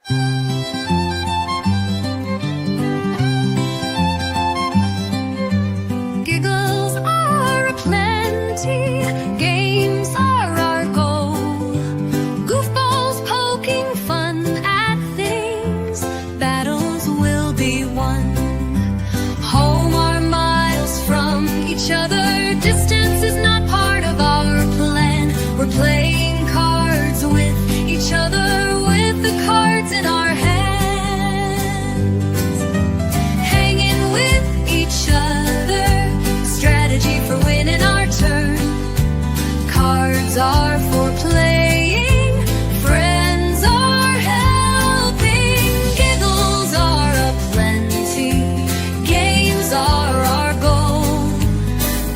Giggles are aplenty, games are our goal. Goofballs poking fun at things, battles will be won. Home are miles from each other, distance is not part of our plan. We're playing cards with each other, with the cards in our hands. Hanging with each other, strategy for winning our turn. Cards are for playing, friends are helping. Giggles are aplenty, games are our goal.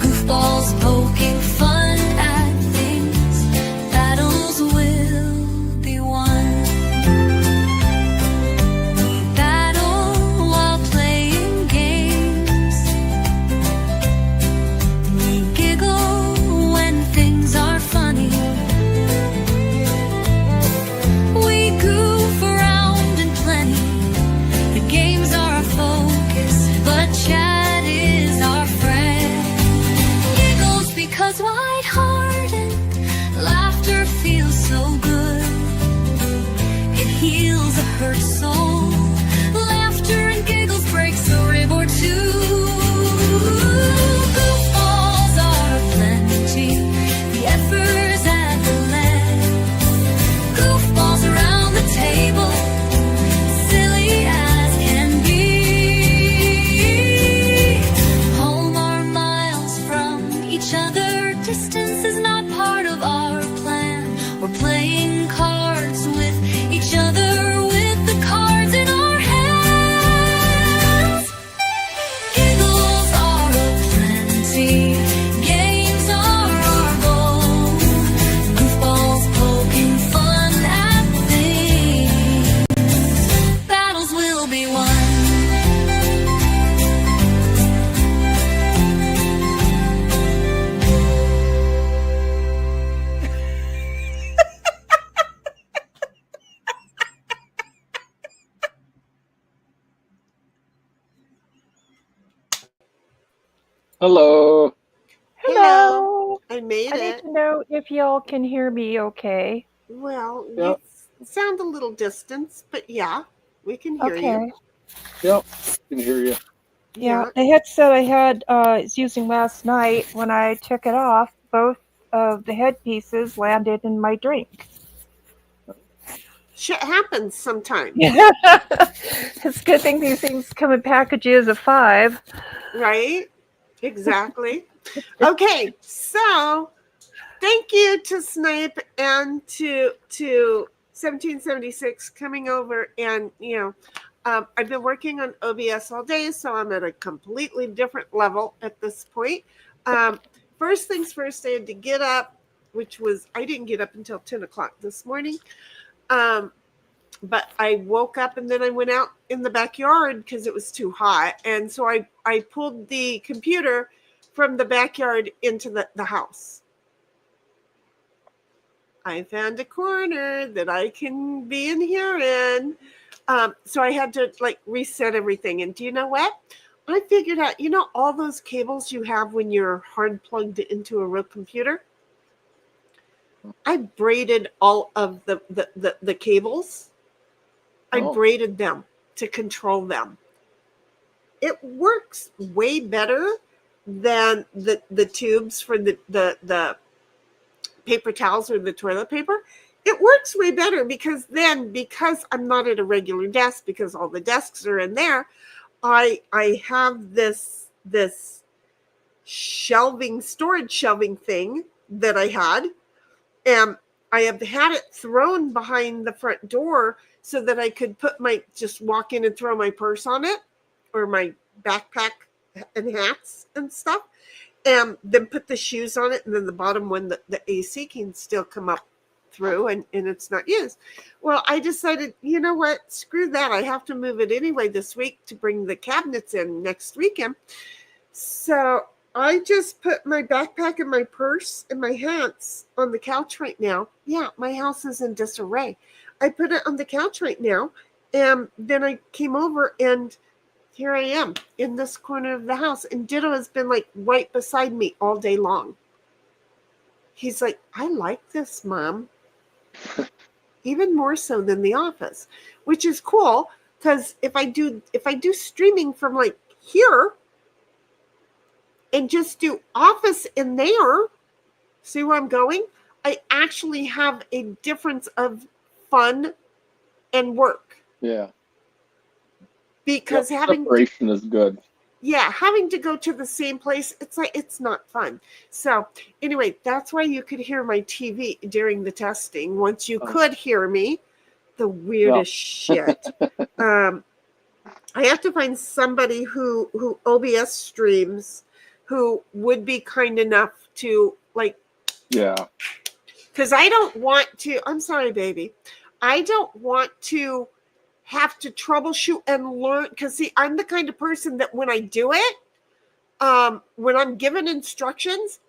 Goofballs poking fun at things, battles will be won. We battle while playing games. We giggle when things are funny. We goof around in plenty. The games are our focus, but chat is our friend. Giggles because light-hearted, laughter feels so good. It heals a hurt soul. Laughter and giggles breaks a rib or two. Goofballs are aplenty, the effers and the lead. Goofballs around the table, silly as can be. Home are miles from each other, distance is not part of our plan. We're playing cards with each other, with the cards in our hands. Giggles are aplenty, games are our goal. Goofballs poking fun at things, battles will be won. Hello. Hello. I made I need it. to know if y'all can hear me okay. Well, Yep. you sound a little distant, but yeah, we can hear you. Okay. Yep. Can hear you. Yeah, the headset I had is using last night. When I took it off, both of the headpieces landed in my drink. Shit happens sometimes, It's a good thing these things come in packages of 5. right? Exactly. Okay, so thank you to Snipe and to 1776 coming over, and I've been working on OBS all day, so I'm at a completely different level at this point. First things first, I had to get up, I didn't get up until 10 o'clock this morning. But I woke up and then I went out in the backyard because it was too hot. And so I pulled the computer from the backyard into the house. I found a corner that I can be in here in. So I had to reset everything. And do you know what? I figured out, all those cables you have when you're hard plugged into a real computer? I braided all of the cables. I braided them to control them. It works way better than the tubes for the paper towels or the toilet paper. It works way better because I'm not at a regular desk, because all the desks are in there, I have this storage shelving thing that I had, and I have had it thrown behind the front door so that I could just walk in and throw my purse on it, or my backpack and hats and stuff, and then put the shoes on it, and then the bottom one, the AC can still come up through, and it's not used. Well, I decided, you know what, screw that. I have to move it anyway this week to bring the cabinets in next weekend. So I just put my backpack and my purse and my hats on the couch right now. Yeah, my house is in disarray. I put it on the couch right now, and then I came over, and here I am in this corner of the house. And Ditto has been like right beside me all day long. He's like, I like this, Mom. Even more so than The Office, which is cool because if I do streaming from like here and just do Office in there, see where I'm going? I actually have a difference of fun and work. Yeah. Because having separation is good. Yeah, having to go to the same place, it's not fun. So anyway, that's why you could hear my TV during the testing. Once you could hear me, the weirdest shit. I have to find somebody who OBS streams who would be kind enough to like. Yeah. Because I don't want to. I'm sorry, baby. I don't want to have to troubleshoot and learn, because see, I'm the kind of person that when I do it, when I'm given instructions,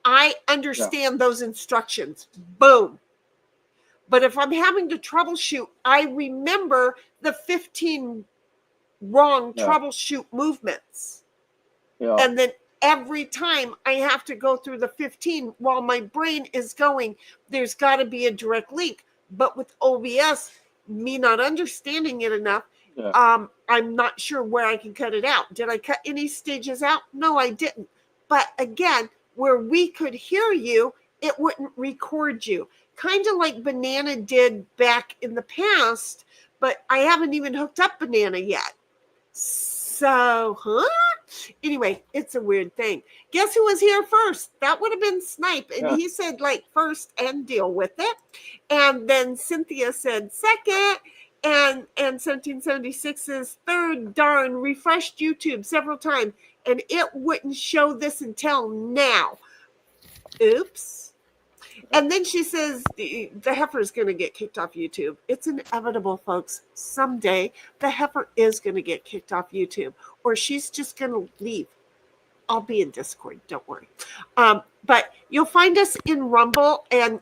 I understand those instructions. Boom. But if I'm having to troubleshoot, I remember the 15 wrong troubleshoot movements. Yeah. And then every time I have to go through the 15 while my brain is going, there's got to be a direct link. But with OBS, me not understanding it enough, I'm not sure where I can cut it out. Did I cut any stages out? No, I didn't. But again, where we could hear you, it wouldn't record you. Kind of like Banana did back in the past, but I haven't even hooked up Banana yet. So, anyway, it's a weird thing. Guess who was here first? That would have been Snipe. And he said, like, first and deal with it. And then Cynthia said second. And 1776 is third. Darn, refreshed YouTube several times. And it wouldn't show this until now. Oops. And then she says the heifer is going to get kicked off YouTube. It's inevitable, folks. Someday the heifer is going to get kicked off YouTube, or she's just going to leave. I'll be in Discord. Don't worry. But you'll find us in Rumble and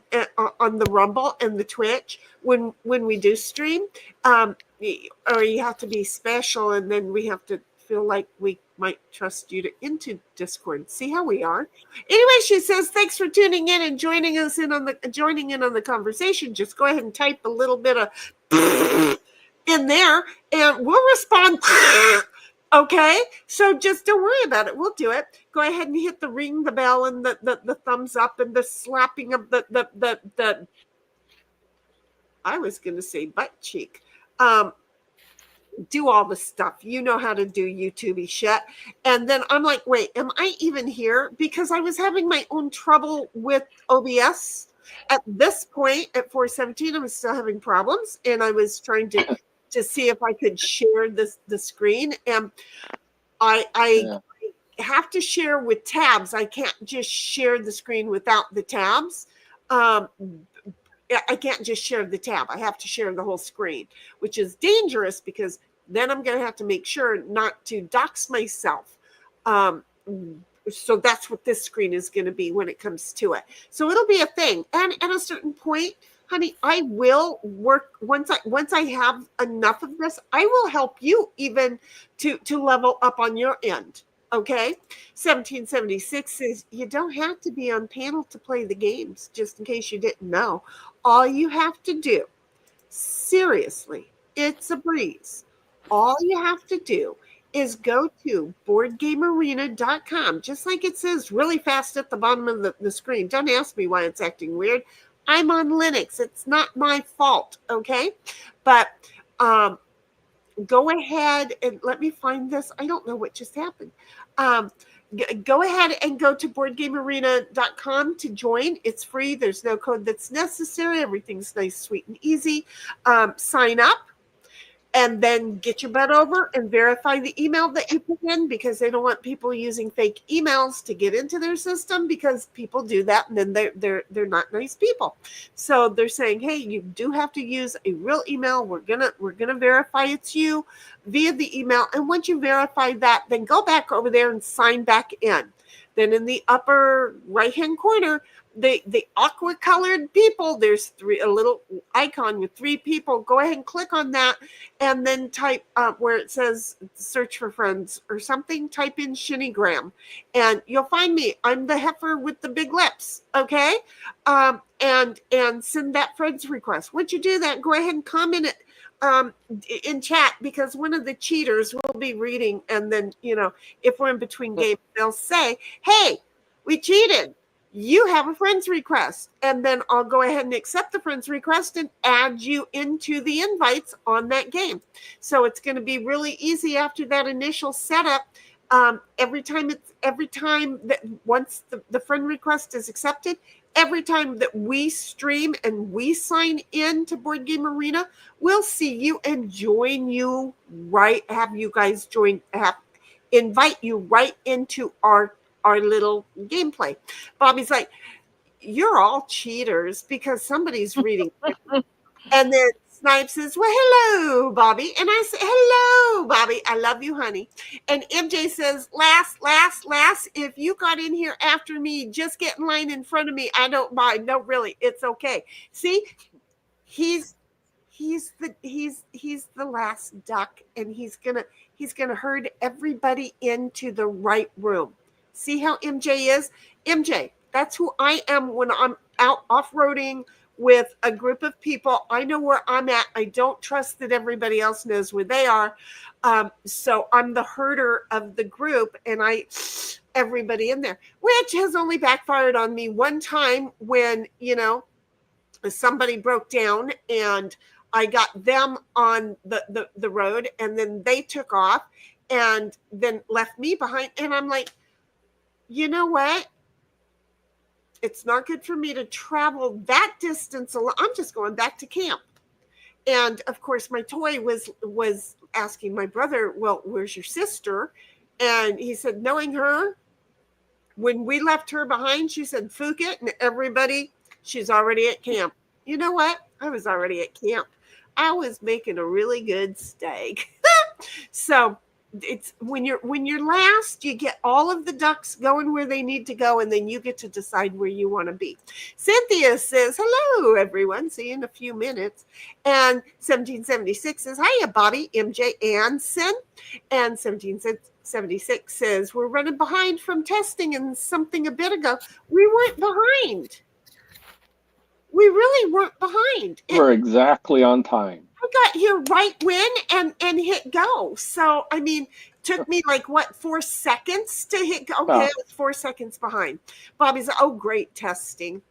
on the Rumble and the Twitch when we do stream. Or you have to be special, and then we have to feel like we might trust you into Discord. See how we are. Anyway, she says, thanks for tuning in and joining in on the conversation. Just go ahead and type a little bit of in there and we'll respond. Okay, so just don't worry about it. We'll do it. Go ahead and hit the ring, the bell, and the thumbs up, and the slapping of the I was gonna say butt cheek. Do all the stuff. You know how to do YouTube-y shit. And then I'm like, wait, am I even here? Because I was having my own trouble with OBS. At this point, at 4:17, I was still having problems. And I was trying to see if I could share the screen. And I have to share with tabs. I can't just share the screen without the tabs. I can't just share the tab. I have to share the whole screen, which is dangerous because then I'm going to have to make sure not to dox myself. So that's what this screen is going to be when it comes to it. So it'll be a thing. And at a certain point, honey, I will work once I have enough of this. I will help you even to level up on your end. Okay, 1776 says you don't have to be on panel to play the games, just in case you didn't know. All you have to do, seriously, it's a breeze. All you have to do is go to boardgamearena.com, just like it says really fast at the bottom of the screen. Don't ask me why it's acting weird. I'm on Linux. It's not my fault, okay? But go ahead and let me find this. I don't know what just happened. Go ahead and go to boardgamearena.com to join. It's free. There's no code that's necessary. Everything's nice, sweet, and easy. Sign up and then get your butt over and verify the email that you put in, because they don't want people using fake emails to get into their system, because people do that and then they're not nice people. So they're saying, hey, you do have to use a real email. We're gonna verify it's you via the email. And once you verify that, then go back over there and sign back in. Then in the upper right-hand corner, the aqua colored people, there's a little icon with 3 people. Go ahead and click on that, and then type where it says search for friends or something, type in Shinnygram, and you'll find me. I'm the heifer with the big lips. Okay. And send that friends request. Once you do that, go ahead and comment it in chat, because one of the cheaters will be reading, and then, if we're in between games, they'll say, hey, we cheated, you have a friends request, and then I'll go ahead and accept the friends request and add you into the invites on that game. So it's going to be really easy after that initial setup. Every time that once the friend request is accepted, every time that we stream and we sign in to Board Game Arena, we'll see you and join you invite you right into our little gameplay. Bobby's like, you're all cheaters because somebody's reading. And then Snipe says, well, hello, Bobby. And I say, hello, Bobby. I love you, honey. And MJ says, last, if you got in here after me, just get in line in front of me. I don't mind. No, really, it's okay. See, he's the last duck, and he's gonna herd everybody into the right room. See how MJ is? MJ, that's who I am when I'm out off-roading with a group of people. I know where I'm at. I don't trust that everybody else knows where they are. So I'm the herder of the group, and everybody in there, which has only backfired on me one time when, somebody broke down and I got them on the road, and then they took off and then left me behind. And I'm like, you know what? It's not good for me to travel that distance alone. I'm just going back to camp. And of course, my toy was asking my brother, well, where's your sister? And he said, knowing her, when we left her behind, she said, Phuket, and everybody, she's already at camp. You know what? I was already at camp. I was making a really good steak. So it's when you're last, you get all of the ducks going where they need to go, and then you get to decide where you want to be. Cynthia says, hello, everyone. See you in a few minutes. And 1776 says, hiya, Bobby, MJ, Anson. And 1776 says, we're running behind from testing and something a bit ago. We weren't behind. We really weren't behind. We're exactly on time. I got here right when and hit go. So, I mean, took me 4 seconds to hit go. Okay, I was 4 seconds behind. Bobby's like, oh, great testing.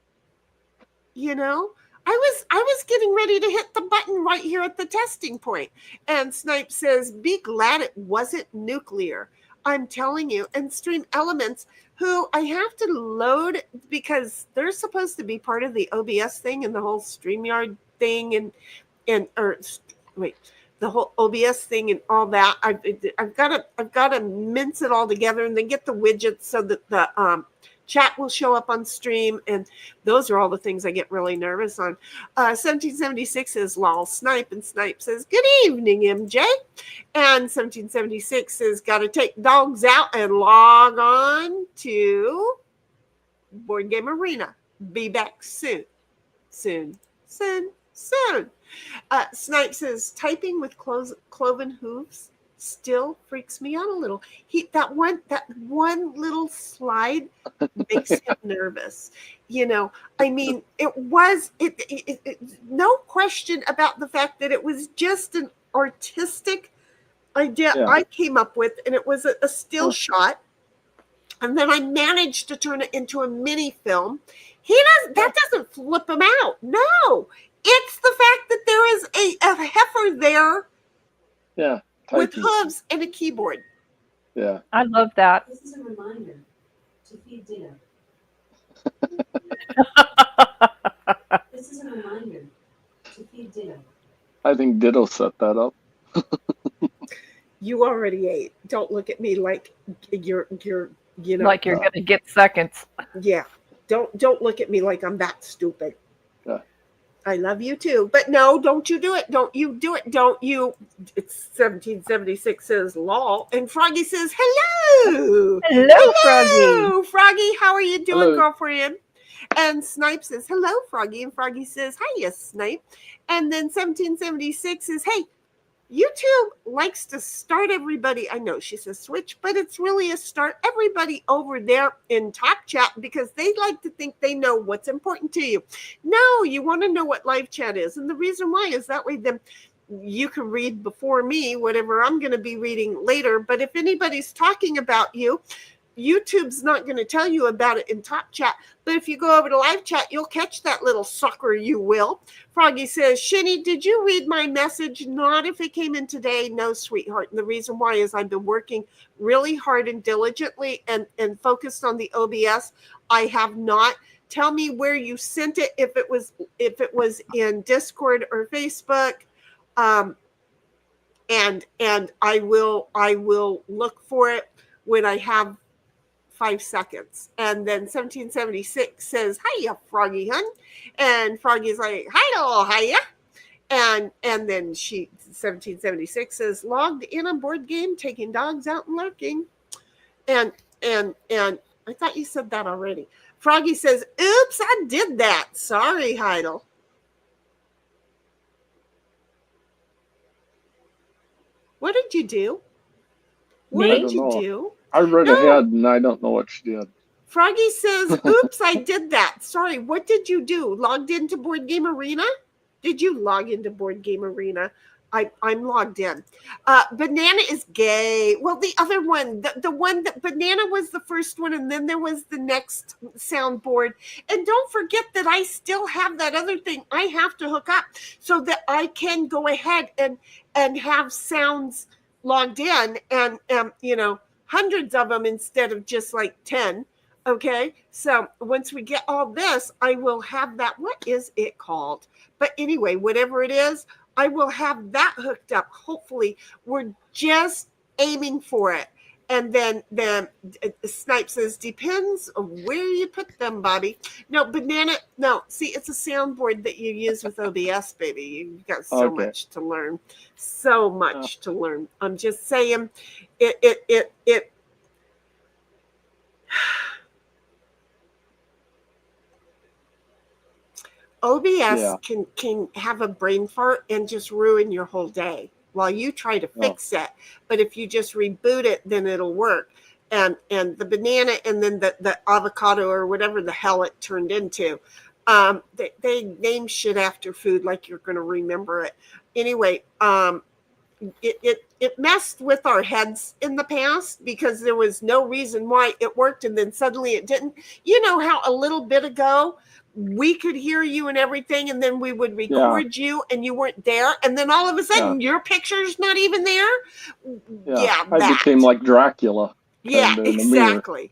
I was getting ready to hit the button right here at the testing point. And Snipe says, be glad it wasn't nuclear. I'm telling you. And Stream Elements, who I have to load because they're supposed to be part of the OBS thing and the whole StreamYard thing the whole OBS thing and all that. I've got to mince it all together and then get the widgets so that the chat will show up on stream, and those are all the things I get really nervous on. 1776 says lol Snipe, and Snipe says good evening, MJ. And 1776 says got to take dogs out and log on to Board Game Arena. Be back soon. Snipe says typing with cloven hooves still freaks me out a little. That one little slide makes him nervous. I mean, it no question about the fact that it was just an artistic idea I came up with, and it was a still shot, and then I managed to turn it into a mini film. That doesn't flip him out. No. It's the fact that there is a heifer there with hooves and a keyboard. Yeah. I love that. This is a reminder to feed Ditto. This is a reminder to feed Ditto. I think Ditto set that up. You already ate. Don't look at me like you're like you're going to get seconds. Yeah. Don't look at me like I'm that stupid. Yeah. I love you too. But no, don't you do it. Don't you do it. Don't you. It's 1776 says lol. And Froggy says, hello. Hello, Froggy. Hello, Froggy. How are you doing, Hello. girlfriend? And Snipe says, hello, Froggy. And Froggy says, hiya, Snipe. And then 1776 says, hey, YouTube likes to start everybody. I know she says switch, but it's really a start everybody over there in Top Chat because they like to think they know what's important to you. No, you want to know what live chat is. And the reason why is that way then you can read before me whatever I'm going to be reading later. But if anybody's talking about you, YouTube's not going to tell you about it in Top Chat. But if you go over to live chat, you'll catch that little sucker, you will. Froggy says, Shinny, did you read my message? Not if it came in today. No, sweetheart. And the reason why is I've been working really hard and diligently and focused on the OBS. I have not. Tell me where you sent it, if it was in Discord or Facebook. And I will look for it when I have 5 seconds. And then 1776 says, hiya, Froggy hun. And Froggy's like, hiya. And then 1776 says, logged in on board game, taking dogs out and lurking. And I thought you said that already. Froggy says, oops, I did that. Sorry, Heidel. What did you do? What Me? did you do? I read No. ahead and I don't know what she did. Froggy says, oops, I did that. Sorry, what did you do? Logged into Board Game Arena? Did you log into Board Game Arena? I'm logged in. Banana is gay. Well, the other one, the one that Banana was the first one, and then there was the next soundboard. And don't forget that I still have that other thing I have to hook up so that I can go ahead and have sounds logged in and hundreds of them instead of just like 10. Okay, so once we get all this, I will have that. What is it called? But anyway, whatever it is, I will have that hooked up. Hopefully, we're just aiming for it. And then Snipe says, depends on where you put them, Bobby. No, Banana, no. See, it's a soundboard that you use with OBS, baby. You've got so much to learn. So much to learn. I'm just saying it OBS can have a brain fart and just ruin your whole day while you try to fix it. But if you just reboot it, then it'll work. And the banana and then the avocado or whatever the hell it turned into, they name shit after food like you're going to remember it. Anyway, it messed with our heads in the past because there was no reason why it worked and then suddenly it didn't. You know how a little bit ago we could hear you and everything, and then we would record you and you weren't there, and then all of a sudden your picture's not even there. I became like Dracula. Yeah, exactly.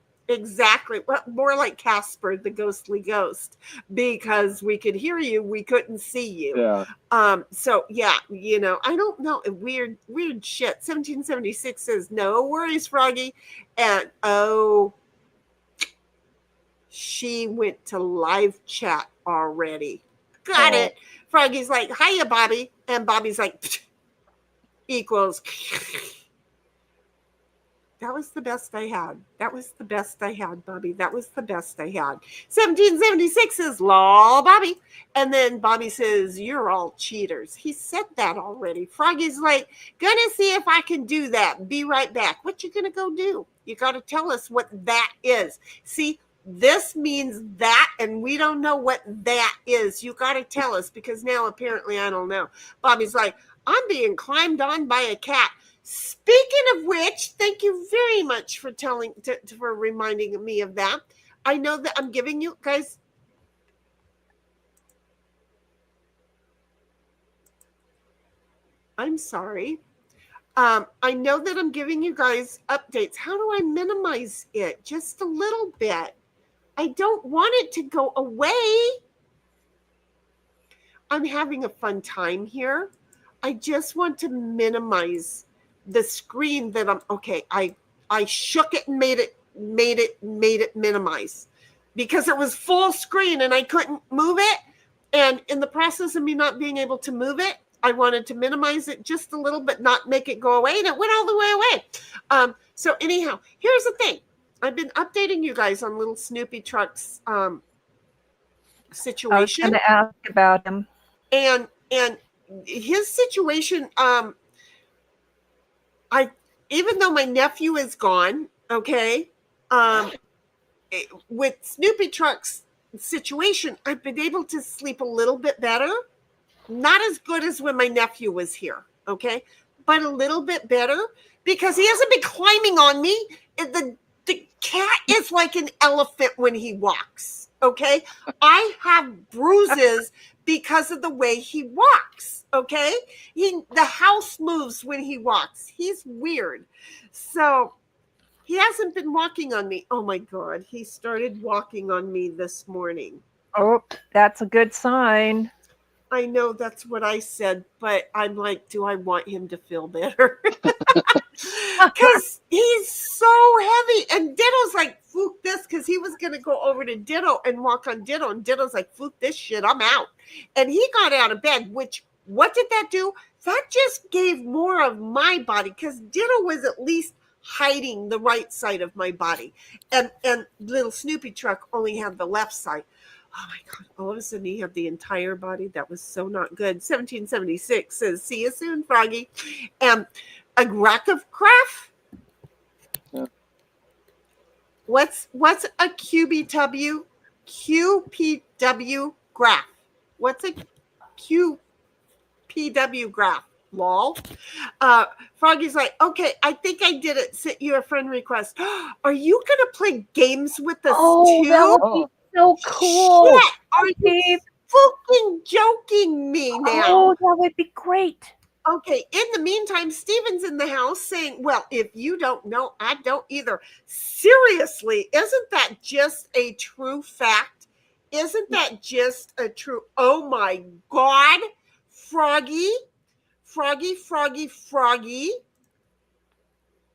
Well, more like Casper, the ghostly ghost, because we could hear you, we couldn't see you. Yeah. So yeah, I don't know. Weird shit. 1776 says, no worries, Froggy. And she went to live chat already. Got it. Froggy's like, hiya, Bobby. And Bobby's like, equals. That was the best I had. That was the best I had, Bobby. That was the best I had. 1776 says, lol, Bobby. And then Bobby says, you're all cheaters. He said that already. Froggy's like, gonna see if I can do that. Be right back. What you gonna go do? You got to tell us what that is. See, this means that, and we don't know what that is. You got to tell us because now apparently I don't know. Bobby's like, I'm being climbed on by a cat. Speaking of which, thank you very much for for reminding me of that. I know that I'm giving you guys. I'm sorry. I know that I'm giving you guys updates. How do I minimize it? Just a little bit. I don't want it to go away. I'm having a fun time here. I just want to minimize the screen that I'm okay. I shook it and made it minimize because it was full screen and I couldn't move it. And in the process of me not being able to move it, I wanted to minimize it just a little bit, not make it go away, and it went all the way away. So anyhow, here's the thing. I've been updating you guys on little Snoopy Truck's situation. I was going to ask about him. And his situation, even though my nephew is gone, okay, with Snoopy Truck's situation, I've been able to sleep a little bit better. Not as good as when my nephew was here, okay, but a little bit better because he hasn't been climbing on me. The cat is like an elephant when he walks, okay? I have bruises because of the way he walks, okay? The house moves when he walks. He's weird. So he hasn't been walking on me. Oh, my God. He started walking on me this morning. Oh, that's a good sign. I know that's what I said, but I'm like, do I want him to feel better? Because he's so heavy. And Ditto's like, fluke this, because he was going to go over to Ditto and walk on Ditto. And Ditto's like, fluke this shit, I'm out. And he got out of bed, which, what did that do? That just gave more of my body, because Ditto was at least hiding the right side of my body. And little Snoopy Truck only had the left side. Oh my God, all of a sudden he had the entire body. That was so not good. 1776 says, see you soon, Froggy. A rack of craft? Yeah. What's a QBW? QPW graph. What's a QPW graph? Lol. Froggy's like, okay, I think I did it. Sent you a friend request. Are you going to play games with us too? That would be so cool. Shit, are you fucking joking me now? Oh, that would be great. Okay, in the meantime, Steven's in the house saying, well, if you don't know, I don't either. Seriously, isn't that just a true fact? Isn't that just a true, oh my God, Froggy,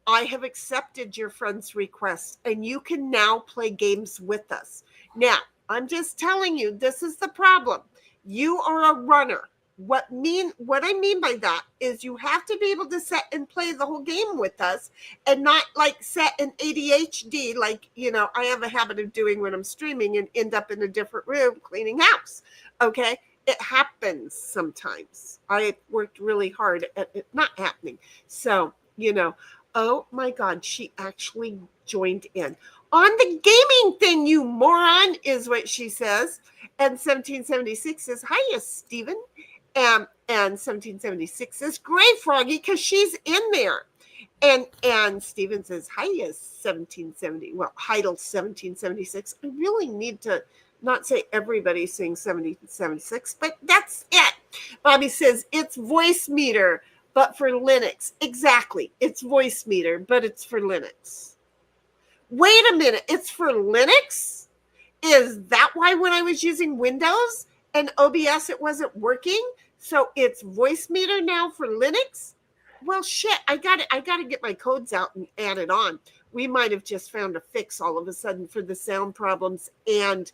I have accepted your friend's request, and you can now play games with us. Now, I'm just telling you, this is the problem. You are a runner. What I mean by that is you have to be able to set and play the whole game with us and not like set an ADHD like, I have a habit of doing when I'm streaming and end up in a different room cleaning house. Okay? It happens sometimes. I worked really hard at it not happening. So, oh my God, she actually joined in. On the gaming thing, you moron, is what she says. And 1776 says, hiya, Steven. And 1776 says, great, Froggy, because she's in there. And Steven says, hiya, 1770. Well, Heidel 1776. I really need to not say everybody sings 1776, but that's it. Bobby says, it's voice meter, but for Linux. Exactly. It's voice meter, but it's for Linux. Wait a minute. It's for Linux? Is that why when I was using Windows and OBS, it wasn't working? So it's voice meter now for Linux? Well, shit, I got to get my codes out and add it on. We might have just found a fix all of a sudden for the sound problems and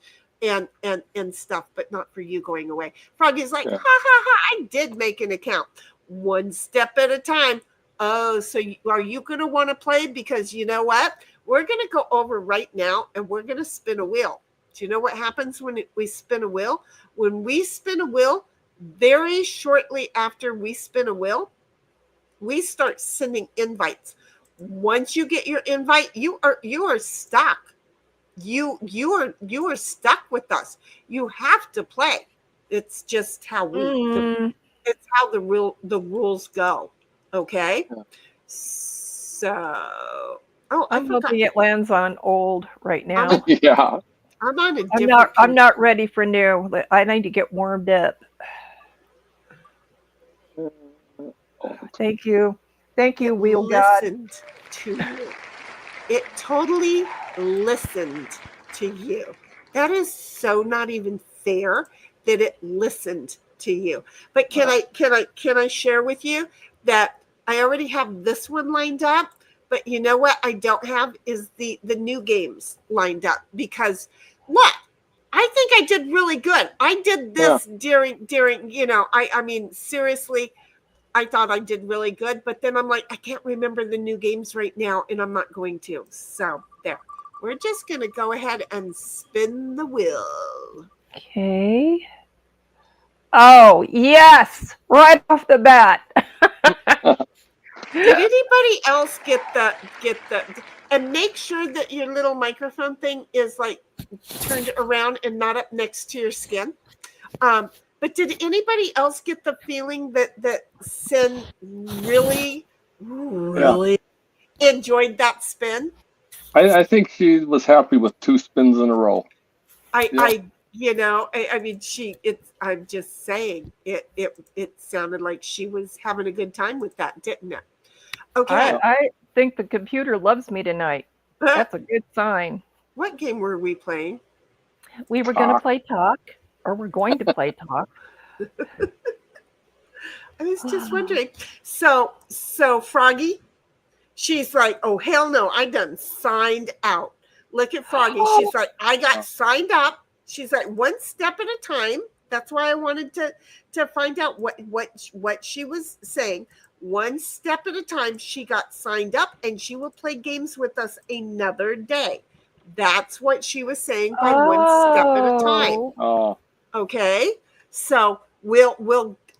stuff, but not for you going away. Froggy's like, ha, ha, ha, I did make an account. One step at a time. Oh, so are you going to want to play? Because you know what? We're going to go over right now and we're going to spin a wheel. Do you know what happens when we spin a wheel? When we spin a wheel, very shortly after we spin a wheel, we start sending invites. Once you get your invite, you are stuck. You are stuck with us. You have to play. It's just how it's how the rules go. Okay. So I'm hoping it lands on old right now. Yeah. I'm on a different. I'm not ready for new. I need to get warmed up. Thank you, Wheel God. Listened to you. It totally listened to you. That is so not even fair that it listened to you. But can I share with you that I already have this one lined up, but you know what I don't have is the new games lined up, because look, I think I did really good. I did this during, I mean, seriously, I thought I did really good, but then I'm like, I can't remember the new games right now, and I'm not going to. So there. We're just going to go ahead and spin the wheel. Okay. Oh, yes. Right off the bat. Did anybody else get the and make sure that your little microphone thing is like turned around and not up next to your skin? But did anybody else get the feeling that Sin really enjoyed that spin? I think she was happy with 2 spins in a row. I mean, I'm just saying, it sounded like she was having a good time with that, didn't it? Okay. I think the computer loves me tonight. That's a good sign. What game were we playing? We were going to play Talk, or we're going to play Talk. I was just wondering. So Froggy, she's like, oh, hell no, I done signed out. Look at Froggy. She's like, I got signed up. She's like, one step at a time. That's why I wanted to find out what she was saying. One step at a time. She got signed up, and she will play games with us another day. That's what she was saying by one step at a time. Oh. Okay. So we'll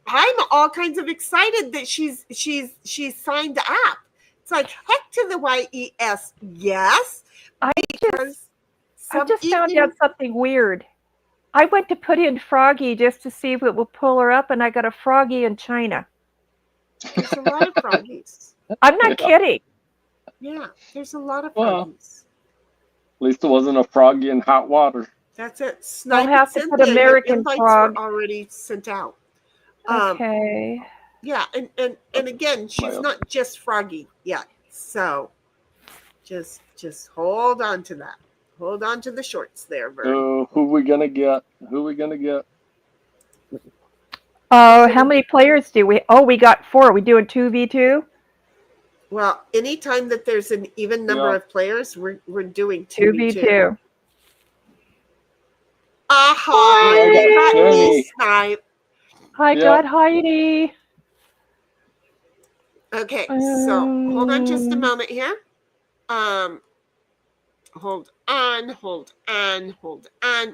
I'm all kinds of excited that she's signed up. It's like heck to the YES. Yes. I just found out something weird. I went to put in Froggy just to see if it will pull her up, and I got a Froggy in China. There's a lot of Froggies. I'm not kidding. Yeah, there's a lot of Froggies. At least it wasn't a Froggy in hot water. That's it. I'll have to put American Frog. Were already sent out. Okay. Yeah, and again, she's not just Froggy yet. So just hold on to that. Hold on to the shorts there, Vern. So who we gonna get? Oh, how many players do we? Oh, we got 4. Are we doing 2v2? Well, anytime that there's an even number of players, we're doing 2v2. Heidi Snipe. I got Heidi. Okay, so hold on just a moment here. Hold on.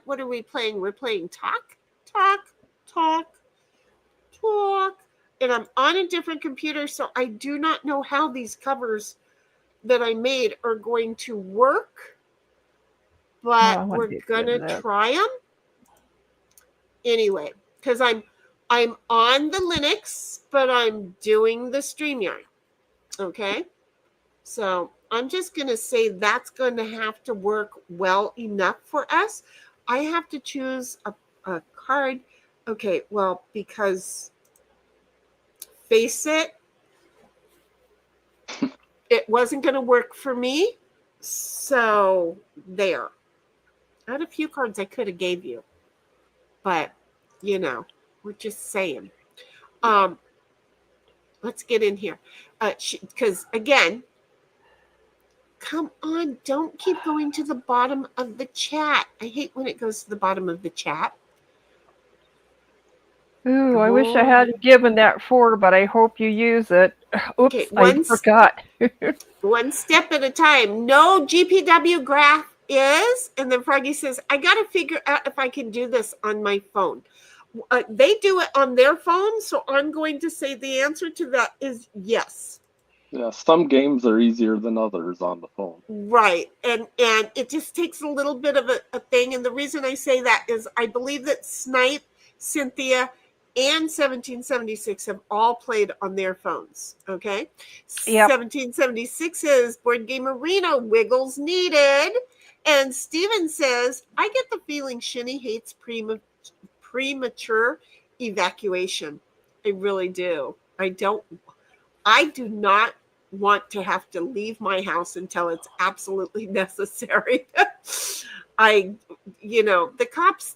What are we playing? We're playing Talk. And I'm on a different computer, so I do not know how these covers that I made are going to work. But we're gonna try them anyway, because I'm on the Linux, but I'm doing the StreamYard. Okay, so I'm just gonna say that's going to have to work well enough for us. I have to choose a card. Okay, well, because face it, it wasn't going to work for me. So there. I had a few cards I could have gave you, but we're just saying. Let's get in here, because again, come on, don't keep going to the bottom of the chat. I hate when it goes to the bottom of the chat. Ooh, I wish I hadn't given that 4, but I hope you use it. Oops, okay, I forgot. One step at a time. No GPW graph is, and then Froggy says, I got to figure out if I can do this on my phone. They do it on their phone, so I'm going to say the answer to that is yes. Yeah, some games are easier than others on the phone. Right, and it just takes a little bit of a thing, and the reason I say that is I believe that Snipe, Cynthia, and 1776 have all played on their phones, okay? Yep. 1776 says, Board Game Arena, wiggles needed. And Steven says, I get the feeling Shinny hates premature evacuation. I really do. I do not want to have to leave my house until it's absolutely necessary. The cops,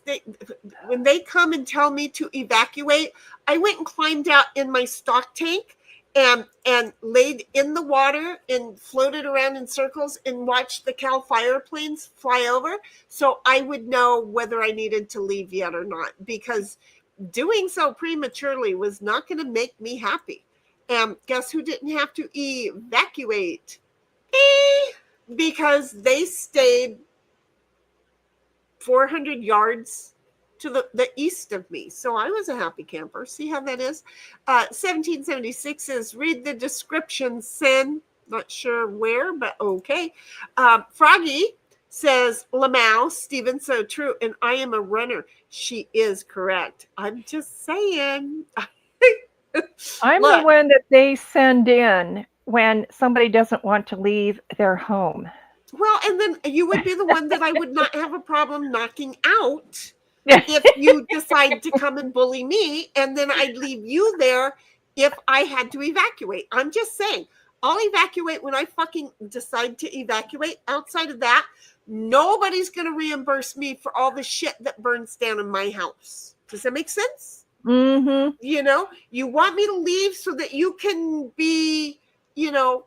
when they come and tell me to evacuate, I went and climbed out in my stock tank and laid in the water and floated around in circles and watched the Cal Fire planes fly over, so I would know whether I needed to leave yet or not, because doing so prematurely was not going to make me happy. And guess who didn't have to evacuate? Because they stayed 400 yards to the east of me. So I was a happy camper. See how that is? 1776 is read the description, Sin. Not sure where, but okay. Froggy says, Lamau, Stephen, so true. And I am a runner. She is correct. I'm just saying. I'm Look. the one that they send in when somebody doesn't want to leave their home. Well, and then you would be the one that I would not have a problem knocking out if you decide to come and bully me, and then I'd leave you there if I had to evacuate. I'm just saying, I'll evacuate when I fucking decide to evacuate. Outside of that, nobody's going to reimburse me for all the shit that burns down in my house. Does that make sense? Mm-hmm. You know, you want me to leave so that you can be, you know,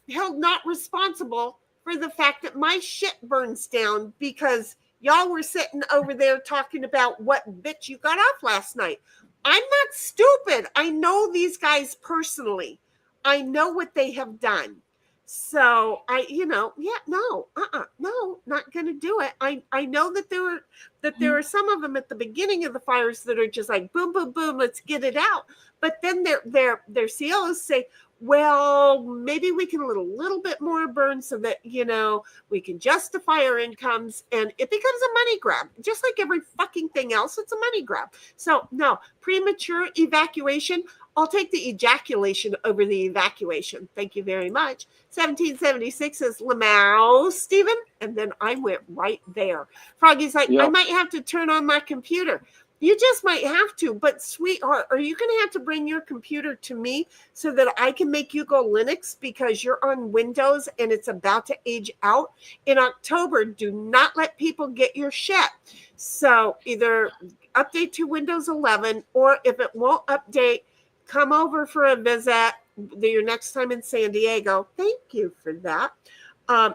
held not responsible for the fact that my shit burns down because y'all were sitting over there talking about what bitch you got off last night. I'm not stupid. I know these guys personally. I know what they have done. So no, not going to do it. I know that there are some of them at the beginning of the fires that are just like, boom, boom, boom, let's get it out. But then their COs say, well, maybe we can let a little bit more burn so that, you know, we can justify our incomes, and it becomes a money grab. Just like every fucking thing else, it's a money grab. So no, premature evacuation. I'll take the ejaculation over the evacuation. Thank you very much. 1776 is Lamau, Stephen. And then I went right there. Froggy's like, Yep. I might have to turn on my computer. You just might have to, but sweetheart, are you going to have to bring your computer to me so that I can make you go Linux because you're on Windows and it's about to age out? In October, do not let people get your shit. So either update to Windows 11, or if it won't update, come over for a visit your next time in San Diego. Thank you for that.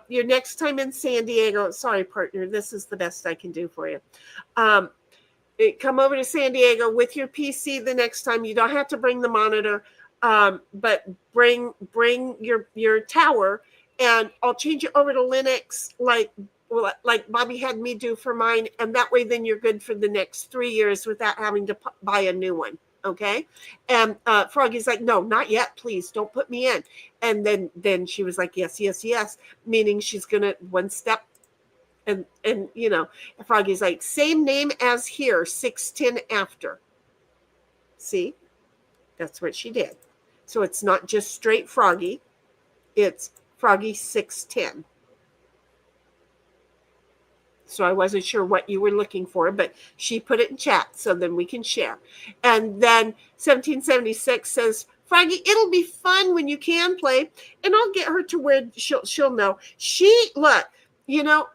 Your next time in San Diego. Sorry, partner. This is the best I can do for you. Come over to San Diego with your PC the next time. You don't have to bring the monitor, but bring your tower, and I'll change it over to Linux like Bobby had me do for mine, and that way then you're good for the next 3 years without having to buy a new one. Okay. And Froggy's like, no, not yet, please don't put me in. And then she was like, yes, meaning she's gonna one step. And you know, Froggy's like, same name as here, 610 after. See, that's what she did. So it's not just straight Froggy, it's Froggy 610. So I wasn't sure what you were looking for, but she put it in chat so then we can share. And then 1776 says, Froggy, it'll be fun when you can play, and I'll get her to where she'll know. Look, you know,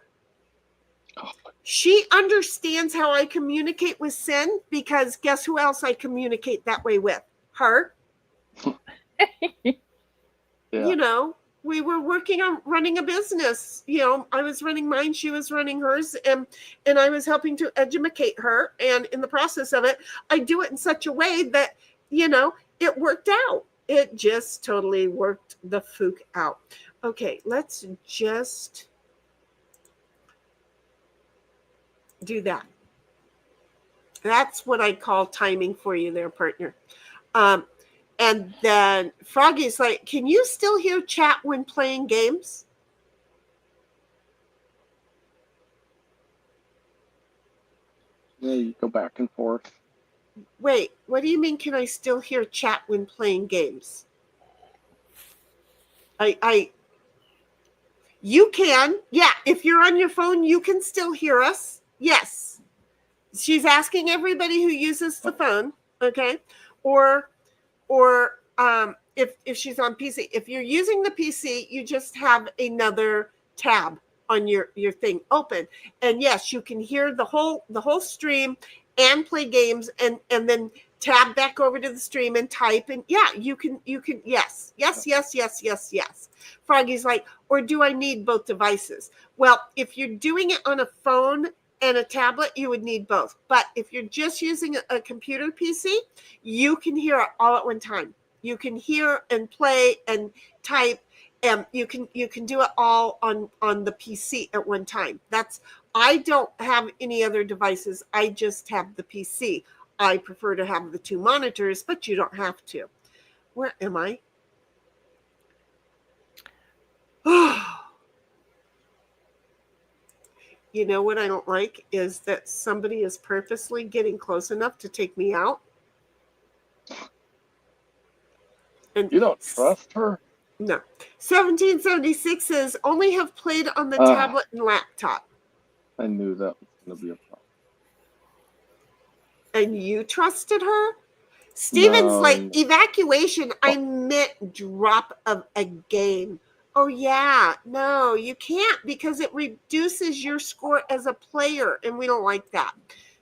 she understands how I communicate with Sin, because guess who else I communicate that way with? Her. Yeah. You know, we were working on running a business. You know, I was running mine, she was running hers, and I was helping to educate her. And in the process of it, I do it in such a way that, you know, it worked out. It just totally worked the fook out. Okay, let's just do that. That's what I call timing for you there, partner. And then Froggy's like, can you still hear chat when playing games? Yeah, you go back and forth. Wait, what do you mean, can I still hear chat when playing games? You can. Yeah, if you're on your phone, you can still hear us. Yes. She's asking everybody who uses the phone, okay? Or if she's on PC. If you're using the PC, you just have another tab on your thing open. And yes, you can hear the whole stream and play games and then tab back over to the stream and type, and yeah, you can, yes. Froggy's like, or do I need both devices? Well, if you're doing it on a phone and a tablet, you would need both. But if you're just using a computer PC, you can hear it all at one time. You can hear and play and type, and you can do it all on the PC at one time. I don't have any other devices. I just have the PC. I prefer to have the two monitors, but you don't have to. Where am I? You know what I don't like is that somebody is purposely getting close enough to take me out. And You don't trust her? no. 1776 says only have played on the tablet and laptop. I knew that was going to be a problem. And you trusted her? Steven's No. like, evacuation, I meant drop of a game. Oh, yeah. No, you can't, because it reduces your score as a player, and we don't like that.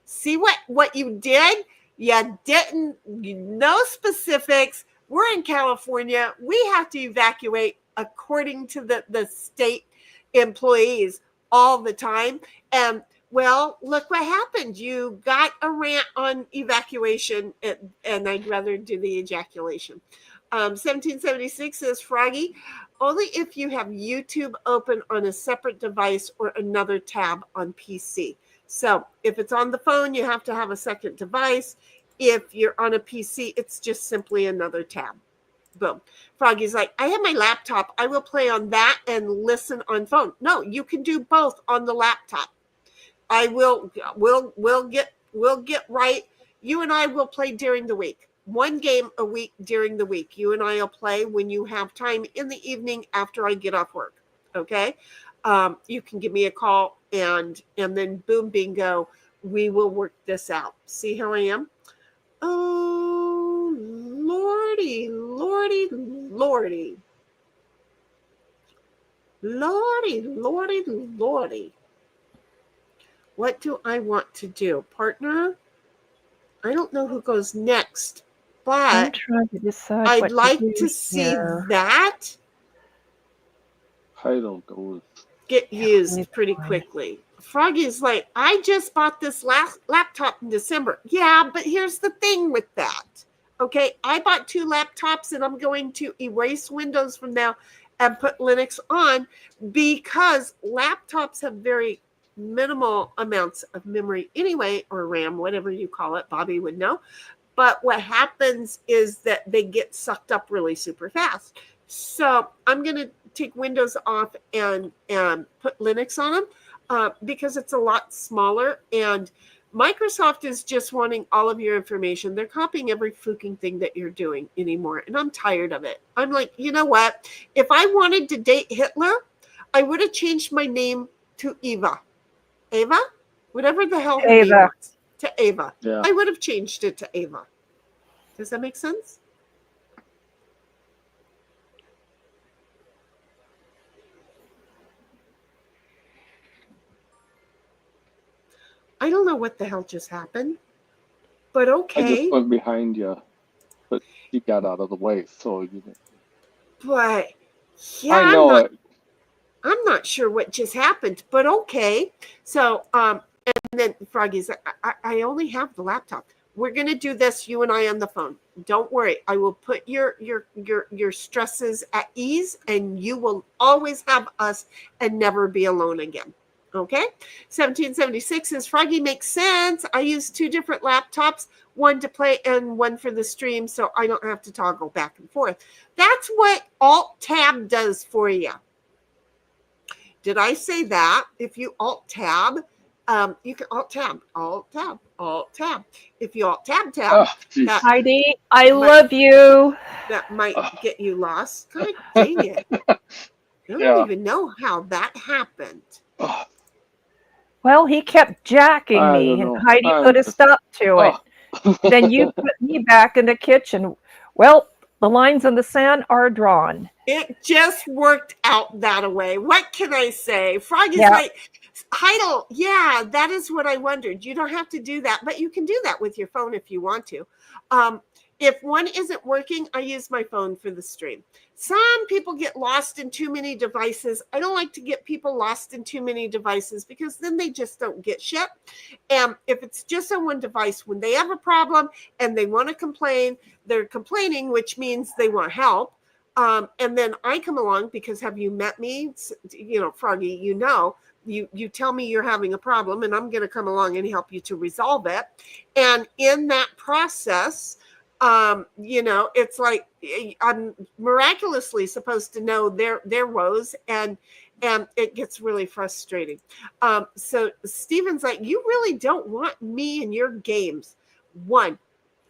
See what you did? You didn't, no specifics. We're in California. We have to evacuate according to the state employees all the time. And well, look what happened. You got a rant on evacuation, and I'd rather do the ejaculation. 1776 says, Froggy, only if you have YouTube open on a separate device or another tab on PC. So if it's on the phone, you have to have a second device. If you're on a PC, it's just simply another tab. Boom. Froggy's like, I have my laptop. I will play on that and listen on phone. No, you can do both on the laptop. We'll get right. You and I will play during the week. One game a week during the week. You and I will play when you have time in the evening after I get off work. Okay? You can give me a call, and then boom, bingo, we will work this out. See how I am? Oh, lordy. What do I want to do? Partner? I don't know who goes next, I'm but trying to decide I'd what like do to see here. that Title goes. get used Wait, pretty fine. quickly. Froggy's like, I just bought this last laptop in December. Yeah, but here's the thing with that. Okay, I bought 2 laptops, and I'm going to erase Windows from now and put Linux on, because laptops have very minimal amounts of memory anyway, or RAM, whatever you call it. Bobby would know. But what happens is that they get sucked up really super fast. So I'm going to take Windows off and put Linux on them, because it's a lot smaller. And Microsoft is just wanting all of your information. They're copying every fucking thing that you're doing anymore. And I'm tired of it. I'm like, you know what? If I wanted to date Hitler, I would have changed my name to Eva. Ava? Whatever the hell her name Ava. was. To Ava. Yeah. I would have changed it to Ava. Does that make sense? I don't know what the hell just happened, but I okay. just went behind you, but you got out of the way, so you. But yeah, I know it. I'm not sure what just happened, but okay. So, and then Froggy's like, I only have the laptop. We're gonna do this, you and I, on the phone. Don't worry. I will put your stresses at ease, and you will always have us and never be alone again. Okay. 1776 says, Froggy, makes sense. I use 2 different laptops, one to play and one for the stream, so I don't have to toggle back and forth. That's what Alt-Tab does for you. Did I say that? If you Alt-Tab, you can Alt-Tab. If you Alt-Tab, Oh, geez. Heidi, I love you. that might get you lost. God dang it. I don't Yeah. even know how that happened. Oh, Well, he kept jacking I me, don't and know. Heidi I'm put a just- stop to it. Then you put me back in the kitchen. Well, the lines in the sand are drawn. It just worked out that way. What can I say? Froggy's Yeah. like, Heidel, yeah, that is what I wondered. You don't have to do that, but you can do that with your phone if you want to. If one isn't working, I use my phone for the stream. Some people get lost in too many devices. I don't like to get people lost in too many devices because then they just don't get shit. And if it's just on one device, when they have a problem and they want to complain, they're complaining, which means they want help. And then I come along because have you met me? You know, Froggy, you tell me you're having a problem and I'm going to come along and help you to resolve it. And in that process, it's like I'm miraculously supposed to know their woes, and it gets really frustrating. So Steven's like, you really don't want me in your games. 1,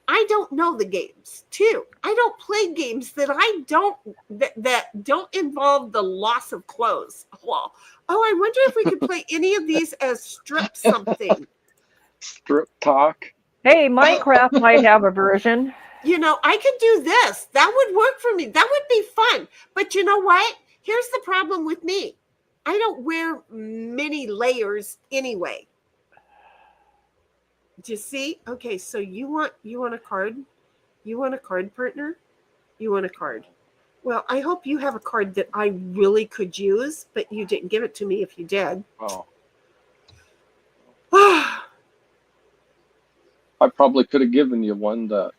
I don't know the games. 2, I don't play games that don't involve the loss of clothes. Well, I wonder if we could play any of these as strip something. Strip talk. Hey, Minecraft might have a version. I could do this. That would work for me. That would be fun. But you know what? Here's the problem with me. I don't wear many layers anyway. Do you see? Okay, so you want a card? You want a card, partner? You want a card? Well, I hope you have a card that I really could use, but you didn't give it to me if you did. Oh. I probably could have given you one that.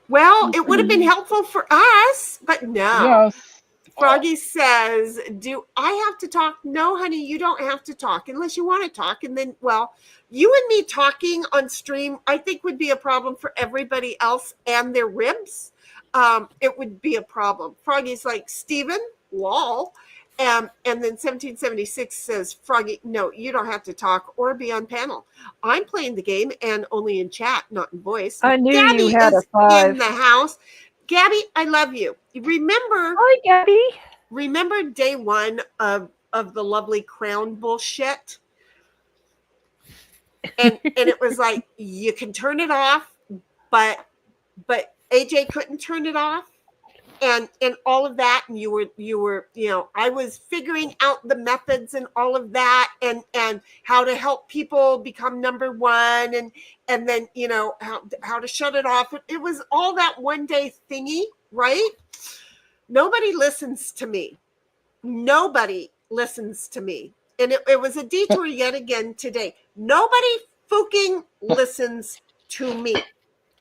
Well, it would have been helpful for us, but no. Yes. Froggy says, do I have to talk? No, honey, you don't have to talk unless you want to talk. And then, well, you and me talking on stream, I think would be a problem for everybody else and their ribs. It would be a problem. Froggy's like, Steven, lol. And then 1776 says, Froggy, no, you don't have to talk or be on panel. I'm playing the game and only in chat, not in voice. I knew Gabby you had a is 5. in the house. Gabby, I love you. Remember, Hi, Gabby. remember day 1 of the lovely crown bullshit? And it was like, you can turn it off, but AJ couldn't turn it off. And all of that, and you were, I was figuring out the methods and all of that, and how to help people become number 1, and then how to shut it off. It was all that one day thingy, right? Nobody listens to me. Nobody listens to me, and it was a detour yet again today. Nobody fucking listens to me.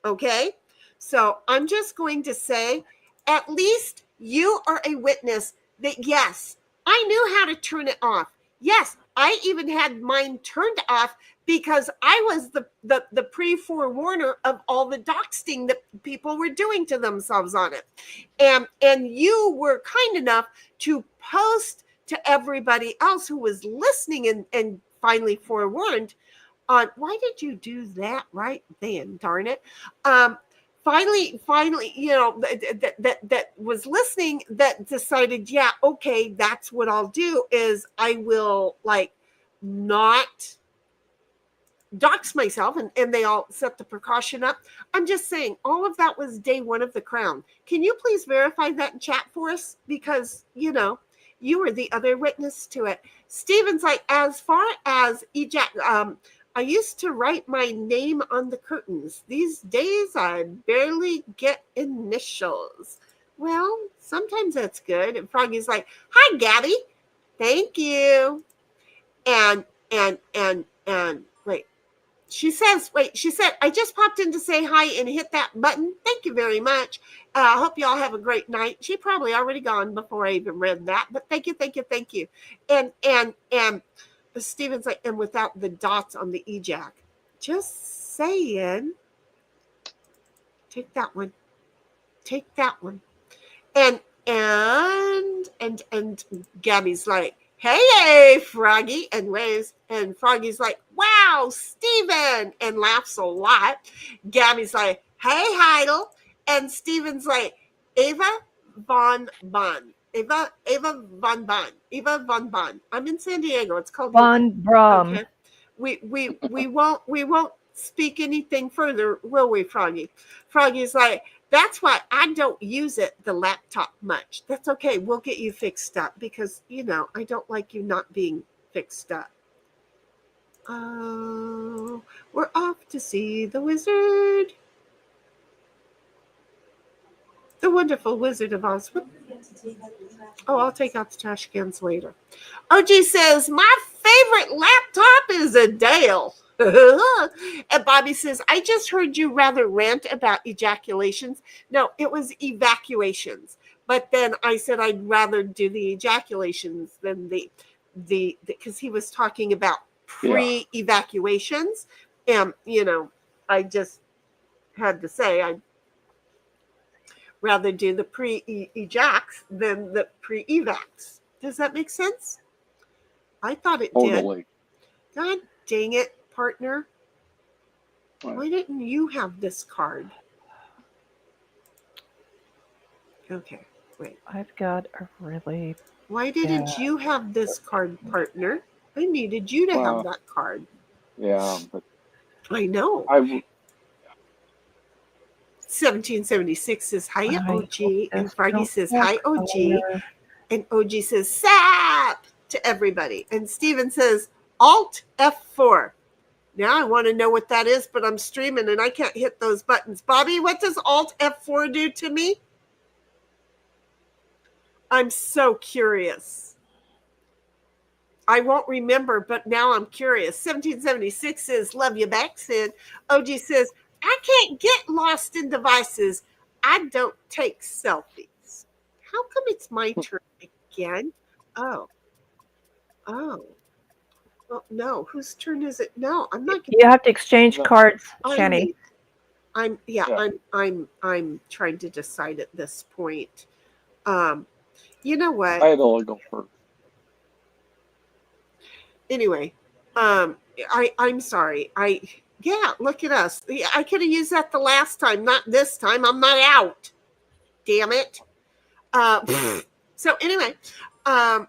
Okay, so I'm just going to say, at least you are a witness that, yes, I knew how to turn it off. Yes, I even had mine turned off because I was the pre-forewarner of all the doxing that people were doing to themselves on it. And you were kind enough to post to everybody else who was listening and finally forewarned on, why did you do that right then, darn it? Finally, that was listening, that decided, yeah, okay, that's what I'll do, is I will not dox myself, and they all set the precaution up. I'm just saying, all of that was day 1 of the crown. Can you please verify that in chat for us? Because, you were the other witness to it. Steven's like, as far as I used to write my name on the curtains. These days, I barely get initials. Well, sometimes that's good. And Froggy's like, hi, Gabby. Thank you. And wait. She said, I just popped in to say hi and hit that button. Thank you very much. I hope you all have a great night. She probably already gone before I even read that. But thank you. And Steven's like, and without the dots on the ejac. Just saying. Take that one. And Gabby's like, hey, Froggy, and waves. And Froggy's like, wow, Steven, and laughs a lot. Gabby's like, hey, Heidel. And Steven's like, Eva Von Bon. Eva Von Bon. I'm in San Diego. It's called Von Brom. Okay. We won't speak anything further, will we, Froggy? Froggy's like, that's why I don't use the laptop much. That's okay. We'll get you fixed up because, I don't like you not being fixed up. Oh, we're off to see the wizard. The Wonderful Wizard of Oz. Oh, I'll take out the trash cans later. OG says, my favorite laptop is a Dale. And Bobby says, I just heard you rather rant about ejaculations. No, it was evacuations. But then I said I'd rather do the ejaculations than the because he was talking about pre-evacuations. And, I just had to say I'd rather do the pre-ejacs than the pre-evacs. Does that make sense? I thought it Totally. did. God dang it, partner. Why didn't you have this card? Okay, wait. I've got a really Why didn't you have this card, partner? I needed you to have that card. Yeah, but I know. 1776 says, hiya, OG. And Froggy says, hi, OG. And OG says, sap to everybody. And Steven says, Alt F4. Now I want to know what that is, but I'm streaming and I can't hit those buttons. Bobby, what does Alt F4 do to me? I'm so curious. I won't remember, but now I'm curious. 1776 says, love you back, Sid. OG says, I can't get lost in devices. I don't take selfies. How come it's my turn again? Oh, no. Whose turn is it? No, I'm not. You have to exchange cards, Kenny. I'm trying to decide at this point. You know what? I'll go first. Anyway, I'm sorry. Look at us. I could have used that the last time, not this time. I'm not out. Damn it. So anyway, and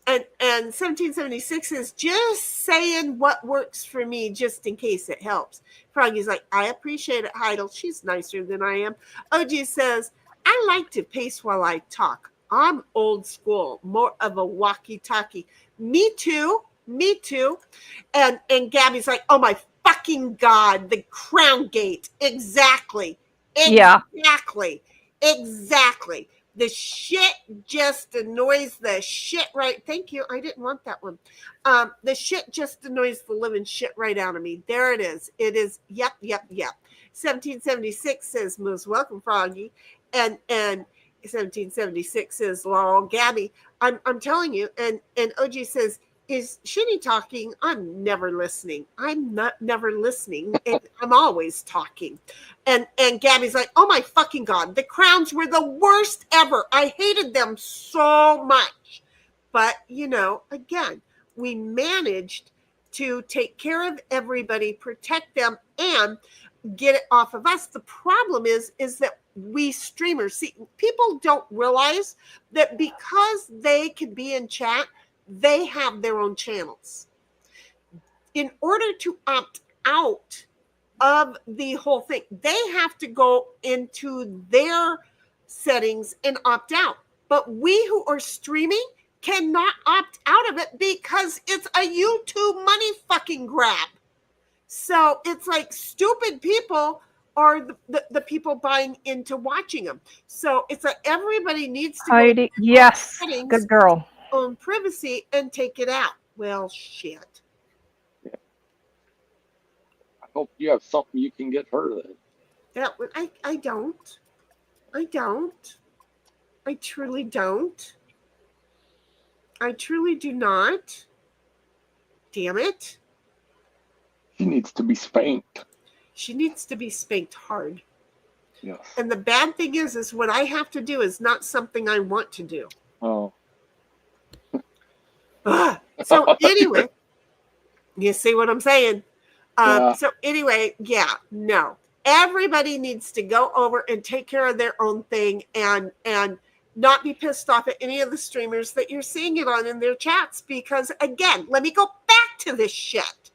1776 is just saying what works for me, just in case it helps. Froggy's like, I appreciate it, Heidel. She's nicer than I am. OG says, I like to pace while I talk. I'm old school, more of a walkie-talkie. Me too. And Gabby's like, oh my fucking God, the Crown Gate. Exactly. The shit just annoys the shit right. Thank you. I didn't want that one. The shit just annoys the living shit right out of me. There it is. It is. Yep. 1776 says, Moose, welcome, Froggy. And 1776 says, Laurel, Gabby. I'm telling you. And OG says, is Shinny talking? I'm never listening. I'm not never listening. And I'm always talking. And Gabby's like, oh my fucking God, the Crowns were the worst ever. I hated them so much. But, again, we managed to take care of everybody, protect them, and get it off of us. The problem is that we streamers, see, people don't realize that because they can be in chat, they have their own channels. In order to opt out of the whole thing, they have to go into their settings and opt out. But we who are streaming cannot opt out of it because it's a YouTube money fucking grab. So it's like stupid people are the people buying into watching them. So it's like everybody needs to Heidi, yes, good girl. Own privacy and take it out. Well, shit. Yeah. I hope you have something you can get her then. I don't. I truly don't. I truly do not. Damn it. She needs to be spanked. She needs to be spanked hard. Yes. And the bad thing is what I have to do is not something I want to do. Oh. So anyway, you see what I'm saying? Yeah. So anyway, no. Everybody needs to go over and take care of their own thing and not be pissed off at any of the streamers that you're seeing it on in their chats. Because again, let me go back to this shit.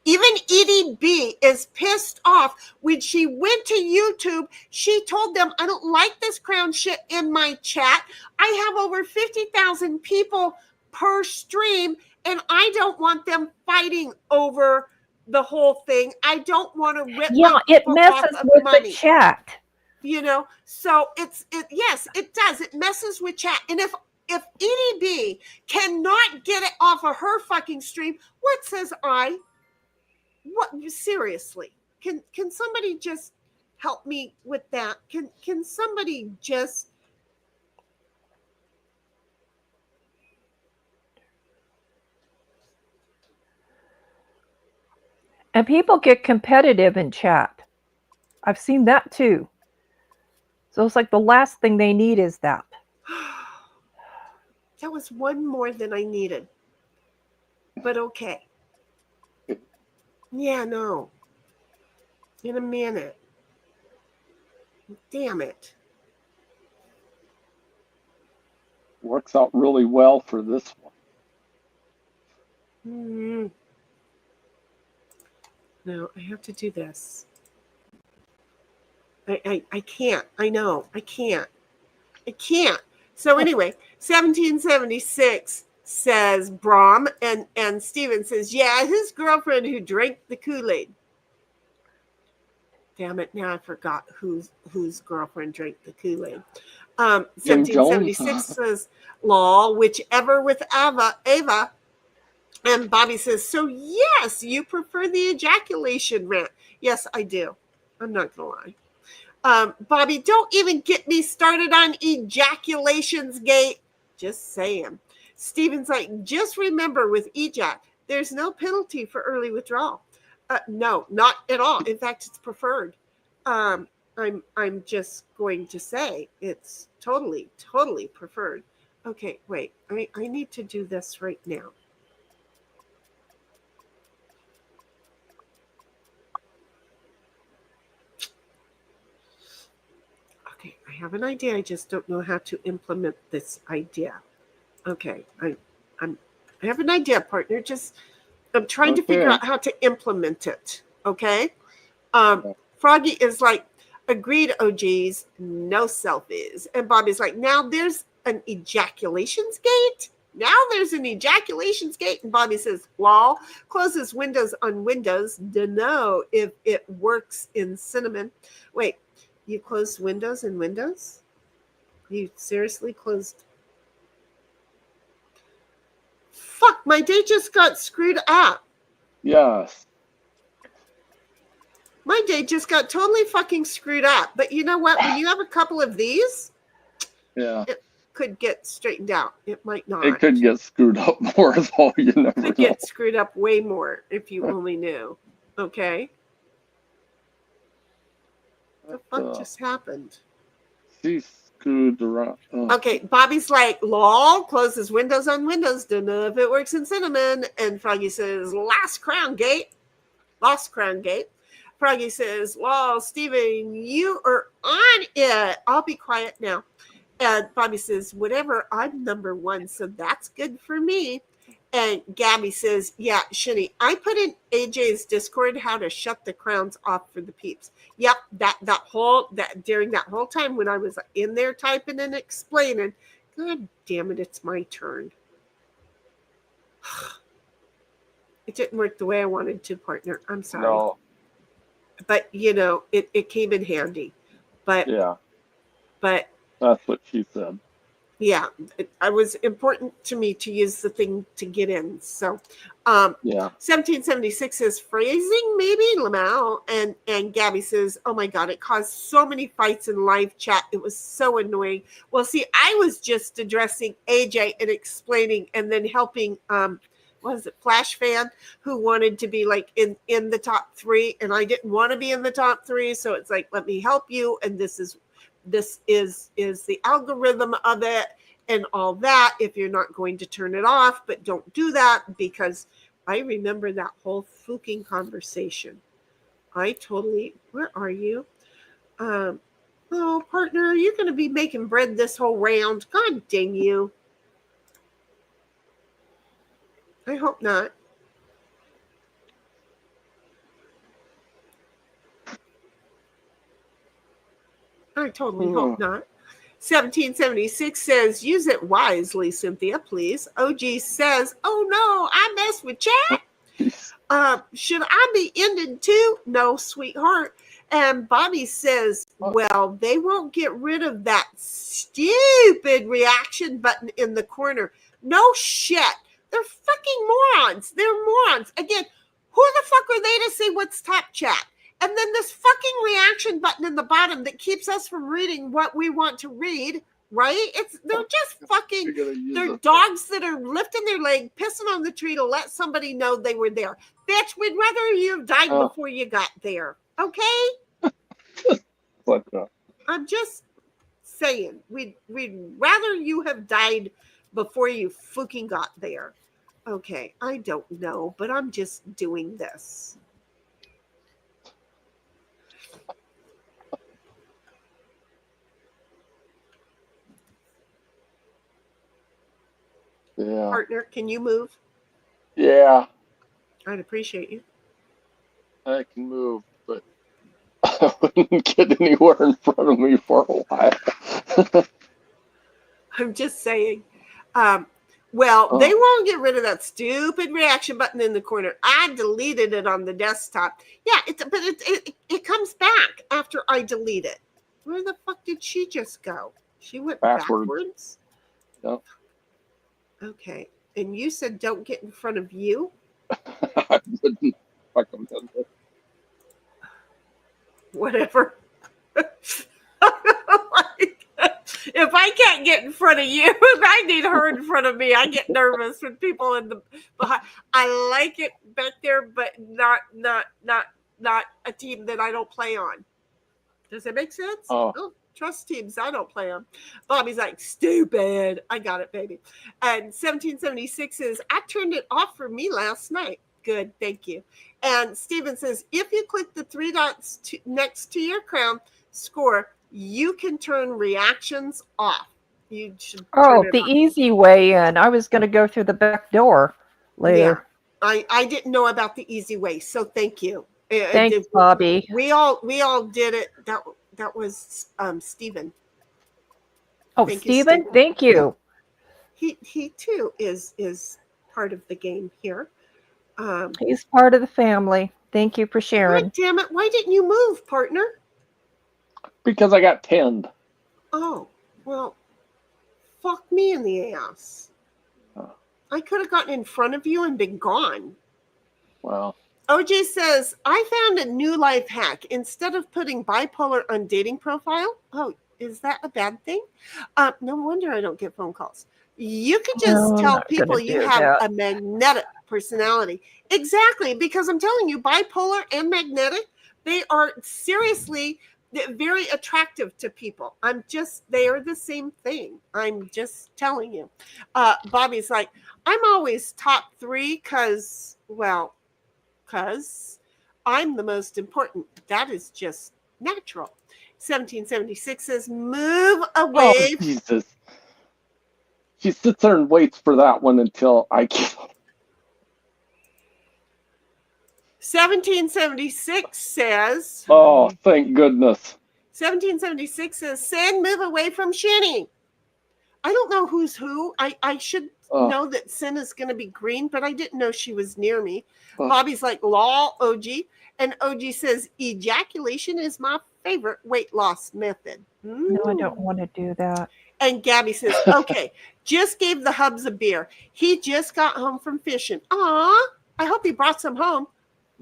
Even Edie B is pissed off when she went to YouTube. She told them, I don't like this Crown shit in my chat. I have over 50,000 people per stream, and I don't want them fighting over the whole thing. I don't want to rip it messes with the chat. So yes, it does. It messes with chat. And if EDB cannot get it off of her fucking stream, what says I? What, seriously? Can somebody just help me with that? Can somebody just? And people get competitive in chat. I've seen that too. So it's like the last thing they need is that. That was one more than I needed. But okay. Yeah, no. In a minute. Damn it. Works out really well for this one. Mm-hmm. No, I have to do this. I can't. I know. I can't. So anyway, 1776 says Brahm, and Steven says, yeah, his girlfriend who drank the Kool-Aid. Damn it, now I forgot whose girlfriend drank the Kool-Aid. 1776 says, lol, whichever with Ava. And Bobby says, so yes, you prefer the ejaculation rant. Yes, I do. I'm not going to lie. Bobby, don't even get me started on ejaculations gate. Just saying. Steven's like, just remember with ejac, there's no penalty for early withdrawal. No, not at all. In fact, it's preferred. I'm just going to say it's totally preferred. Okay, wait. I need to do this right now. Okay, I have an idea. I just don't know how to implement this idea. Okay, I have an idea, partner. I'm trying to figure out how to implement it. Okay. Froggy is like, agreed, OGs, no selfies. And Bobby's like, now there's an ejaculations gate. And Bobby says, lol, closes windows on Windows. Dunno if it works in Cinnamon. Wait, you closed Windows in Windows? You seriously closed? Fuck, my day just got screwed up. Yes. My day just got totally fucking screwed up. But you know what? When you have a couple of these, it could get straightened out. It might not. It could get screwed up more, though. You never know. It could get screwed up way more if you only knew. Okay? What the fuck just happened? She screwed around. Okay, Bobby's like, lol, closes windows on Windows. Don't know if it works in Cinnamon. And Froggy says, Lost Crown Gate. Froggy says, lol, Steven, you are on it. I'll be quiet now. And Bobby says, whatever, I'm number one, so that's good for me. And Gabby says, yeah, Shani, I put in AJ's Discord how to shut the crowns off for the peeps. Yep, during that whole time when I was in there typing and explaining, God damn it, it's my turn. It didn't work the way I wanted to, partner. I'm sorry. No. But it came in handy. But that's what she said. Yeah, it was important to me to use the thing to get in. So, 1776 says phrasing, maybe Lamau, and Gabby says, "Oh my God, it caused so many fights in live chat. It was so annoying." Well, see, I was just addressing AJ and explaining, and then helping. What is it, Flash Fan, who wanted to be like in the top 3, and I didn't want to be in the top 3, so it's like, let me help you, and this is the algorithm of it and all that, if you're not going to turn it off. But don't do that, because I remember that whole fucking conversation. Where are you? Oh, partner, you're going to be making bread this whole round. God dang you. I hope not. I totally hope not. 1776 says, use it wisely, Cynthia, please. OG says, oh no, I mess with chat. Should I be ended too? No, sweetheart. And Bobby says, well, they won't get rid of that stupid reaction button in the corner. No shit. They're fucking morons. They're morons. Again, who the fuck are they to say what's top chat? And then this fucking reaction button in the bottom that keeps us from reading what we want to read, right? They're just fucking, they're dogs that are lifting their leg, pissing on the tree to let somebody know they were there. Bitch, we'd rather you have died before you got there. Okay? I'm just saying, we'd rather you have died before you fucking got there. Okay, I don't know, but I'm just doing this. Yeah. Partner, can you move? Yeah, I'd appreciate you. I can move, but I wouldn't get anywhere in front of me for a while. I'm just saying. They won't get rid of that stupid reaction button in the corner. I deleted it on the desktop. Yeah, but it comes back after I delete it. Where the fuck did she just go? She went backwards? Yep. Okay. And you said don't get in front of you? I wouldn't fucking do it. Whatever. If I can't get in front of you, I need her in front of me. I get nervous when people in the behind. I like it back there, but not a team that I don't play on. Does that make sense? Oh, trust teams I don't play on. Bobby's like, stupid. I got it, baby. And 1776 says, I turned it off for me last night. Good, thank you. And Steven says, if you click the three dots next to your crown score, you can turn reactions off. You should turn it off. Easy way in. I was going to go through the back door later. Yeah, I didn't know about the easy way, so thank you. Thanks, Bobby. We all did it. That was Steven. Oh, Steven, thank you. He too is part of the game here. He's part of the family. Thank you for sharing. God damn it! Why didn't you move, partner? Because I got pinned. Oh, well, fuck me in the ass. I could have gotten in front of you and been gone. Well. OJ says, I found a new life hack. Instead of putting bipolar on dating profile, is that a bad thing? No wonder I don't get phone calls. You could just tell people you have a magnetic personality. Exactly, because I'm telling you, bipolar and magnetic, they are seriously very attractive to people. They are the same thing. I'm just telling you. Bobby's like, I'm always top 3 because I'm the most important. That is just natural. 1776 says, move away. Oh, Jesus. She sits there and waits for that one until I get. 1776 says. Oh, thank goodness. 1776 says, Sin, move away from Shinny. I don't know who's who. I should know that Sin is going to be green, but I didn't know she was near me. Bobby's like, lol, OG. And OG says, ejaculation is my favorite weight loss method. No, I don't want to do that. And Gabby says, okay, just gave the hubs a beer. He just got home from fishing. Aw, I hope he brought some home.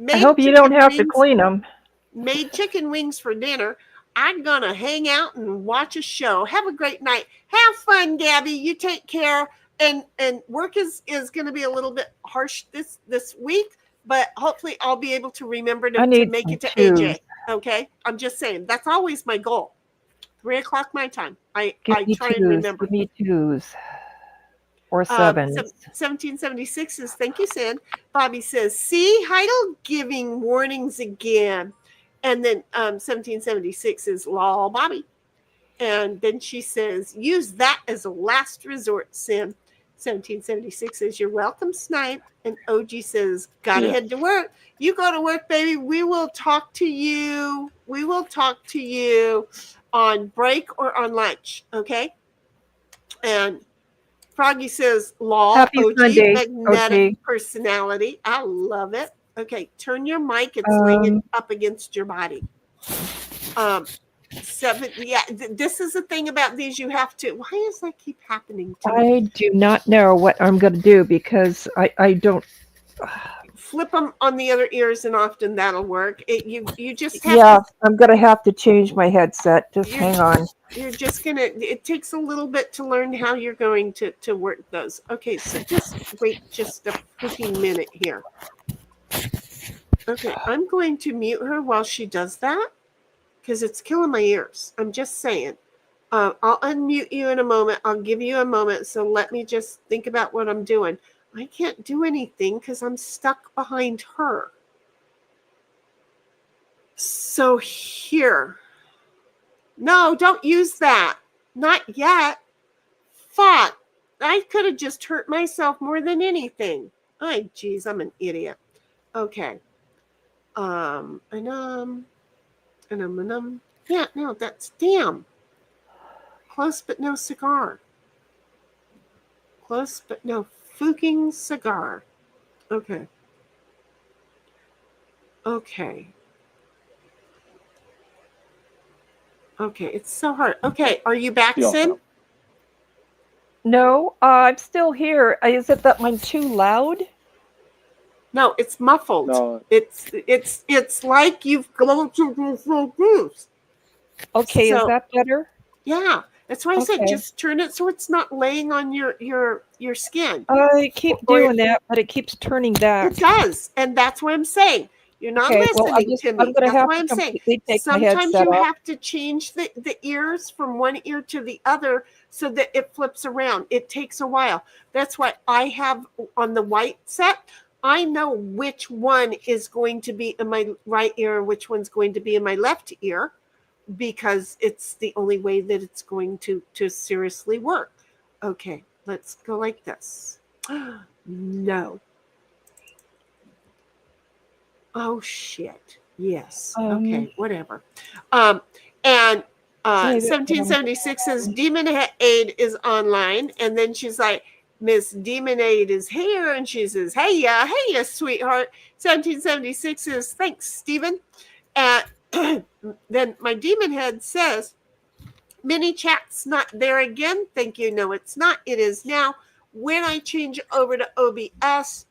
I hope you don't have to clean them. Made chicken wings for dinner. I'm going to hang out and watch a show. Have a great night. Have fun, Gabby. You take care. And work is going to be a little bit harsh this week, but hopefully I'll be able to remember to make it to AJ. Okay? I'm just saying. That's always my goal. 3 o'clock my time. I try and remember. Give me 2s. Or 7s. 1776 says, thank you, Sin. Bobby says, see, Heidel giving warnings again. And then 1776 is lol, Bobby. And then she says, use that as a last resort, Sin. 1776 says, you're welcome, Snipe. And OG says, gotta head to work. You go to work, baby. We will talk to you. We will talk to you on break or on lunch, okay? And Froggy says, lol, Happy OG, Sunday, magnetic OG. Personality. I love it. Okay, turn your mic and swing it up against your body. This is the thing about these. You have to. Why does that keep happening to me? I do not know what I'm going to do because I don't. Flip them on the other ears, and often that'll work. You just have Yeah, to. I'm going to have to change my headset. Just hang on. You're just gonna. It takes a little bit to learn how you're going to work those. Okay, so just wait just a freaking minute here. Okay, I'm going to mute her while she does that because it's killing my ears. I'm just saying. I'll unmute you in a moment. I'll give you a moment. So let me just think about what I'm doing. I can't do anything because I'm stuck behind her. So here. No, don't use that. Not yet. Fuck. I could have just hurt myself more than anything. Ay, geez, I'm an idiot. Okay. Yeah, no, that's damn. Close but no cigar. Close but no fucking cigar. Okay. Okay. Okay, it's so hard. Okay, are you back, Yeah. Sin? No, I'm still here. Is it that I'm too loud? No, it's muffled. No. It's like you've gone to this. Okay, is So- that better? Yeah, that's why I said Okay. just turn it so it's not laying on your skin. I keep Or- doing that, but it keeps turning back. It does, and that's what I'm saying. You're not Okay, well, listening to me. I'm going to That's have why to I'm saying. completely take my Sometimes headset you off. have to change the ears from one ear to the other so that it flips around. It takes a while. That's why I have on the white set, I know which one is going to be in my right ear, which one's going to be in my left ear, because it's the only way that it's going to seriously work. Okay, let's go like this. No. Oh shit. Yes. Okay, whatever. And Maybe- 1776 says Demon Aid is online, and then she's like, Miss Demon Aid is here, and she says, hey ya, sweetheart. 1776 says, thanks, Stephen. And then my demon head says, mini chat's not there again. Thank you. No, it's not. It is now. When I change over to OBS,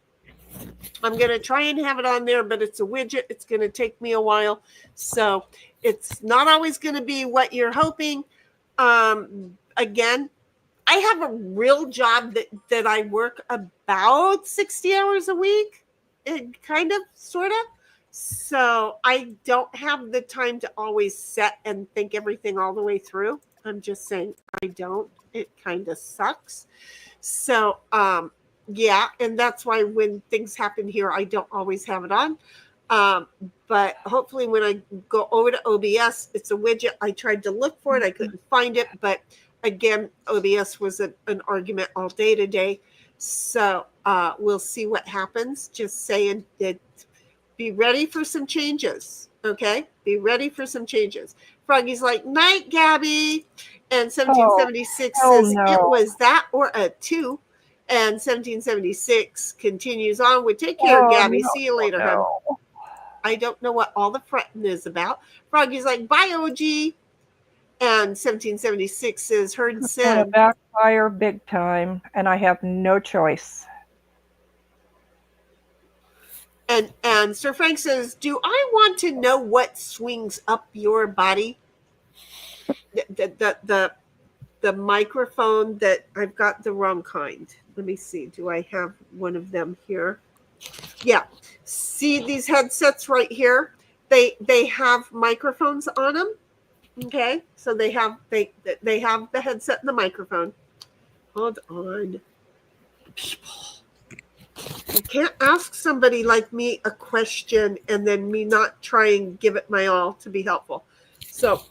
I'm going to try and have it on there, but it's a widget. It's going to take me a while. So it's not always going to be what you're hoping. Again, I have a real job that I work about 60 hours a week, kind of, sort of. So I don't have the time to always set and think everything all the way through. I'm just saying I don't. It kind of sucks. So, yeah, and that's why when things happen here, I don't always have it on. But hopefully when I go over to OBS, it's a widget. I tried to look for it. I couldn't find it. But again, OBS was an argument all day today. So we'll see what happens. Just saying that be ready for some changes. Okay? Be ready for some changes. Froggy's like, night, Gabby. And 1776 says, no. it was that or a 2. And 1776 continues on with, take care, Gabby. See you later, hon. I don't know what all the fretting is about. Froggy's like, bye, OG. And 1776 says, heard It's going to said. backfire big time, and I have no choice. And Sir Frank says, do I want to know what swings up your body? The microphone that I've got the wrong kind. Let me see. Do I have one of them here? Yeah. See these headsets right here? They have microphones on them. Okay. So they have the headset and the microphone. Hold on. People. You can't ask somebody like me a question and then me not try and give it my all to be helpful. So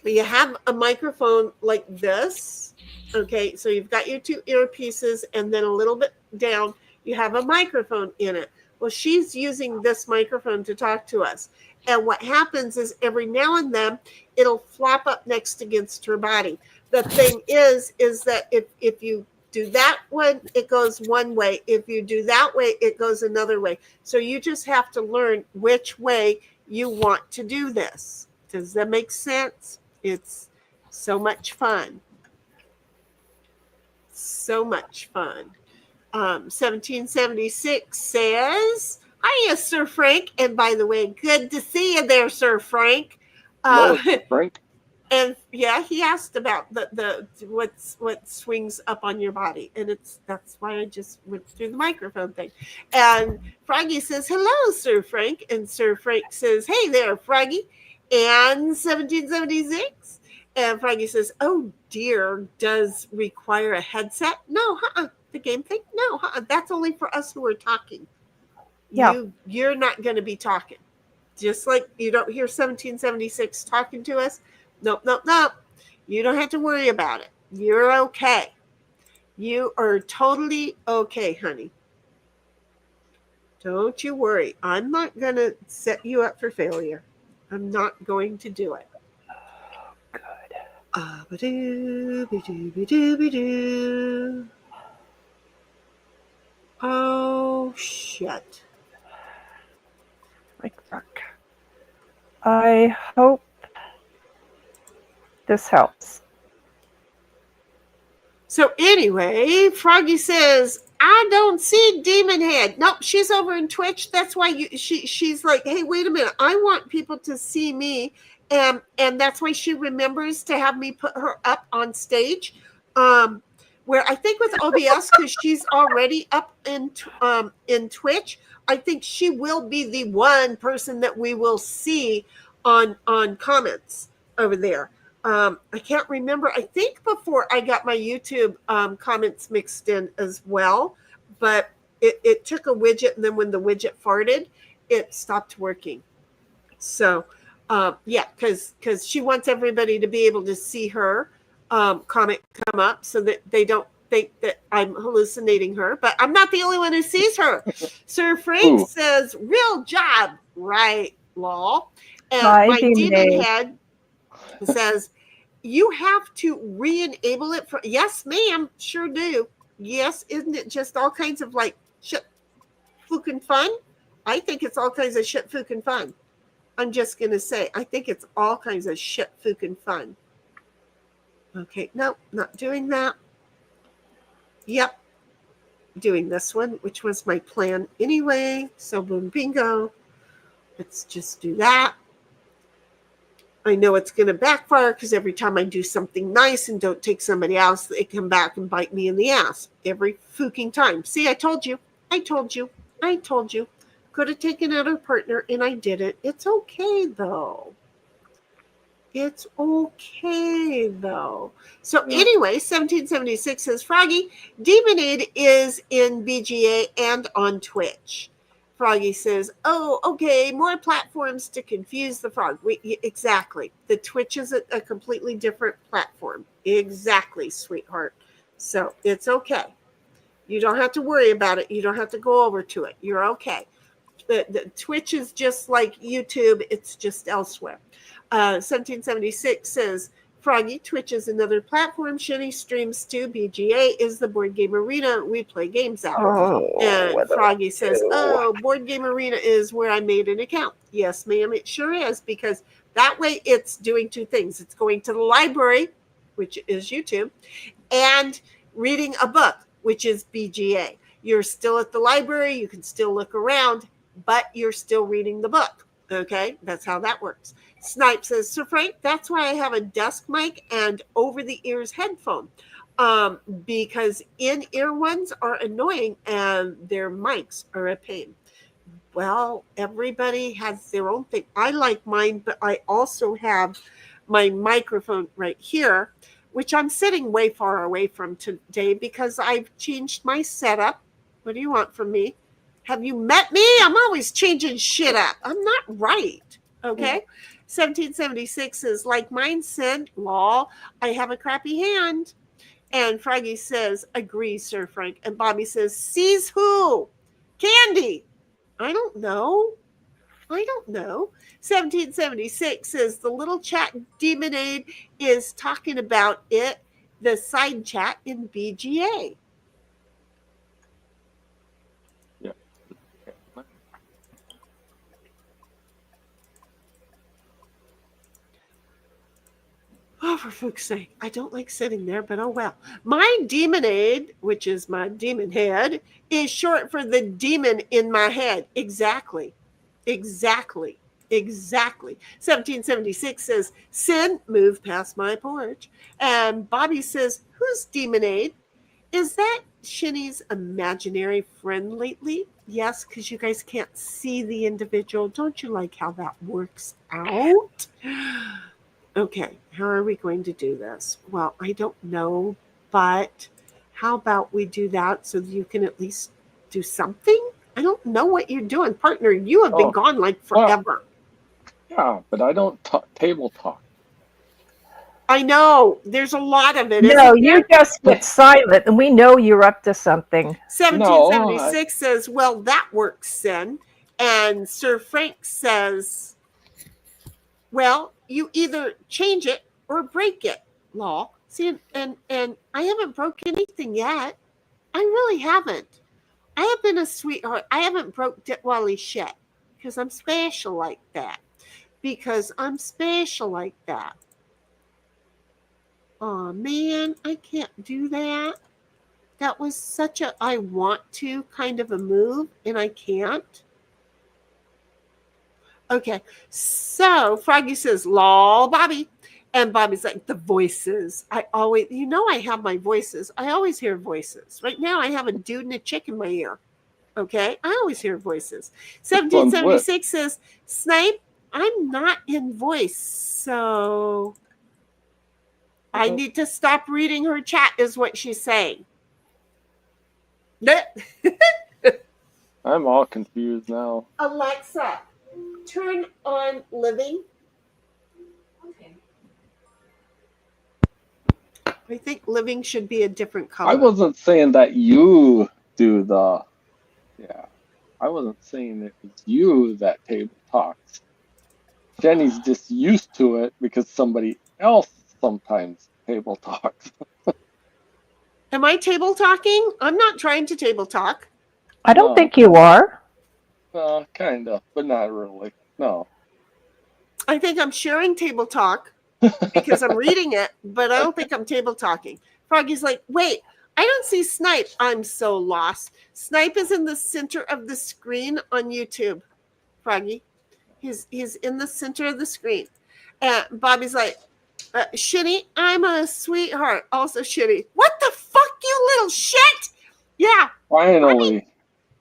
you have a microphone like this. Okay, so you've got your 2 earpieces, and then a little bit down, you have a microphone in it. Well, she's using this microphone to talk to us. And what happens is every now and then, it'll flop up next against her body. The thing is that if you do that one, it goes one way. If you do that way, it goes another way. So you just have to learn which way you want to do this. Does that make sense? It's so much fun. So much fun. 1776 says, hiya, Sir Frank. And by the way, good to see you there, Sir Frank. Hello, Frank. And yeah, he asked about the what swings up on your body, and that's why I just went through the microphone thing. And Froggy says, "Hello, Sir Frank," and Sir Frank says, "Hey there, Froggy." And 1776, and Froggy says, "Oh dear, does require a headset? No, the game thing? No, that's only for us who are talking. Yeah. You're not going to be talking. Just like you don't hear 1776 talking to us." Nope. You don't have to worry about it. You're okay. You are totally okay, honey. Don't you worry. I'm not going to set you up for failure. I'm not going to do it. Good. Oh, shit. Like that. I hope this helps. So anyway, Froggy says, I don't see Demon Head. Nope, she's over in Twitch. That's why she's like, hey, wait a minute. I want people to see me. And that's why she remembers to have me put her up on stage. Where I think with OBS, because she's already up in Twitch, I think she will be the one person that we will see on comments over there. I can't remember. I think before I got my YouTube comments mixed in as well, but it took a widget, and then when the widget farted, it stopped working. So, yeah, because she wants everybody to be able to see her comment come up so that they don't think that I'm hallucinating her. But I'm not the only one who sees her. Sir Frank says, real job, right, lol. And my demon head says, you have to re-enable it for, yes, ma'am, sure do. Yes, isn't it just all kinds of like shit fucking fun? I think it's all kinds of shit fucking fun. I'm just going to say, I think it's all kinds of shit fucking fun. Okay, no, not doing that. Yep, doing this one, which was my plan anyway. So boom, bingo. Let's just do that. I know it's going to backfire because every time I do something nice and don't take somebody else, they come back and bite me in the ass. Every fucking time. See, I told you. Could have taken out a partner and I didn't. It's okay, though. So anyway, 1776 says, Froggy, Demonade is in BGA and on Twitch. Froggy says, oh, okay, more platforms to confuse the frog. Exactly. The Twitch is a completely different platform. Exactly, sweetheart. So it's okay. You don't have to worry about it. You don't have to go over to it. You're okay. The Twitch is just like YouTube. It's just elsewhere. 1776 says, Froggy, Twitch is another platform. Shitty streams too. BGA is the board game arena we play games at. And Froggy says, oh, board game arena is where I made an account. Yes, ma'am, it sure is, because that way it's doing two things. It's going to the library, which is YouTube, and reading a book, which is BGA. You're still at the library. You can still look around, but you're still reading the book. Okay, that's how that works. Snipe says, Sir Frank, that's why I have a desk mic and over-the-ears headphone, because in-ear ones are annoying and their mics are a pain. Well, everybody has their own thing. I like mine, but I also have my microphone right here, which I'm sitting way far away from today because I've changed my setup. What do you want from me? Have you met me? I'm always changing shit up. I'm not right. Okay. 1776 is like mine said, lol, I have a crappy hand. And Froggy says, agree, Sir Frank. And Bobby says, sees who? Candy. I don't know. 1776 says the little chat Demonade is talking about it, the side chat in BGA. Oh, for fuck's sake. I don't like sitting there, but oh well. My demonade, which is my demon head, is short for the demon in my head. Exactly. Exactly. Exactly. 1776 says, Sin, move past my porch. And Bobby says, who's demonade? Is that Shinny's imaginary friend lately? Yes, because you guys can't see the individual. Don't you like how that works out? Okay, how are we going to do this? Well, I don't know, but how about we do that so you can at least do something? I don't know what you're doing, partner. You have been Oh, gone like well, forever. yeah, but I don't table talk. I know. There's a lot of it. No, isn't you there? just get silent, and we know you're up to something. 1776 says, well, that works, Sin. And Sir Frank says, well, you either change it or break it, Law. See, and I haven't broke anything yet. I really haven't. I have been a sweetheart. I haven't broke Ditwally shit because I'm special like that. Because I'm special like that. Oh man, I can't do that. That was such a I want to kind of a move, and I can't. Okay, so Froggy says, lol, Bobby. And Bobby's like, the voices. I always, you know, I have my voices. I always hear voices. Right now, I have a dude and a chick in my ear. Okay, I always hear voices. 1776 says, Snipe, I'm not in voice, so I need to stop reading her chat, is what she's saying. I'm all confused now. Alexa, turn on living. Okay. I think living should be a different color. I wasn't saying that you do the. Yeah. I wasn't saying it was you that table talks. Jenny's just used to it because somebody else sometimes table talks. Am I table talking? I'm not trying to table talk. I don't No. think you are. Kind of, but not really. No. I think I'm sharing table talk because I'm reading it, but I don't think I'm table talking. Froggy's like, wait, I don't see Snipe. I'm so lost. Snipe is in the center of the screen on YouTube. Froggy, he's in the center of the screen. And Bobby's like, Shitty, I'm a sweetheart. Also shitty. What the fuck, you little shit? Yeah. Finally.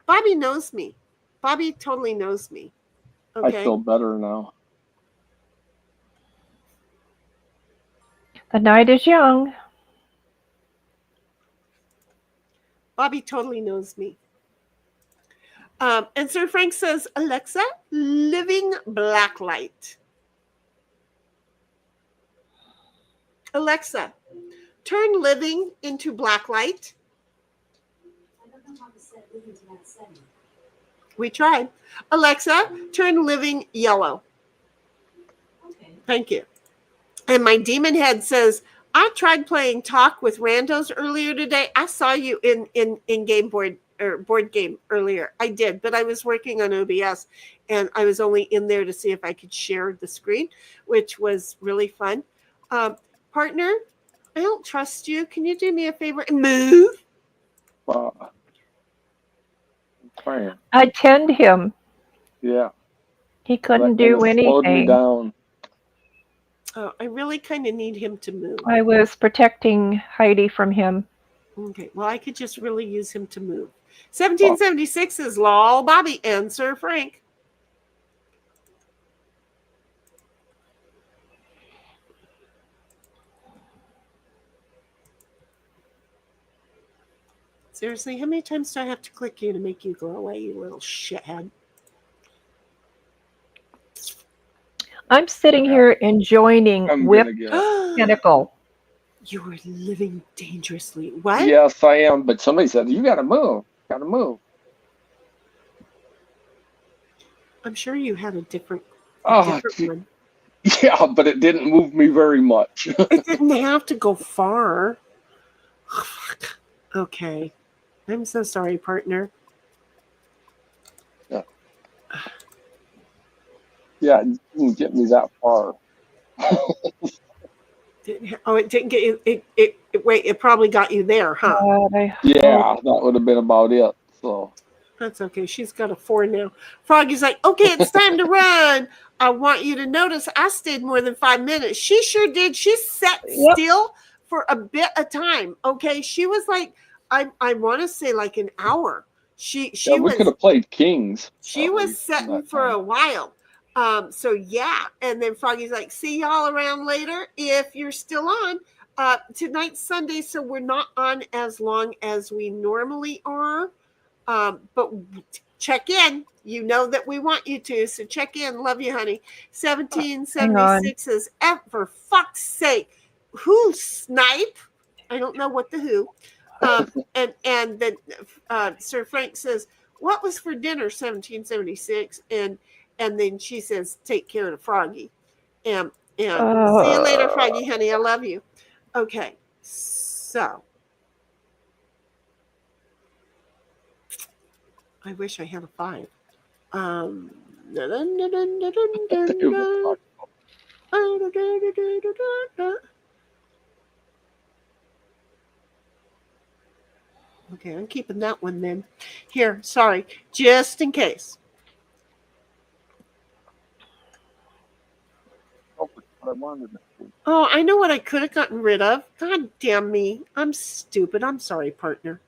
Bobby knows me. Bobby totally knows me. Okay. I feel better now. The night is young. Bobby totally knows me. And Sir Frank says, Alexa, living blacklight. Alexa, turn living into blacklight. I don't know how to set living to that setting. We tried. Alexa, turn living yellow. Okay. Thank you. And my demon head says, I tried playing talk with randos earlier today. I saw you in game board or board game earlier. I did, but I was working on OBS and I was only in there to see if I could share the screen, which was really fun. Partner, I don't trust you. Can you do me a favor and move? I'm trying. Attend him. Yeah. He couldn't That kinda do slowed me anything. down. Oh, I really kind of need him to move. I was protecting Heidi from him. Okay, well, I could just really use him to move. 1776 is lol, Bobby, and Sir Frank. Seriously, how many times do I have to click you to make you go away, you little shithead? I'm sitting here enjoying I'm Whip gonna get. Pinnacle. You are living dangerously. What? Yes, I am. But somebody said you gotta move. Gotta move. I'm sure you had a different Oh, one. yeah, but it didn't move me very much. It didn't have to go far. Oh, fuck. Okay. I'm so sorry, partner. Yeah, it didn't get me that far. It didn't get you. Wait, it probably got you there, huh? Yeah, that would have been about it. So That's okay. She's got a 4 now. Froggy's like, okay, it's time to run. I want you to notice I stayed more than 5 minutes. She sure did. She sat still for a bit of time. Okay. She was like, I want to say like an hour. She we could have played Kings. She was sitting for a while. So yeah. And then Froggy's like, see y'all around later if you're still on. Tonight's Sunday, so we're not on as long as we normally are. But check in. You know that we want you to, so check in. Love you, honey. 1776 says, for fuck's sake, who snipe? I don't know what the who. And then Sir Frank says, what was for dinner? 1776, and then she says, take care of the Froggy. And see you later, Froggy, honey. I love you. Okay, so. I wish I had a 5. Okay, I'm keeping that one then. Here, sorry, just in case. Oh, I know what I could have gotten rid of. God damn me. I'm stupid. I'm sorry, partner.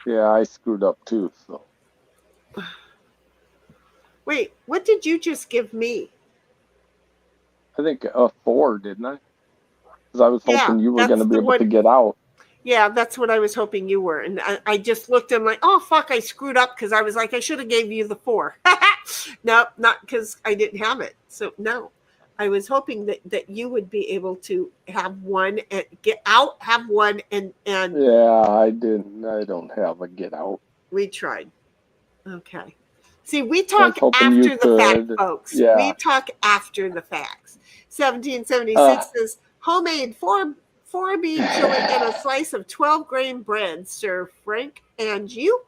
Yeah, I screwed up too, so. Wait, what did you just give me? I think a 4, didn't I? Because I was hoping you were going to be able to get out. Yeah, that's what I was hoping you were. And I just looked and I'm like, oh, fuck, I screwed up because I was like, I should have gave you the 4. No, not because I didn't have it. So, no. I was hoping that you would be able to have one and get out, have one and yeah, I don't have a get out. We tried. Okay. See, we talk after the fact, folks. Yeah. We talk after the facts. 1776 says homemade 4 bean chili and a slice of 12-grain bread, Sir Frank. And you?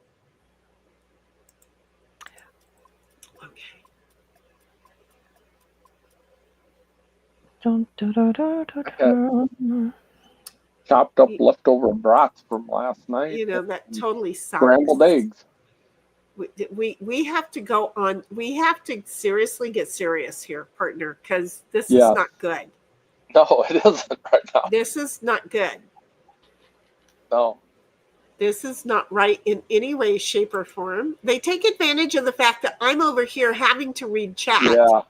Chopped up leftover brats from last night. You know, that totally sucks. Scrambled eggs. We have to go on. We have to seriously get serious here, partner, because this is not good. No, it isn't right now. This is not good. No. This is not right in any way, shape, or form. They take advantage of the fact that I'm over here having to read chat. Yeah.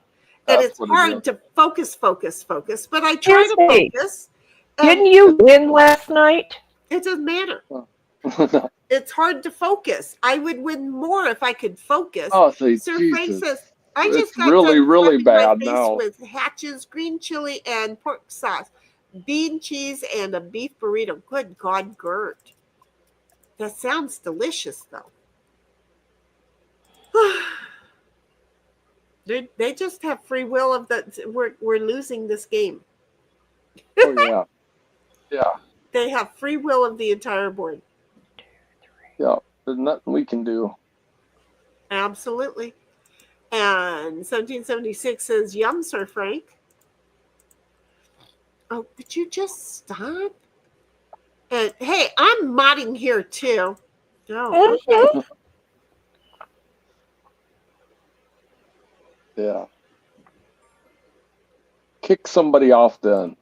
And it's hard to focus. But I try to focus. Didn't you win last night? It doesn't matter. It's hard to focus. I would win more if I could focus. Oh, Sir Frank says, I just got really bad now. With Hatch's green chili and pork sauce, bean cheese, and a beef burrito. Good God, Gert. That sounds delicious, though. They just have free will of that. We're losing this game. Oh yeah, yeah. They have free will of the entire board. Yeah, there's nothing we can do. Absolutely. And 1776 says, "Yum, Sir Frank." Oh, did you just stop? And hey, I'm modding here too. Oh, okay. Yeah. Kick somebody off then.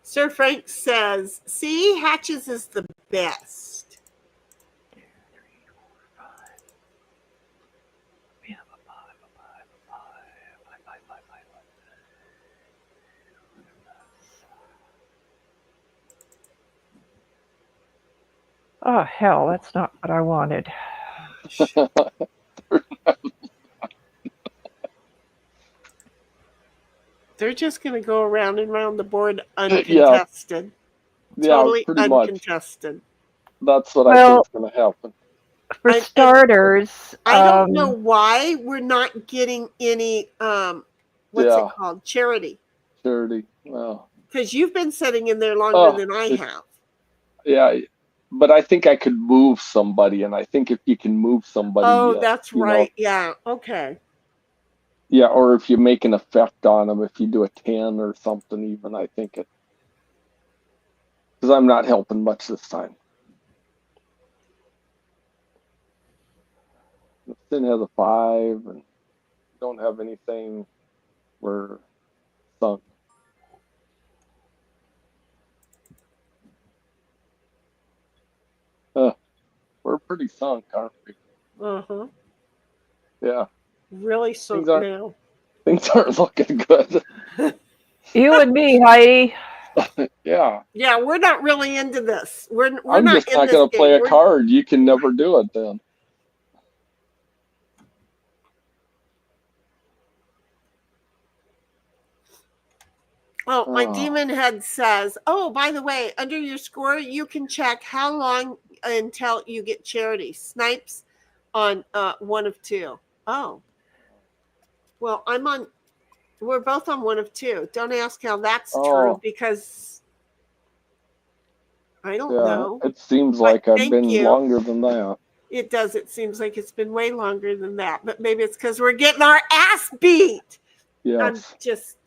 Sir Frank says, see, Hatches is the best. Oh, hell, that's not what I wanted. They're just going to go around and around the board uncontested. Yeah, totally pretty uncontested. Much. That's what I think is going to happen. For starters, I don't know why we're not getting any, what's it called? Charity. Charity, well. Because you've been sitting in there longer than I have. Yeah, but I think I could move somebody, and I think if you can move somebody. Oh, that's right. Yeah, okay. Yeah, or if you make an effect on them, if you do a 10 or something, even I think it. Because I'm not helping much this time. The Sin has a 5, and don't have anything where sunk. We're pretty sunk, aren't we? Uh-huh. Yeah, Really sunk Things are- now. things aren't looking good. You and me, Heidi. Yeah, Yeah, we're not really into this. We're I'm not just in not this going to play game. a card. You can never do it then. Oh, my Oh. demon head says, oh, by the way, under your score, you can check how long until you get charity. Snipes on 1 of 2. Oh. Well, we're both on 1 of 2. Don't ask how that's true Oh. because I don't Yeah, know. it seems But like I've thank been you. longer than that. It does. It seems like it's been way longer than that, but maybe it's because we're getting our ass beat. Yes.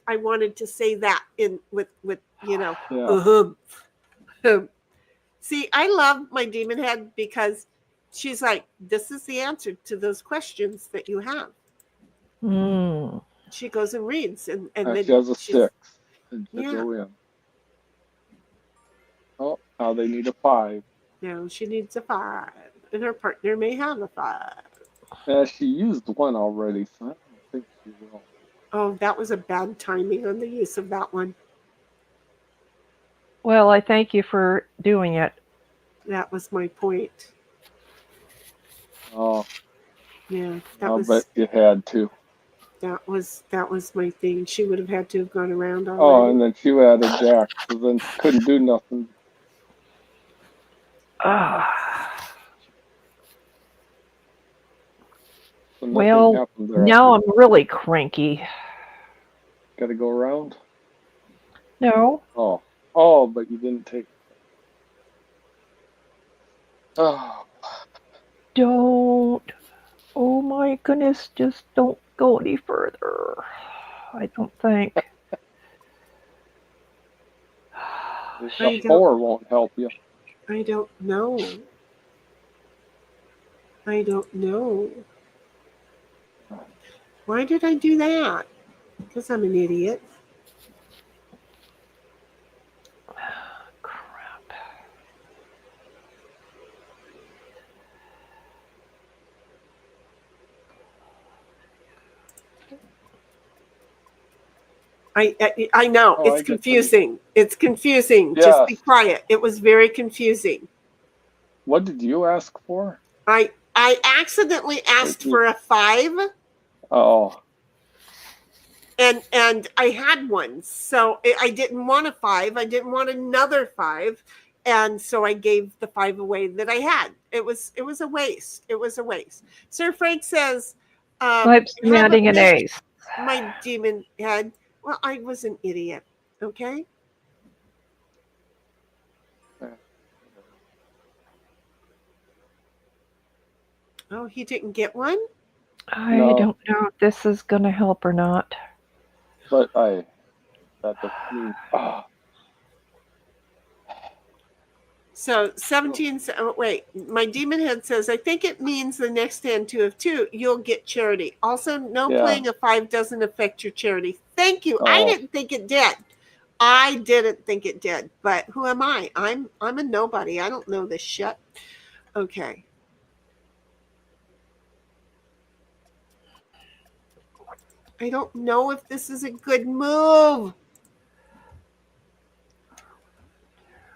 I wanted to say that with Yeah. See, I love my demon head because she's like, this is the answer to those questions that you have. Mm. She goes and reads, and She then has a she's- 6. And she'll Yeah. go in. Oh, now they need a 5. No, she needs a 5, and her partner may have a 5. Yeah, she used 1 already, so I don't think she will. Oh, that was a bad timing on the use of that one. Well, I thank you for doing it. That was my point. Oh, Yeah, I bet you had to. that was my thing. She would have had to have gone around already. Oh, and then she had a jack, so then she couldn't do nothing. Ah. So nothing Well, happened there. now I'm really cranky. Got to go around? No. Oh, but you didn't take. Oh, Don't. Oh my goodness, just don't go any further. I don't think. a 4 won't help you. I don't know. I don't know. Why did I do that? Because I'm an idiot. Crap. I know. Oh, I It's get confusing. It's confusing. Yes. Just be quiet. It was very confusing. What did you ask for? I accidentally asked for a 5. Oh, And I had one, so I didn't want a 5. I didn't want another 5, and so I gave the 5 away that I had. It was a waste. It was a waste. Sir Frank says, Snipes demanding an ace. my demon head. Well, I was an idiot. Okay. Oh, he didn't get one. I No. don't know if this is going to help or not. but that doesn't mean. Oh, So 17. Oh, wait, my demon head says, I think it means the next hand 2 of 2, you'll get charity. Also, no Yeah. playing a 5 doesn't affect your charity. Thank you. I Oh. didn't think it did. I didn't think it did. But who am I? I'm a nobody. I don't know this shit. Okay. I don't know if this is a good move.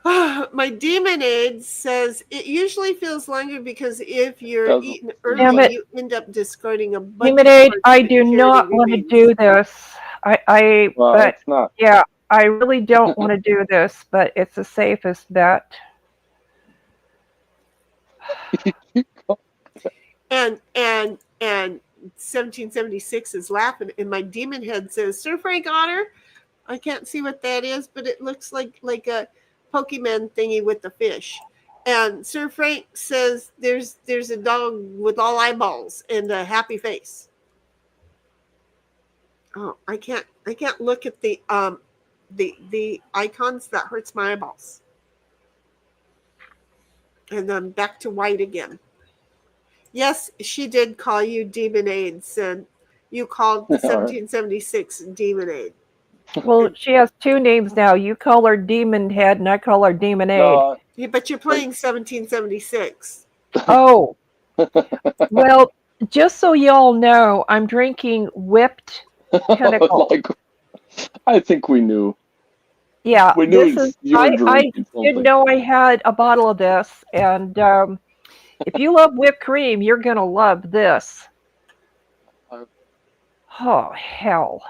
My demon aid says it usually feels longer because if you're Doesn't. eaten Damn early, it. you end up discarding a bunch Demon of Aid, cards I that do charity not want to remains. do this. Well, But it's not. yeah, I really don't want to do this, but it's the safest bet. And 1776 is laughing, and my demon head says, Sir Frank Otter, I can't see what that is, but it looks like a Pokemon thingy with the fish. And Sir Frank says there's a dog with all eyeballs and a happy face. Oh, I can't look at the icons. That hurts my eyeballs. And then back to white again. Yes, she did call you Demonade, and you called 1776 Demonade. Well, she has two names now. You call her Demon Head, and I call her Demonade. Yeah, but you're playing 1776. Oh. Well, just so y'all know, I'm drinking whipped Pinnacle. I think we knew. Yeah, We knew this is. you were I drinking something. didn't know I had a bottle of this, and if you love whipped cream, you're gonna love this. Oh hell!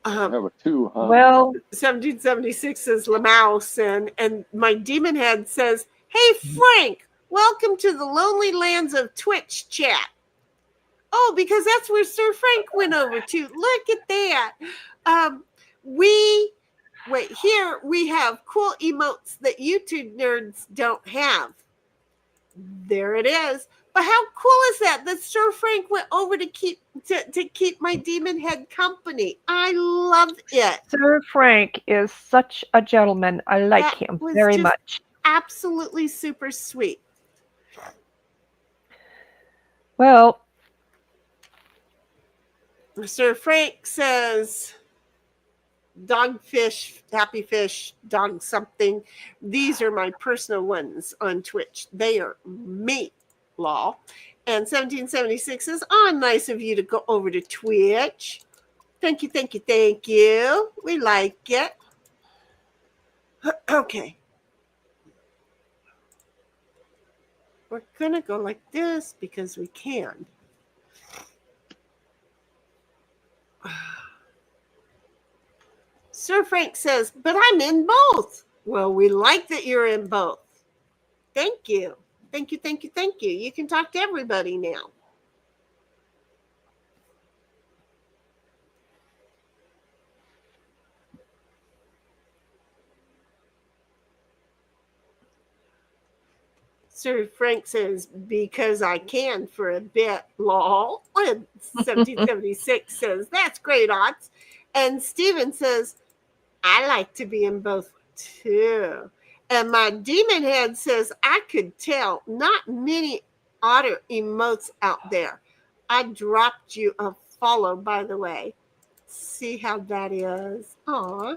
Number two, huh? Well, 1776 says Lamouse, and my demon head says, "Hey Frank, welcome to the lonely lands of Twitch chat." Oh, because that's where Sir Frank went over to. Look at that. Here we have cool emotes that YouTube nerds don't have. There it is. But how cool is that Sir Frank went over to keep my demon head company? I love it. Sir Frank is such a gentleman. I like him very much. Absolutely super sweet. Well, Sir Frank says, dogfish, happy fish, dog something. These are my personal ones on Twitch. They are me, law. And 1776 says, oh, nice of you to go over to Twitch. Thank you, thank you, thank you. We like it. Okay. We're going to go like this because we can. Sir Frank says, but I'm in both. Well, we like that you're in both. Thank you. Thank you, thank you, thank you. You can talk to everybody now. Sir Frank says, because I can for a bit, lol. And 1776 says, that's great odds. And Steven says, I like to be in both too. And my demon head says, I could tell not many otter emotes out there. I dropped you a follow, by the way. See how that is. Aw.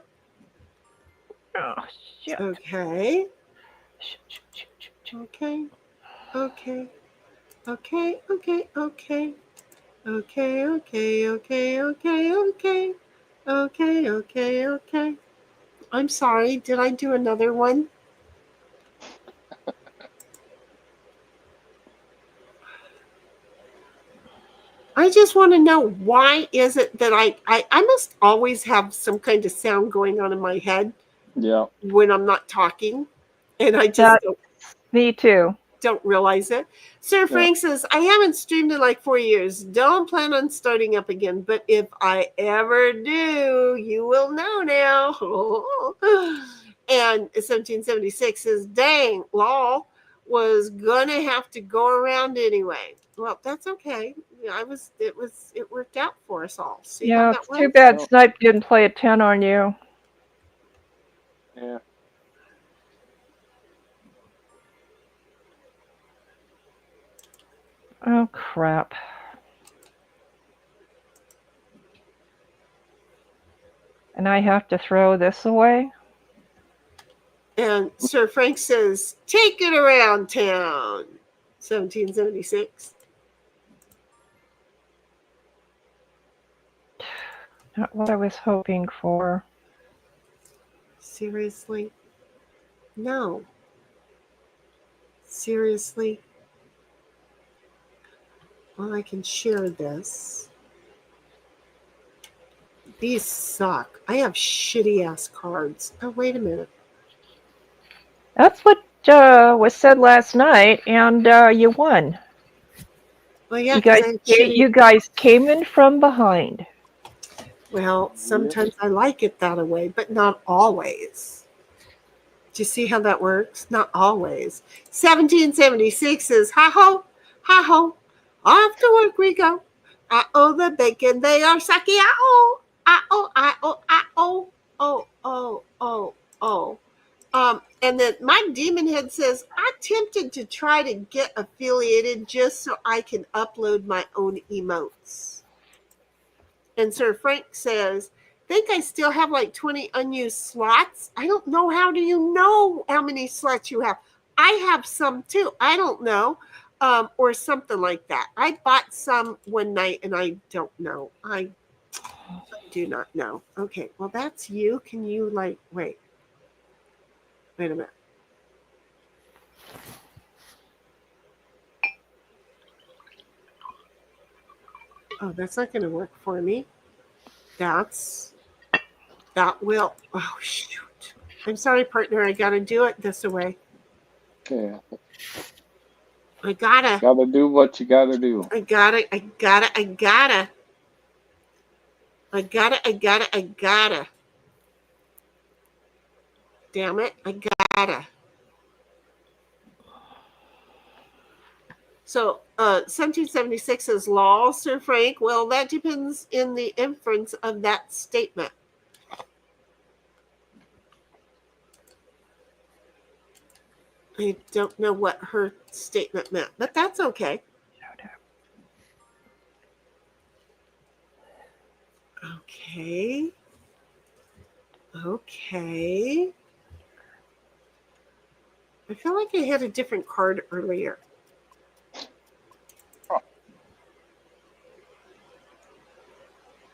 oh, shit. Okay. Okay. Okay. Okay. Okay. Okay. Okay. Okay. Okay. Okay. Okay. Okay. Okay. Okay. I'm sorry. Did I do another one? I just want to know, why is it that I must always have some kind of sound going on in my head when I'm not talking, and I just me too. Don't realize it. Sir Frank says, I haven't streamed in like 4 years. Don't plan on starting up again, but if I ever do, you will know now. And 1776 says, dang, lol, was gonna have to go around anyway. Well, that's okay. It worked out for us all. See yeah, it's too bad Snipe didn't play a 10 on you. Yeah. Oh, crap. And I have to throw this away? And Sir Frank says, take it around town. 1776. Not what I was hoping for. Seriously? No. Seriously? Well, I can share this. These suck. I have shitty ass cards. Oh, wait a minute. That's what was said last night, and you won. Well, yeah, you guys came in from behind. Well, sometimes I like it that way, but not always. Do you see how that works? Not always. 1776 says, ha ho, ha ho. Off to work we go. Uh-oh, the bacon, they are sucky. Uh-oh, uh-oh, uh-oh, uh-oh, oh, oh, oh, oh. And then my demon head says, I'm tempted to try to get affiliated just so I can upload my own emotes. And Sir Frank says, think I still have like 20 unused slots. I don't know. How do you know how many slots you have? I have some too. I don't know. Or something like that. I bought some one night and I don't know. I do not know. Okay, well, that's you. Can you wait a minute. Oh, that's not going to work for me. That will. Oh, shoot. I'm sorry, partner. I got to do it this way. Yeah. I gotta do what you gotta do. I gotta. Damn it. I gotta. So, 1776 is law, Sir Frank. Well, that depends in the inference of that statement. I don't know what her statement meant, but that's okay. Okay. I feel like I had a different card earlier.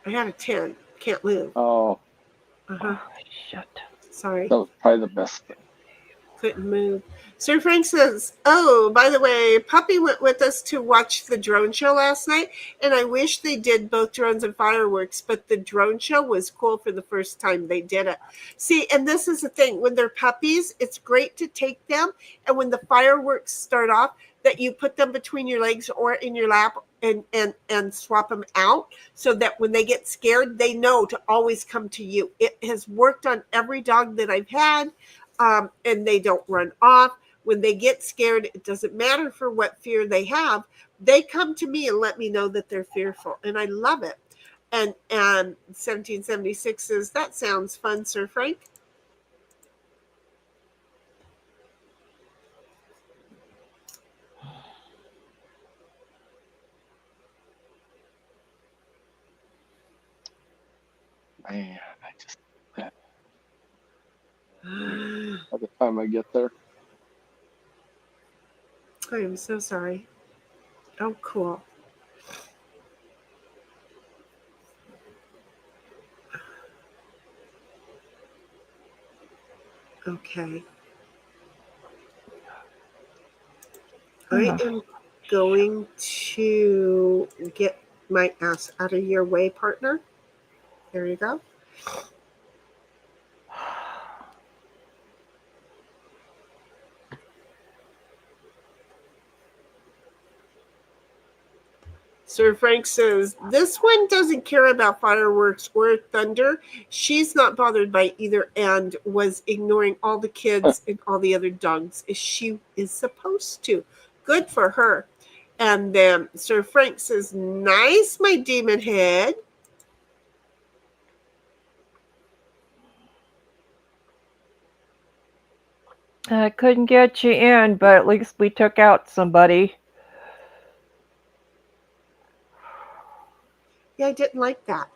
I had a 10. Can't move. Oh. Uh-huh. Shit. Sorry. That was probably the best thing. Couldn't move. Sir Frank says, oh, by the way, Puppy went with us to watch the drone show last night, and I wish they did both drones and fireworks, but the drone show was cool for the first time they did it. See, and this is the thing. When they're puppies, it's great to take them, and when the fireworks start off, that you put them between your legs or in your lap and swap them out so that when they get scared, they know to always come to you. It has worked on every dog that I've had. And they don't run off. When they get scared, it doesn't matter for what fear they have. They come to me and let me know that they're fearful, and I love it. And 1776 says, that sounds fun, Sir Frank. Man, by the time I get there. I am so sorry. Oh, cool. Okay. I am going to get my ass out of your way, partner. There you go. Sir Frank says, this one doesn't care about fireworks or thunder. She's not bothered by either and was ignoring all the kids and all the other dogs as she is supposed to. Good for her. And then Sir Frank says, nice, my demon head. I couldn't get you in, but at least we took out somebody. Yeah, I didn't like that.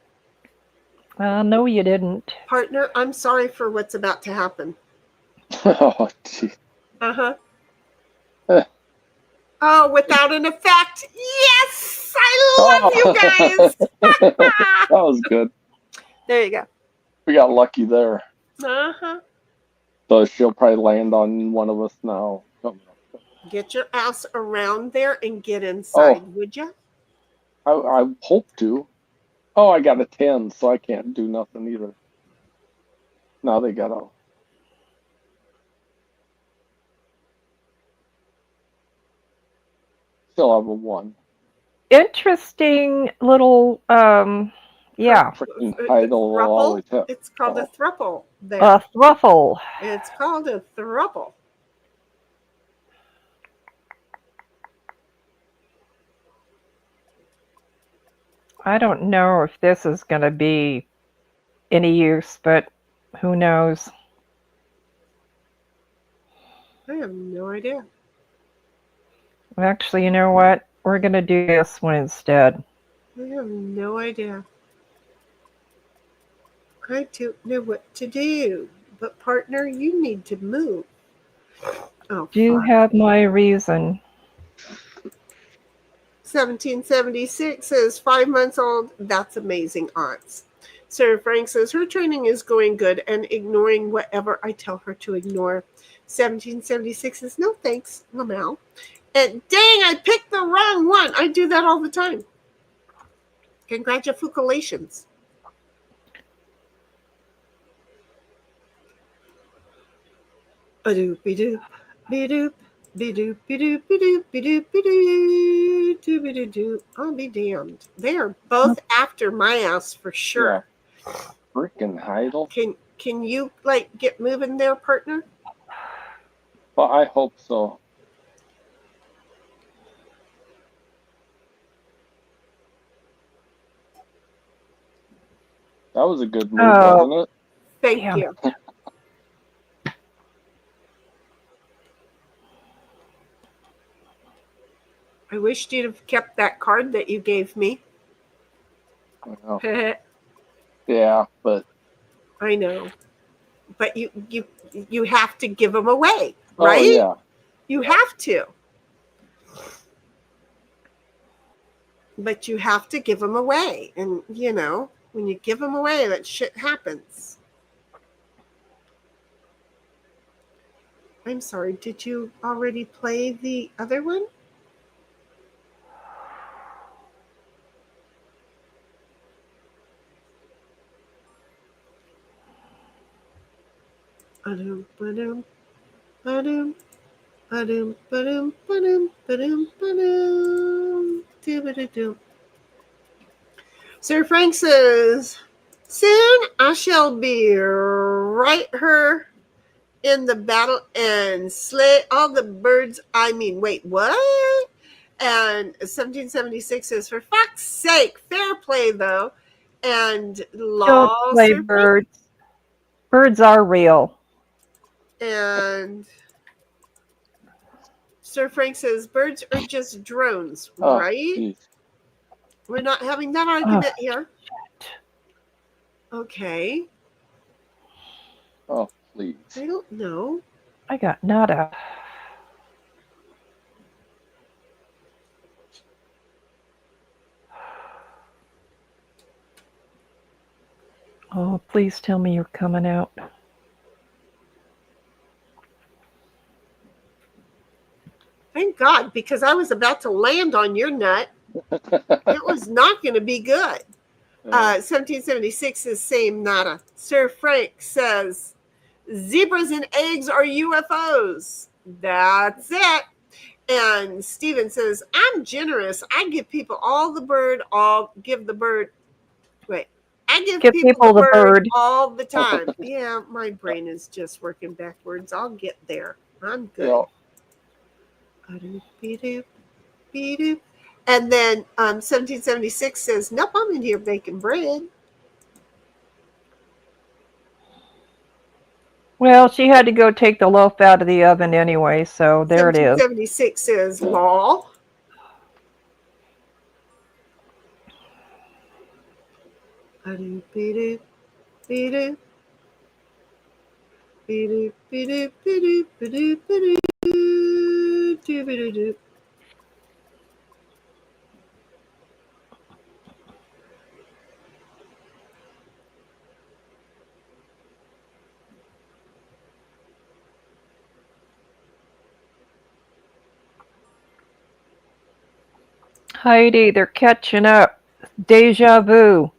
No, you didn't. Partner, I'm sorry for what's about to happen. Oh, gee. Uh-huh. Oh, without an effect. Yes! I love you guys! That was good. There you go. We got lucky there. Uh-huh. So she'll probably land on one of us now. Get your ass around there and get inside, would you? I hope to. Oh, I got a 10, so I can't do nothing either. Now they got out. Still have a 1. Interesting little, yeah. Freaking title will always have. It's called a thruple there. A thruffle. It's called a thruple. I don't know if this is going to be any use, but who knows? I have no idea. Actually, you know what? We're going to do this one instead. I have no idea. I don't know what to do. But partner, you need to move. Oh, Do you fuck. have my reason? 1776 says 5 months old. That's amazing odds. Sarah Frank says her training is going good and ignoring whatever I tell her to ignore. 1776 says no thanks, Lamel. And dang, I picked the wrong one. I do that all the time. Congratulations. A-doop, be-doop, be-doop, be-doop, be-doop, be-doop, be-doop, be-doop, doop-be-doop. I'll be damned. They are both after my ass for sure. Yeah. Freaking Heidel. Can you like get moving there, partner? Well, I hope so. That was a good move, Oh. wasn't it? Thank Damn. you. I wished you'd have kept that card that you gave me. I know. Yeah, but I know. But you have to give them away, right? oh yeah, You have to. But you have to give them away. And, you know, when you give them away, that shit happens. I'm sorry. Did you already play the other one? Ba-dum, ba-dum, ba-dum, ba-dum, ba-dum, ba-dum, ba-dum, ba-dum, doo-ba-doo-doo. Sir Frank says, soon I shall be right her in the battle and slay all the birds. I mean, wait, what? And 1776 says, for fuck's sake, fair play though. And Don't play Sir Frank. birds. Birds are real. And Sir Frank says, birds are just drones, oh, right? geez. We're not having that argument here. Okay. Oh, please. I don't know. I got nada. Oh, please tell me you're coming out. Thank God, because I was about to land on your nut. It was not going to be good. 1776 is same nada. Sir Frank says, zebras and eggs are UFOs. That's it. And Steven says, I'm generous. I give people all the bird, I give people the bird all the time. Yeah, my brain is just working backwards. I'll get there. I'm good. Yeah. And then 1776 says, nope, I'm in here baking bread. Well, she had to go take the loaf out of the oven anyway, so there it is. 1776 says, law. Heidi, they're catching up. Deja vu.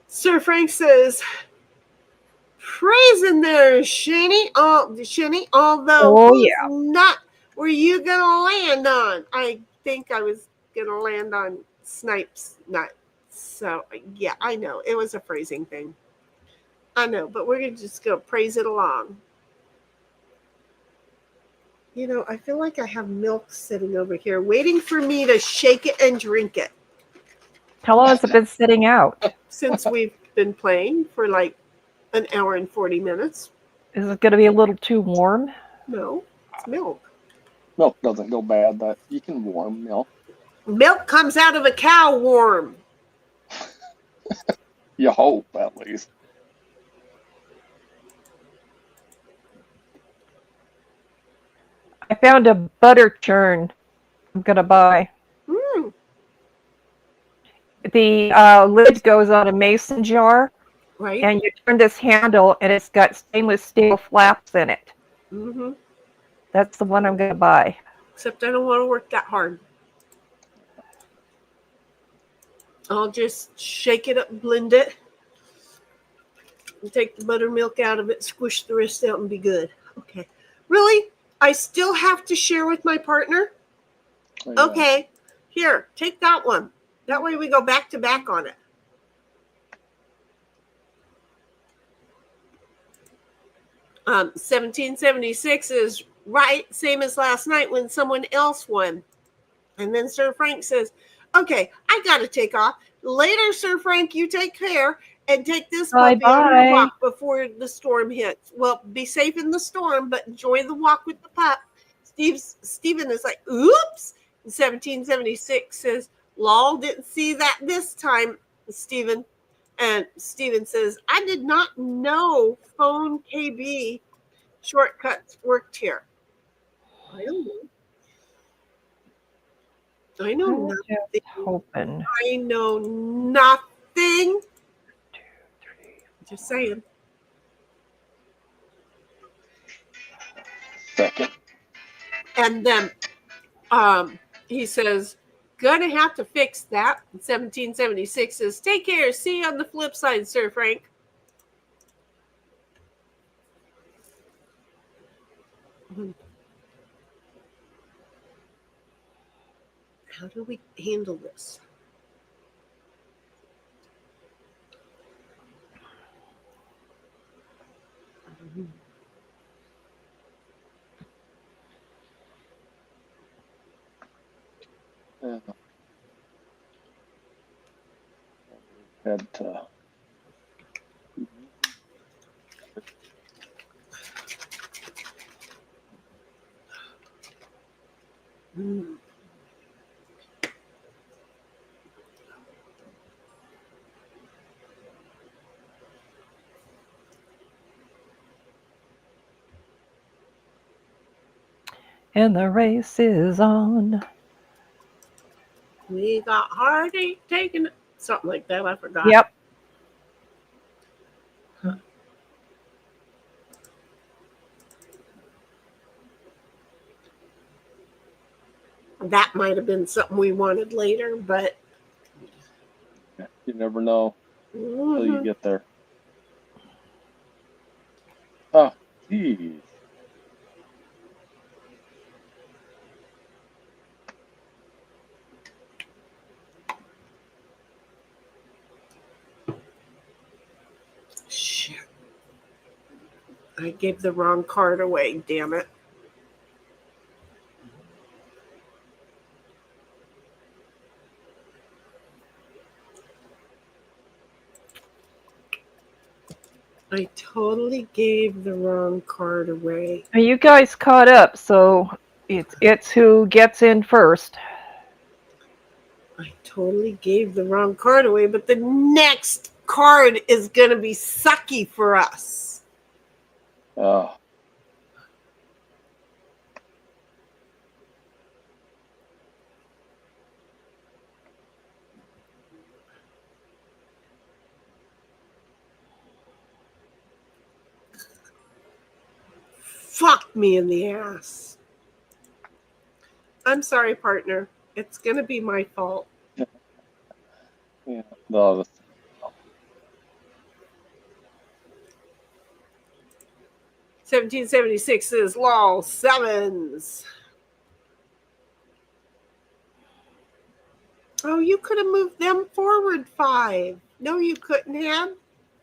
Sir Frank says, praise in there, Shinny. Shinny, although Oh, who's yeah. not where you gonna land on? I think I was going to land on Snipe's nut. So, yeah, I know. It was a phrasing thing. I know, but we're going to just go praise it along. You know, I feel like I have milk sitting over here waiting for me to shake it and drink it. How long has it been sitting out? Since we've been playing for like an hour and 40 minutes. Is it going to be a little too warm? No, it's milk. Milk doesn't go bad. That you can warm milk. Milk comes out of a cow warm. You hope, at least. I found a butter churn I'm going to buy. Mm. The lid goes on a mason jar, Right? and you turn this handle, and it's got stainless steel flaps in it. Mm-hmm. That's the one I'm going to buy. Except I don't want to work that hard. I'll just shake it up, blend it, and take the buttermilk out of it, squish the rest out, and be good. Okay. Really? I still have to share with my partner? Yeah. Okay. Here, take that one. That way we go back to back on it. Um, 1776 is right, same as last night when someone else won. And then Sir Frank says, okay, I got to take off. Later, Sir Frank, you take care and take this puppy on your walk before the storm hits. Well, be safe in the storm, but enjoy the walk with the pup. Stephen is like, oops. 1776 says, lol, didn't see that this time, Stephen. And Stephen says, I did not know phone KB shortcuts worked here. I don't know. I know nothing. Hoping. I know nothing. 2, 3. Just saying. Second. And then he says, gonna have to fix that. 1776 says, take care. See you on the flip side, Sir Frank. How do we handle this? Yeah. Had to. Mm. And the race is on. We got heartache taking it. Something like that. I forgot. Yep. That might have been something we wanted later, but You never know until you get there. Oh, geez. shit. I gave the wrong card away, damn it. I totally gave the wrong card away. You guys caught up, so it's who gets in first. I totally gave the wrong card away, but the next card is going to be sucky for us. Oh. Fuck me in the ass. I'm sorry, partner. It's going to be my fault. Yeah. No, 1776 is lol sevens. Oh, you could have moved them forward 5. No, you couldn't have.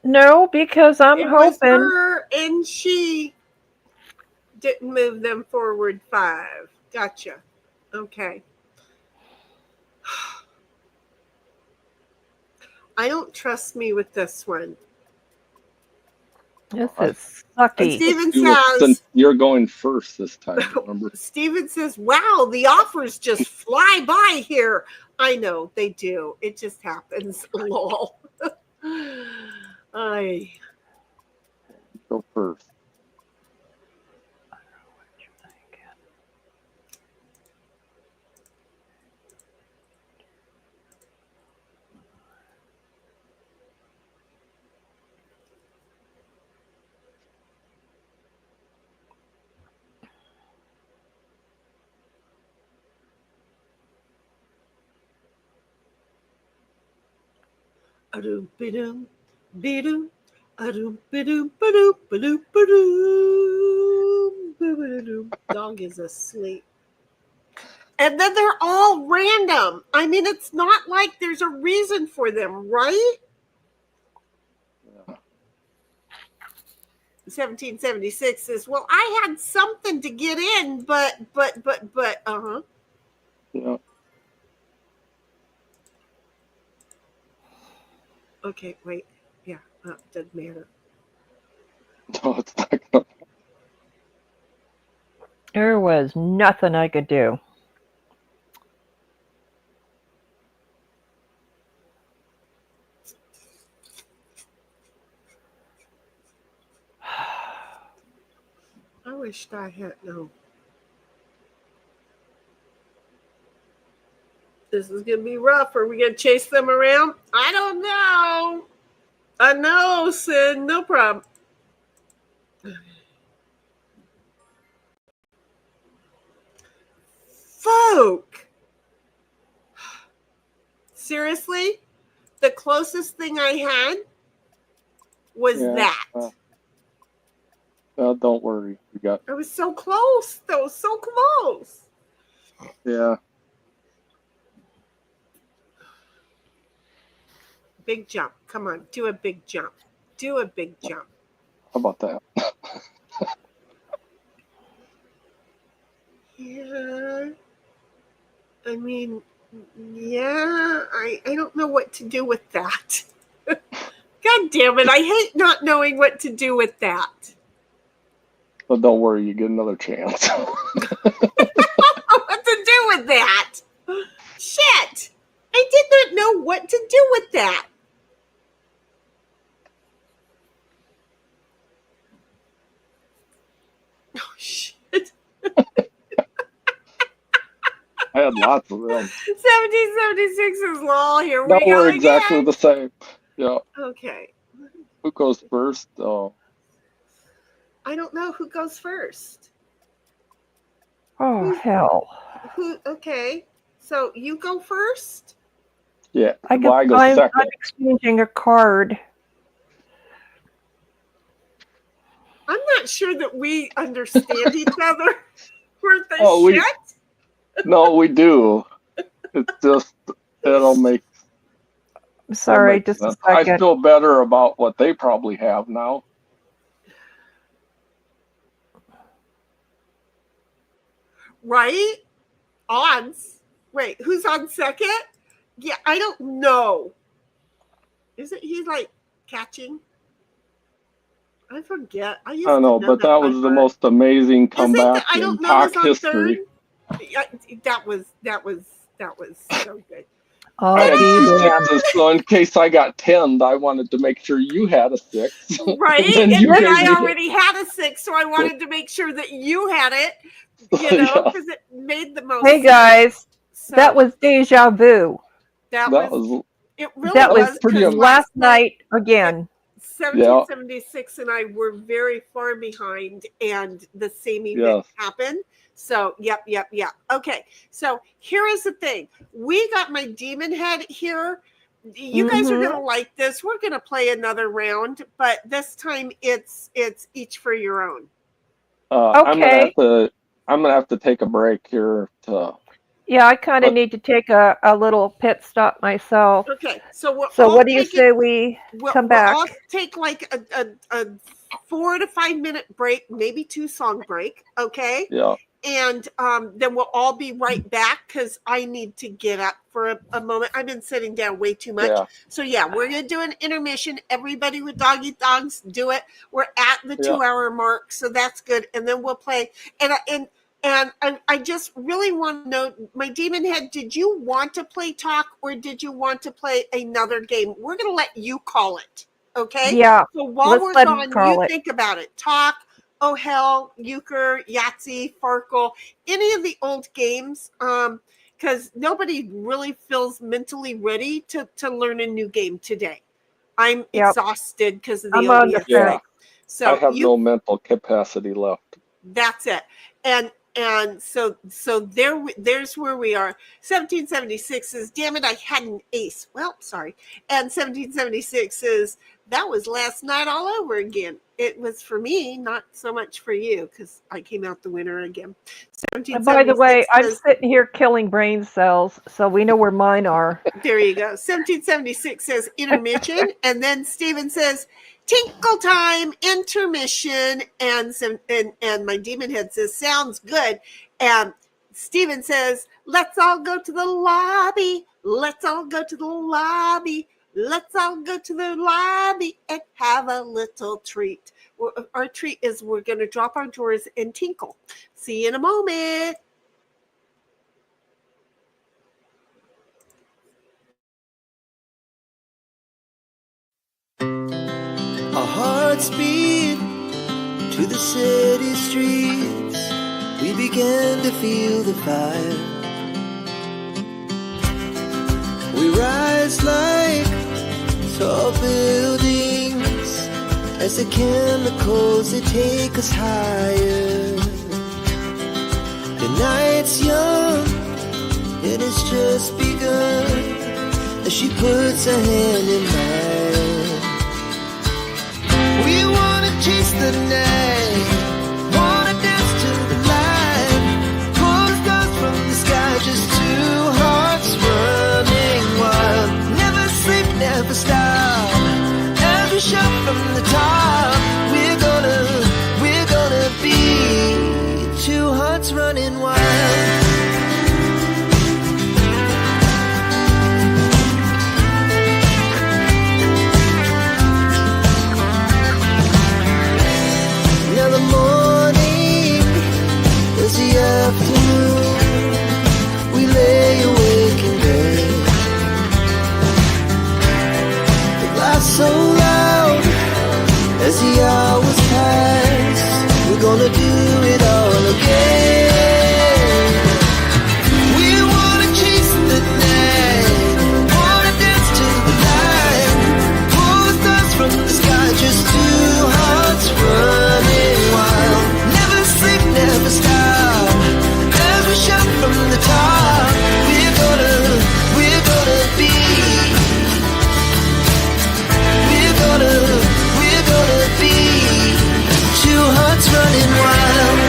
No, because I'm It was hoping. her and she didn't move them forward 5. Gotcha. Okay. I don't trust me with this one. This is sucky. Steven Since says, you're going first this time, remember? Steven says, wow, the offers just fly by here. I know they do. It just happens. Lol. Go first. Adum bidum bidum adum bidum badum badum badum badum. Dog is asleep. And then they're all random. I mean, it's not like there's a reason for them, right? Yeah. 1776 says, well, I had something to get in, but, Yeah. Okay, wait. Yeah, doesn't matter. No, it's not gonna. There was nothing I could do. I wished I had no. This is going to be rough. Are we going to chase them around? I don't know. I know, Sin. No problem. Folk. Seriously? The closest thing I had was that. Don't worry. We got. I was so close. That was so close. Yeah. Big jump. Come on. Do a big jump. Do a big jump. How about that? Yeah. I mean, yeah. I don't know what to do with that. God damn it. I hate not knowing what to do with that. But don't worry. You get another chance. What to do with that? Shit. I did not know what to do with that. Oh, shit. I had lots of them. 1776 is lol. Here No, we go we're again. exactly the same. Yeah. Okay. Who goes first? Oh. I don't know who goes first. Oh, hell. Okay. So you go first? Yeah. I Well, I go I'm second. exchanging a card. I'm not sure that we understand each other worth a Oh, shit. No, we do. It's just, it'll make. I'm sorry, it'll make just a sense. I second. feel better about what they probably have now. Right? Odds. Wait, who's on second? Yeah, I don't know. Isn't he like catching? I forget. I used I don't know, to but that by was the heart. most amazing Isn't comeback I in don't know talk who's on history. third. Yeah, that was so good. Oh, I had two damn. sixes, so in case I got 10, I wanted to make sure you had a 6. Right? then And you then gave I me- already had a 6, so I wanted to make sure that you had it, you know, Yeah. because it made the most Hey, guys. So That was deja vu. that That was was it really That was was pretty because last night again. 1776 and I were very far behind and the same event Yes. happened. So yep. Okay. So here is the thing. We got my demon head here. You guys are gonna like this. We're gonna play another round, but this time it's each for your own. Okay. I'm gonna have to take a break here to Yeah, I kind of But- need to take a little pit stop myself. Okay, so we're So all what do you taking- say we come back? We'll all take like a 4 to 5 minute break, maybe 2 song break. Okay. Yeah. And then we'll all be right back because I need to get up for a moment. I've been sitting down way too much. Yeah. So yeah, we're gonna do an intermission. Everybody with doggy dogs, do it. We're at the Yeah. 2-hour mark, so that's good. And then we'll play. And I just really want to know, my demon head, did you want to play talk or did you want to play another game? We're gonna let you call it. Okay. Yeah. So while let's we're let him gone, call you it. think about it. Talk. Oh hell, euchre, Yahtzee, Farkle, any of the old games, because nobody really feels mentally ready to learn a new game today. I'm Yep. exhausted because of the I'm on the OBS. Yeah. fence. So I have no mental capacity left. that's it. And so there's where we are. 1776 is, damn it, I had an ace. Well, sorry. And 1776 is, that was last night all over again. It was for me, not so much for you, because I came out the winner again. And by the way, 1776 I'm says, sitting here killing brain cells, so we know where mine are. there you go. 1776 says intermission, and then Steven says tinkle time, intermission, and my demon head says sounds good. And Steven says, let's all go to the lobby. Let's all go to the lobby. Let's all go to the lobby and have a little treat. Our treat is we're going to drop our drawers and tinkle. See you in a moment. Our hearts beat to the city streets. We began to feel the fire. We rise like tall buildings as the chemicals they take us higher. The night's young, it has just begun as she puts her hand in mine. We wanna chase the night, wanna dance to the light, pull the stars from the sky, just two hearts running wild. Never sleep, never stop, as we shout from the top. We're gonna be two hearts running wild. Now the morning is the afternoon. We lay awake in bed. The laughs so loud as the hours pass. We're gonna do it all again. We wanna chase the night, wanna dance to the light, pull the stars from the sky, just two hearts running wild. Never sleep, never stop, as we shout from the top. We're gonna be. We're gonna be two hearts running wild.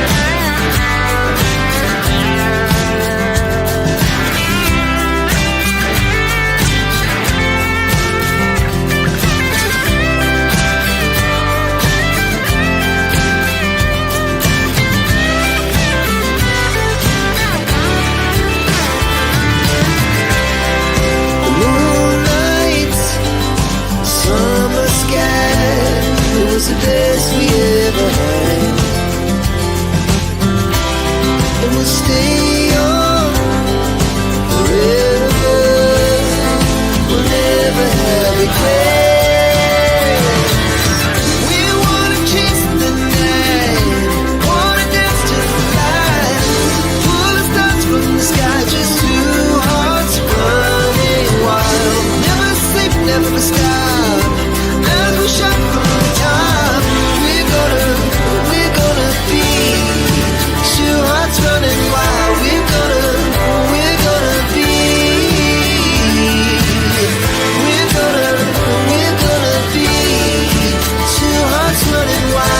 The moonlight, summer sky, it was the best we ever had. And we'll stay on forever. We'll never have regrets. We wanna chase the night, wanna dance to the light, pull the stars from the sky, just two hearts running wild. Never sleep, never stop, as we shout from the top. We're gonna be two hearts running wild. We're gonna be. We're gonna be two hearts running wild.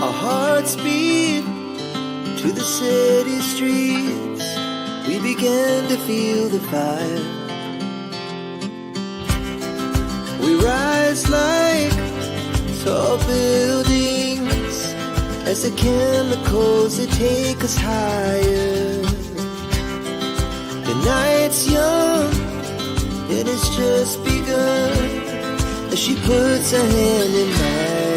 Our hearts beat to the city streets. We began to feel the fire. We rise like tall buildings as the chemicals that take us higher. The night's young, it has just begun as she puts her hand in mine.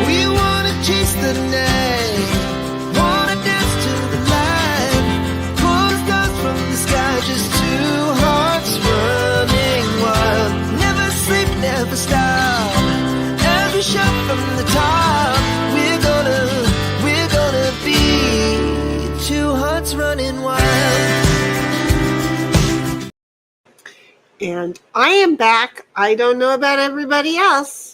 We wanna chase the night, wanna dance to the light, pull the stars from the sky, just two hearts running wild. Never sleep, never stop, as we shout from the top. We're gonna be two hearts running wild. And I am back. I don't know about everybody else.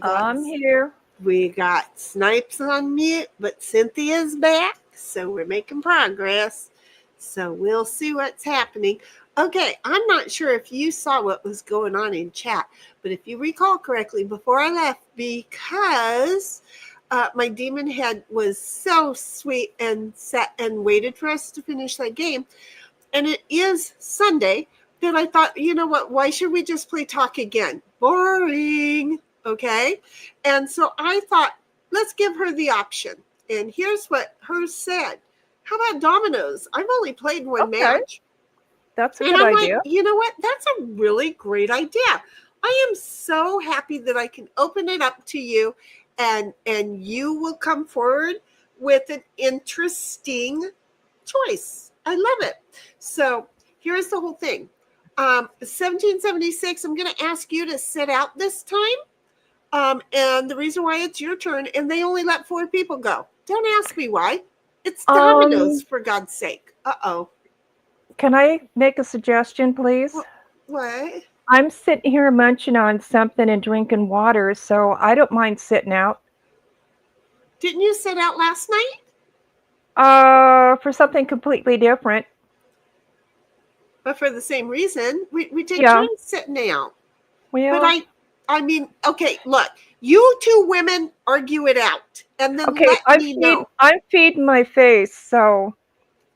I'm here. We got Snipes on mute, but Cynthia's back, so we're making progress. So we'll see what's happening. Okay, I'm not sure if you saw what was going on in chat, but if you recall correctly, before I left, because my demon head was so sweet and sat and waited for us to finish that game, and it is Sunday, then I thought, you know what, why should we just play talk again? Boring, okay? And so I thought, let's give her the option. And here's what hers said. How about dominoes? I've only played one match. That's a And good I'm idea. like, you know what? That's a really great idea. I am so happy that I can open it up to you and you will come forward with an interesting choice. I love it. So here's the whole thing. 1776, I'm going to ask you to sit out this time. And the reason why it's your turn, and they only let 4 people go. Don't ask me why. It's dominoes, for God's sake. Uh-oh. Can I make a suggestion, please? What? I'm sitting here munching on something and drinking water, so I don't mind sitting out. Didn't you sit out last night? For something completely different. But for the same reason, we take Yeah. turns sitting out. Well, But I mean, okay, look, you two women argue it out, and then okay, let me know. I'm feeding my face, so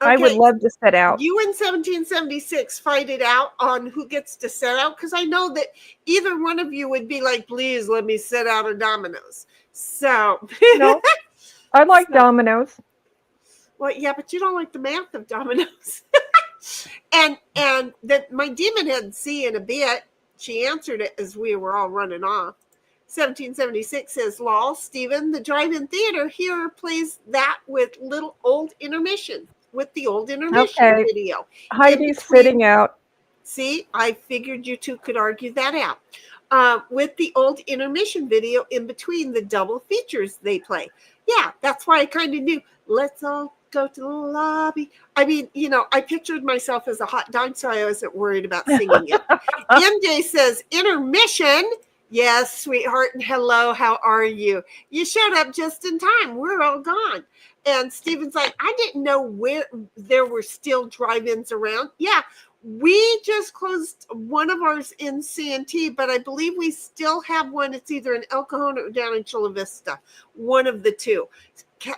I would Okay, love to sit out. you and 1776 fight it out on who gets to sit out, because I know that either one of you would be like, please let me sit out of dominoes. So, No, I like dominoes. well, yeah, but you don't like the math of dominoes. and that my demon had C in a bit. She answered it as we were all running off. 1776 says, lol, Stephen, the drive-in theater here plays that with the old intermission Okay. video. Heidi's sitting out. See, I figured you two could argue that out. With the old intermission video in between the double features they play. Yeah, that's why I kind of knew. Let's all go to the lobby. I mean, you know, I pictured myself as a hot dog, so I wasn't worried about singing it. MJ says, intermission. Yes, sweetheart, and hello, how are you? You showed up just in time. We're all gone. And Steven's like, I didn't know where there were still drive-ins around. Yeah, we just closed one of ours in CNT, but I believe we still have one. It's either in El Cajon or down in Chula Vista, one of the two.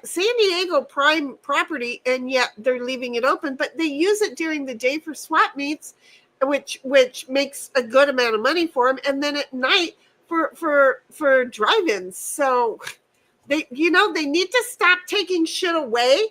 San Diego prime property, and yet they're leaving it open, but they use it during the day for swap meets, which makes a good amount of money for them, and then at night for drive-ins. So they need to stop taking shit away,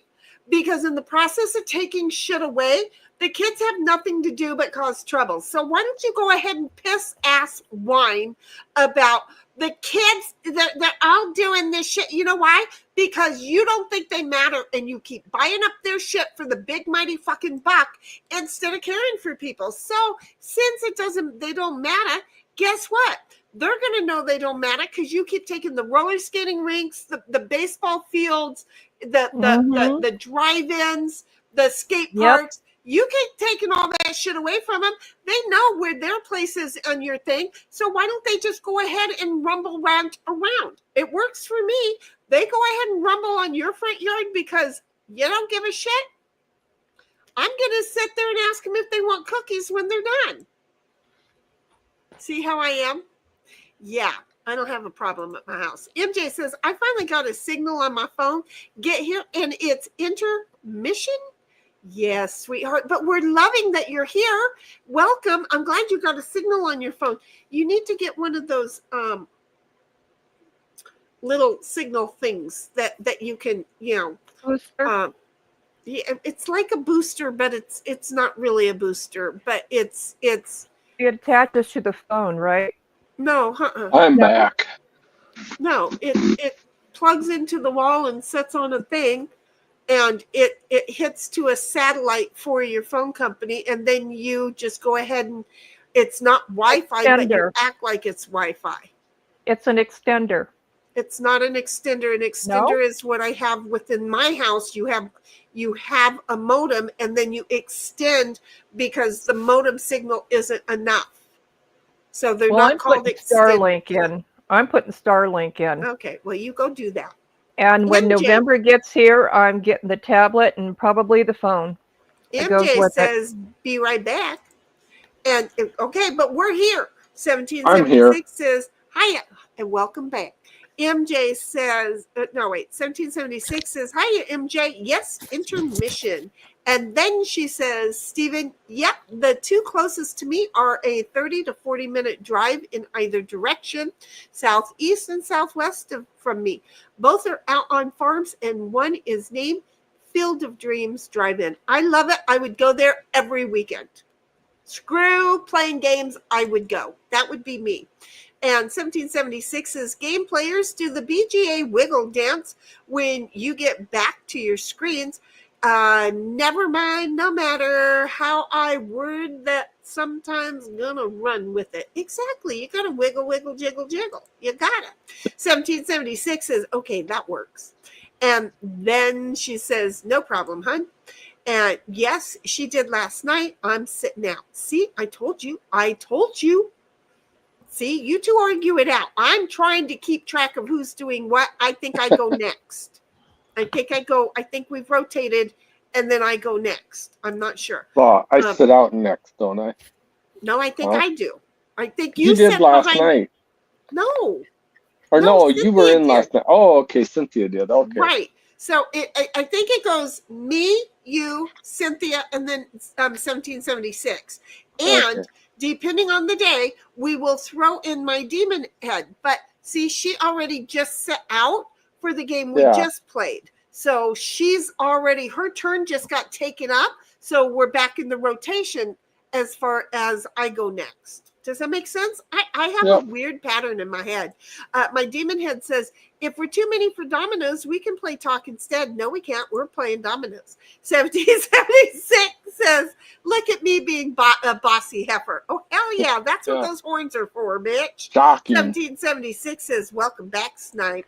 because in the process of taking shit away, the kids have nothing to do but cause trouble. So why don't you go ahead and piss ass whine about the kids that they're all doing this shit? You know why? Because you don't think they matter, and you keep buying up their shit for the big mighty fucking buck instead of caring for people. So since they don't matter, guess what? They're going to know they don't matter because you keep taking the roller skating rinks, the baseball fields, the drive-ins, the skate parks. You keep taking all that shit away from them. They know where their place is on your thing. So why don't they just go ahead and rumble around? It works for me. They go ahead and rumble on your front yard because you don't give a shit. I'm going to sit there and ask them if they want cookies when they're done. See how I am? Yeah. I don't have a problem at my house. MJ says, I finally got a signal on my phone. Get here, and it's intermission. Yes, sweetheart, but we're loving that you're here. Welcome. I'm glad you got a signal on your phone. You need to get one of those little signal things that you can, Booster? yeah, it's like a booster, but it's not really a booster, but it's It attaches to the phone, right? no, I'm No. back. no, it plugs into the wall and sets on a thing, and it hits to a satellite for your phone company, and then you just go ahead and it's not Wi-Fi, but you Extender. act like it's Wi-Fi. It's an extender. It's not an extender. An extender is what I have within my house. You have a modem, and then you extend because the modem signal isn't enough. So they're Well, not I'm called putting extenders. Starlink in. I'm putting Starlink in. Okay, well, you go do that. And when MJ. November gets here, I'm getting the tablet and probably the phone. It goes MJ with it. says, "Be right back." And okay, but we're here. I'm here. 1776 says, "Hiya and welcome back." MJ says, no, wait, 1776 says, "Hiya, MJ. Yes, intermission." And then she says, "Stephen, yep, the two closest to me are a 30 to 40-minute drive in either direction, southeast and southwest from me. Both are out on farms, and one is named Field of Dreams Drive-In. I love it. I would go there every weekend. Screw playing games, I would go. That would be me." And 1776 says, "Game players do the BGA wiggle dance when you get back to your screens. Never mind, no matter how I word that, sometimes gonna run with it." Exactly. You gotta wiggle, wiggle, jiggle, jiggle. You gotta. 1776 says, "Okay, that works." And then she says, "No problem, hun." And yes, she did last night. I'm sitting out. See, I told you. See, you two argue it out. I'm trying to keep track of who's doing what. I think I go next. I think we've rotated, and then I go next. I'm not sure. Well, I sit out next, don't I? No, I think Well, I do. I think You you did sit last behind. night. No. Or No, no, you were Cynthia in did. last night. Oh, okay, Cynthia did. Okay. Right. So I think it goes me, you, Cynthia, and then 1776. And Okay. depending on the day, we will throw in my demon head. But see, she already just set out for the game we Yeah. just played. So she's already, her turn just got taken up. So we're back in the rotation as far as I go next. Does that make sense? I have Yep. a weird pattern in my head. My demon head says, "If we're too many for dominoes, we can play talk instead." No, we can't. We're playing dominoes. 1776 says, "Look at me being a bossy heifer." Oh, hell yeah. That's what Yeah. those horns are for, bitch. Shocking. 1776 says, "Welcome back, Snipe."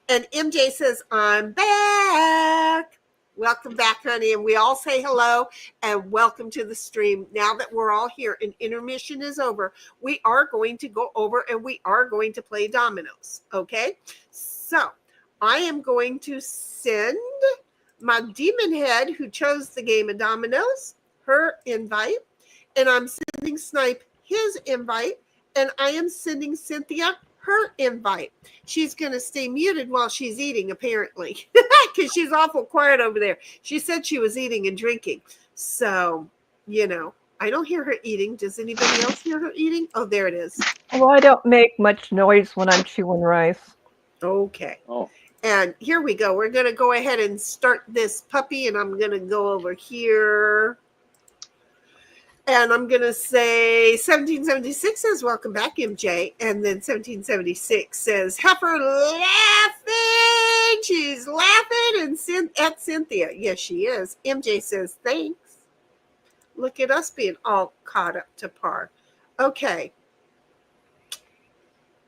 And MJ says, "I'm back." Welcome back, honey. And we all say hello and welcome to the stream. Now that we're all here and intermission is over, we are going to go over and we are going to play dominoes. Okay? So I am going to send my demon head who chose the game of dominoes her invite. And I'm sending Snipe his invite. And I am sending Cynthia her invite. She's going to stay muted while she's eating, apparently, because she's awful quiet over there. She said she was eating and drinking. So, I don't hear her eating. Does anybody else hear her eating? Oh, there it is. Well, I don't make much noise when I'm chewing rice. Okay. Oh. And here we go. We're going to go ahead and start this puppy, and I'm going to go over here. And I'm going to say 1776 says, "Welcome back, MJ." And then 1776 says, "Heifer laughing." She's laughing at Cynthia. Yes, she is. MJ says, "Thanks." Look at us being all caught up to par. Okay.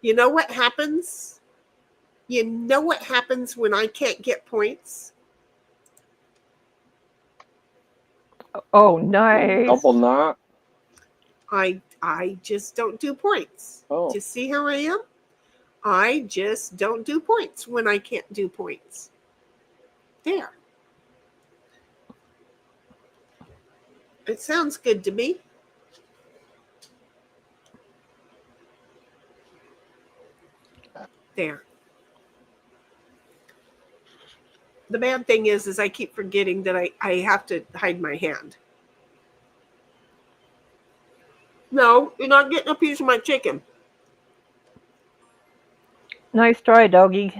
You know what happens? You know what happens when I can't get points? Oh, nice. Double knot. I just don't do points. Oh. Just see how I am? I just don't do points when I can't do points. There. It sounds good to me. There. The bad thing is I keep forgetting that I have to hide my hand. No, you're not getting a piece of my chicken. Nice try, doggy.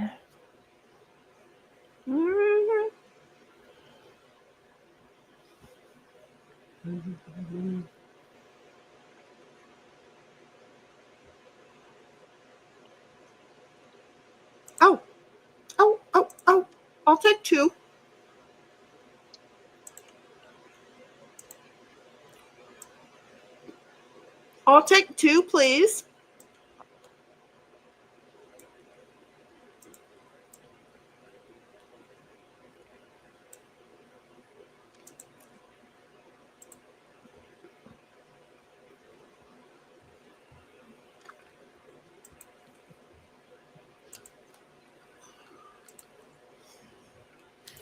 Mhm. Oh, oh. I'll take 2. I'll take 2, please.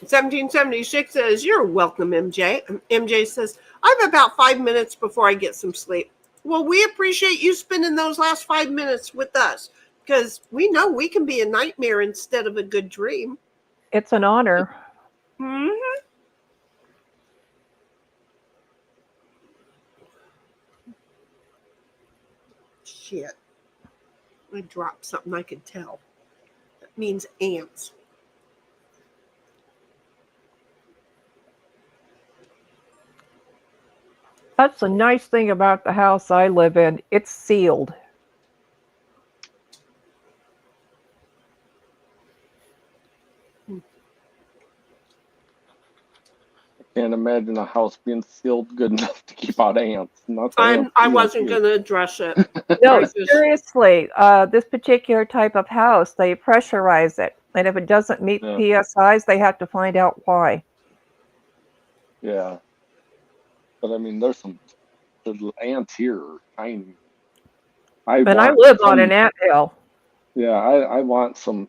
$17.76 says, "You're welcome, MJ." MJ says, "I have about 5 minutes before I get some sleep." Well, we appreciate you spending those last 5 minutes with us because we know we can be a nightmare instead of a good dream. It's an honor. Hmm. Shit. I dropped something I could tell. That means ants. That's the nice thing about the house I live in. It's sealed. Can't imagine a house being sealed good enough to keep out ants. Not the ants I we wasn't have going to address it. No, I just- seriously, this particular type of house, they pressurize it. And if it doesn't meet Yeah. PSIs, they have to find out why. Yeah. But I mean, there's some the ants here are tiny. And I want live on some- an anthill. Yeah, I want some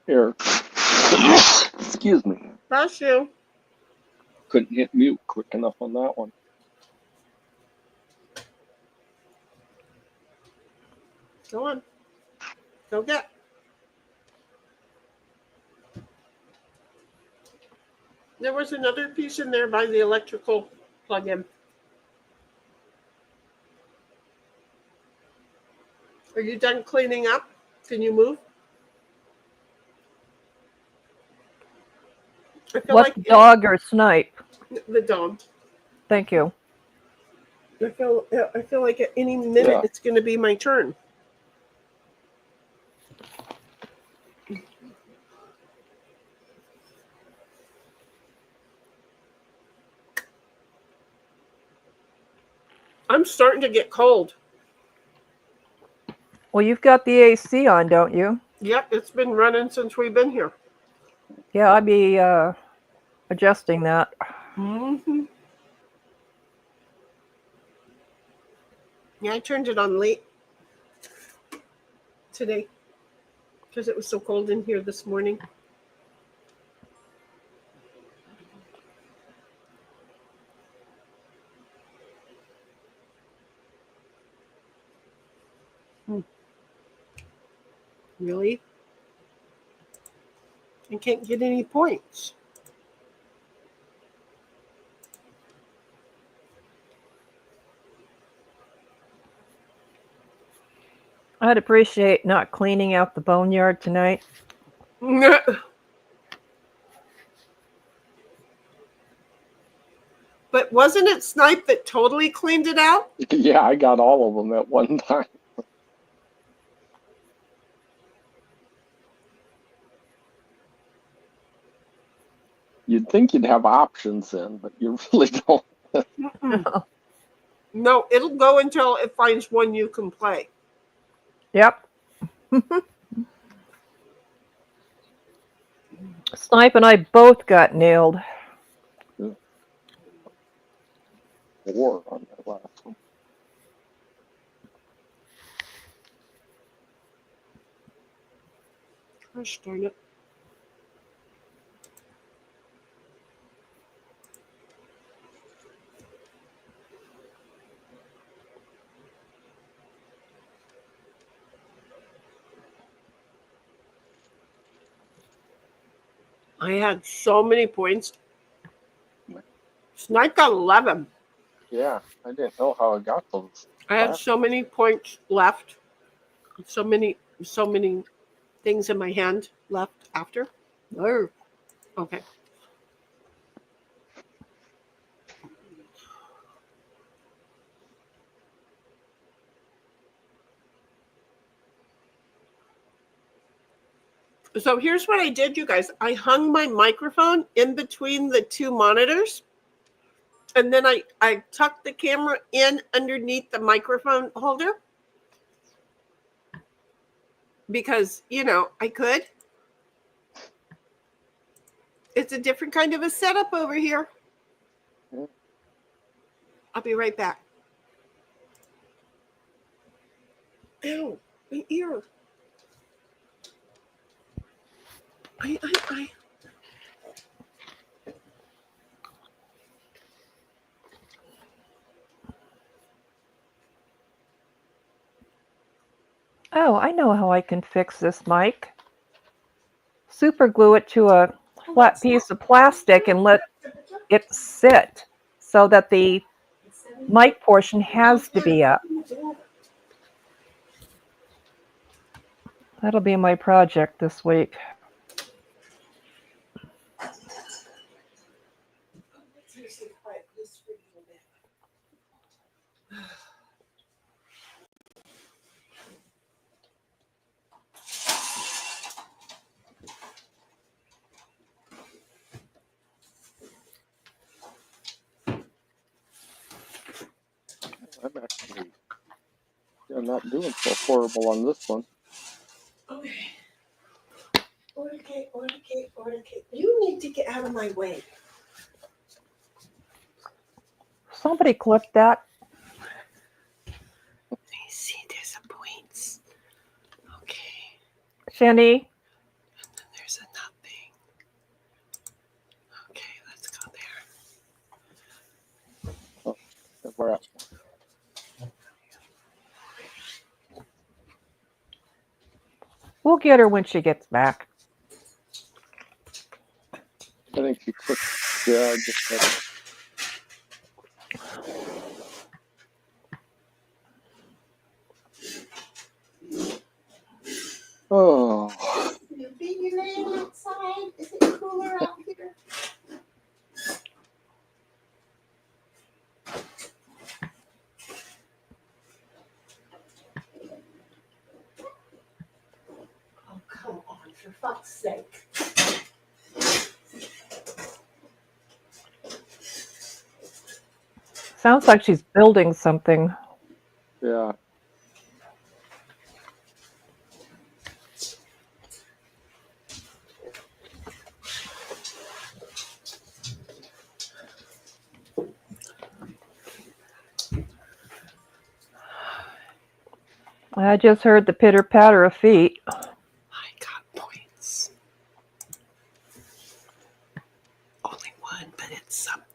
air. Excuse me. Bless you. Couldn't hit mute quick enough on that one. Go on. Go get. There was another piece in there by the electrical plug-in. Are you done cleaning up? Can you move? I feel What like dog or snipe? the dog. Thank you. I feel like at any minute Yeah. it's going to be my turn. I'm starting to get cold. Well, you've got the AC on, don't you? Yep, it's been running since we've been here. Yeah, I'd be adjusting that. Mm-hmm. Yeah, I turned it on late today because it was so cold in here this morning. Really? I can't get any points. I'd appreciate not cleaning out the boneyard tonight. But wasn't it Snipe that totally cleaned it out? Yeah, I got all of them at one time. You'd think you'd have options then, but you really don't. No, it'll go until it finds one you can play. Yep. Snipe and I both got nailed. 4 on that last one. Gosh darn it. I had so many points. Snipe got 11. Yeah, I didn't know how I got those. I had so many points left. So many things in my hand left after. Oh, okay. So here's what I did, you guys. I hung my microphone in between the two monitors. And then I tucked the camera in underneath the microphone holder. Because, you know, I could. It's a different kind of a setup over here. I'll be right back. Ow, my ear. I. Oh, I know how I can fix this mic. Super glue it to a flat piece of plastic and let it sit so that the mic portion has to be up. That'll be my project this week. I'm not doing so horrible on this one. Okay. Okay. You need to get out of my way. Somebody clip that. I see there's some points. Okay. Jenny. And then there's a nothing. Okay, let's go there. Oh, we're at. We'll get her when she gets back. I think she clicked. Yeah, I just had it. Oh. You baby laying outside? Is it cooler out here? Oh, come on, for fuck's sake. Sounds like she's building something. Yeah. I just heard the pitter patter of feet. I got points. Only one, but it's something.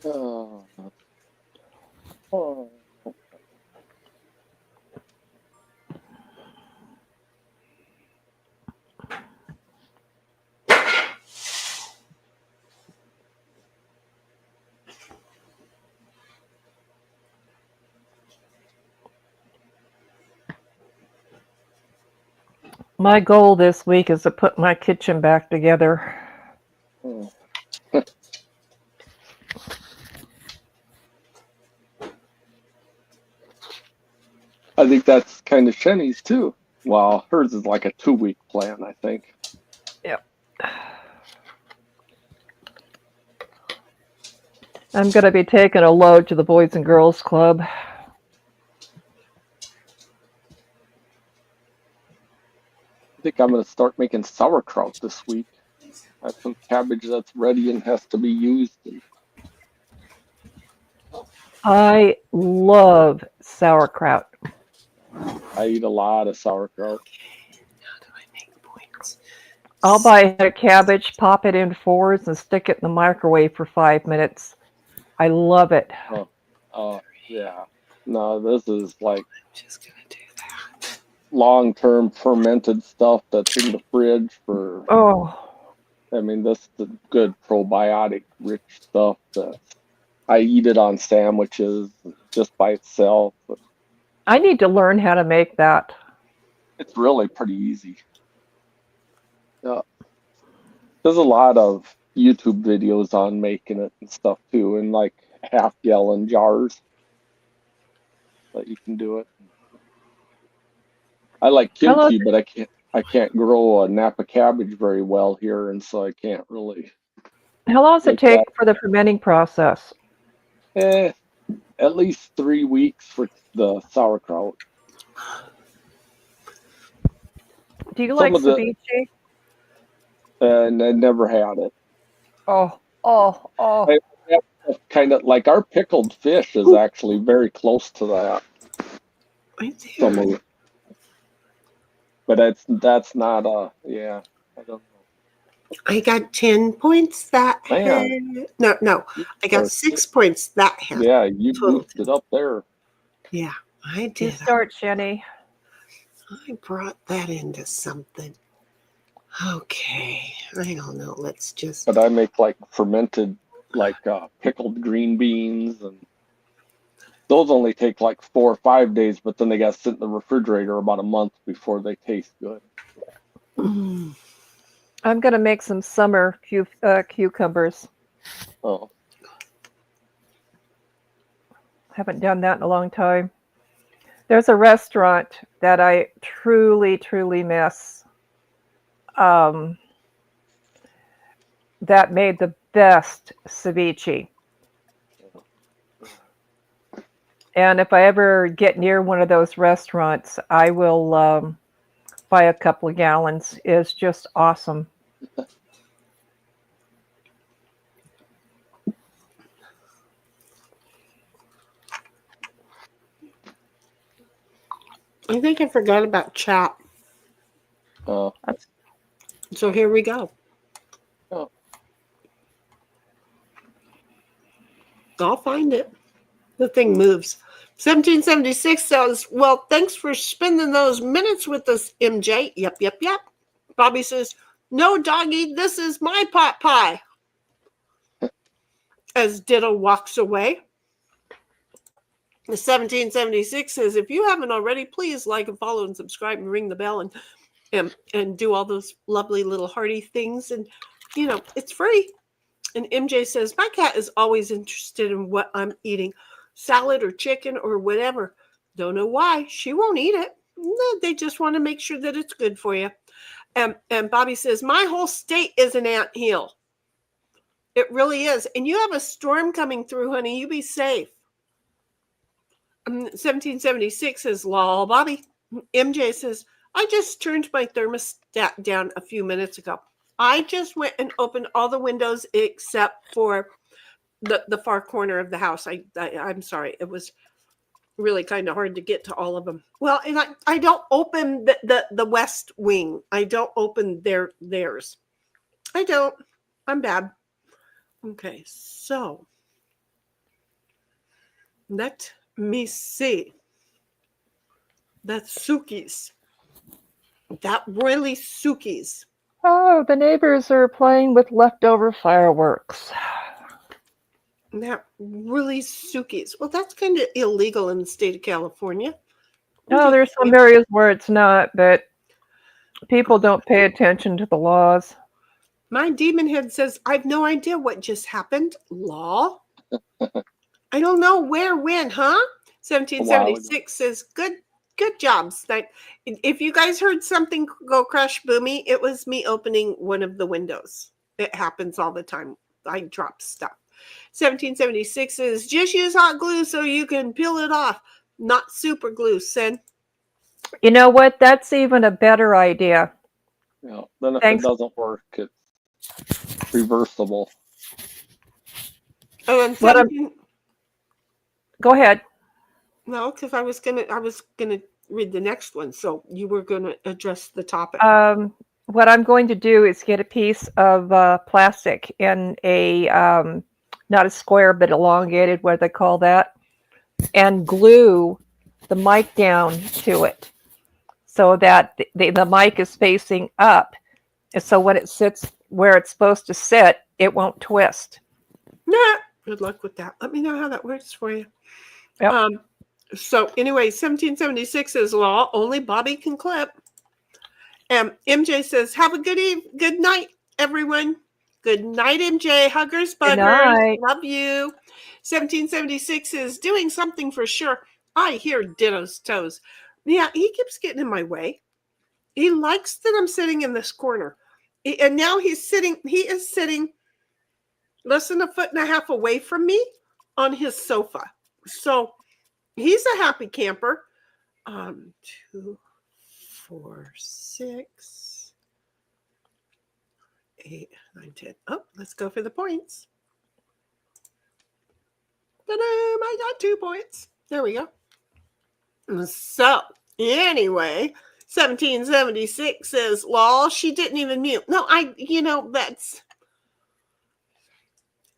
Oh. Oh. My goal this week is to put my kitchen back together. Oh. I think that's kind of Shenny's too. Well, hers is like a 2-week plan, I think. Yep. I'm going to be taking a load to the Boys and Girls Club. I think I'm going to start making sauerkraut this week. I have some cabbage that's ready and has to be used. And I love sauerkraut. I eat a lot of sauerkraut. How do I make points? I'll buy a head of cabbage, pop it in fours, and stick it in the microwave for 5 minutes. I love it. Oh, Oh, yeah. No, this is like Just gonna do that. long-term fermented stuff that's in the fridge for, Oh, I mean, this is the good probiotic rich stuff that I eat it on sandwiches just by itself. But I need to learn how to make that. it's really pretty easy. Yeah. There's a lot of YouTube videos on making it and stuff too, in like half-gallon jars that you can do it. I like Hello. kimchi, but I can't grow a Napa cabbage very well here, and so I can't really How long does it make take that. for the fermenting process? At least 3 weeks for the sauerkraut. Do you Some like of the ceviche? and I never had it. Oh, oh, oh. I kind of like our pickled fish is actually very close to that. Right Some there. of it, but that's not yeah. I don't I got 10 points that know. had. Man, No. I got 6 points that had. yeah, you Total. boosted up there. Yeah, I You did. start, Jenny. I brought that into something. Okay. I don't know. Let's just. But I make like fermented, like pickled green beans, and those only take like 4 or 5 days, but then they got to sit in the refrigerator about a month before they taste good. Mm. I'm going to make some summer cucumbers. Oh, Haven't done that in a long time. There's a restaurant that I truly, truly miss that made the best ceviche. And if I ever get near one of those restaurants, I will buy a couple of gallons. It's just awesome. I think I forgot about chat. So here we go. Oh. I'll find it. The thing moves. 1776 says, well, thanks for spending those minutes with us, MJ. Yep. Bobby says, no, doggy, this is my pot pie. As Ditto walks away. The 1776 says, if you haven't already, please like and follow and subscribe and ring the bell and do all those lovely little hearty things. And, you know, it's free. And MJ says, my cat is always interested in what I'm eating. Salad or chicken or whatever. Don't know why. She won't eat it. No, they just want to make sure that it's good for you. And Bobby says, my whole state is an anthill. It really is. And you have a storm coming through, honey. You be safe. 1776 says, lol, Bobby. MJ says, I just turned my thermostat down a few minutes ago. I just went and opened all the windows except for the far corner of the house. I'm sorry. It was really kind of hard to get to all of them. Well, and I don't open the west wing. I don't open theirs. I don't. I'm bad. Okay, so let me see. That's Suki's. That really Suki's. Oh, the neighbors are playing with leftover fireworks. That really Suki's. Well, that's kind of illegal in the state of California. No, there's some areas where it's not, but people don't pay attention to the laws. My demon head says, I have no idea what just happened. Law? I don't know where, when, huh? 1776 says, good jobs. If you guys heard something go crash boomy, it was me opening one of the windows. It happens all the time. I drop stuff. 1776 says, just use hot glue so you can peel it off. Not super glue, Sin. You know what? That's even a better idea. Yeah. Then if Thanks. it doesn't work, it's reversible. And then Go ahead. no, because I was gonna read the next one. So you were gonna address the topic. What I'm going to do is get a piece of plastic in a not a square but elongated. What do they call that? and glue the mic down to it so that the mic is facing up. And so when it sits where it's supposed to sit, it won't twist. Nah, good luck with that. Let me know how that works for you. Yep. So anyway, 1776 is law. Only Bobby can clip. And MJ says, have a good night, everyone. Good night, MJ. Huggers, buggers. night. Love you. 1776 is doing something for sure. I hear Ditto's toes. Yeah, he keeps getting in my way. He likes that I'm sitting in this corner. And now he is sitting less than 1.5 feet away from me on his sofa. So he's a happy camper. 2, 4, 6, 8, 9, 10. Oh, let's go for the points. Ta-da! I got 2 points. There we go. So anyway, 1776 says, lol, she didn't even mute. No,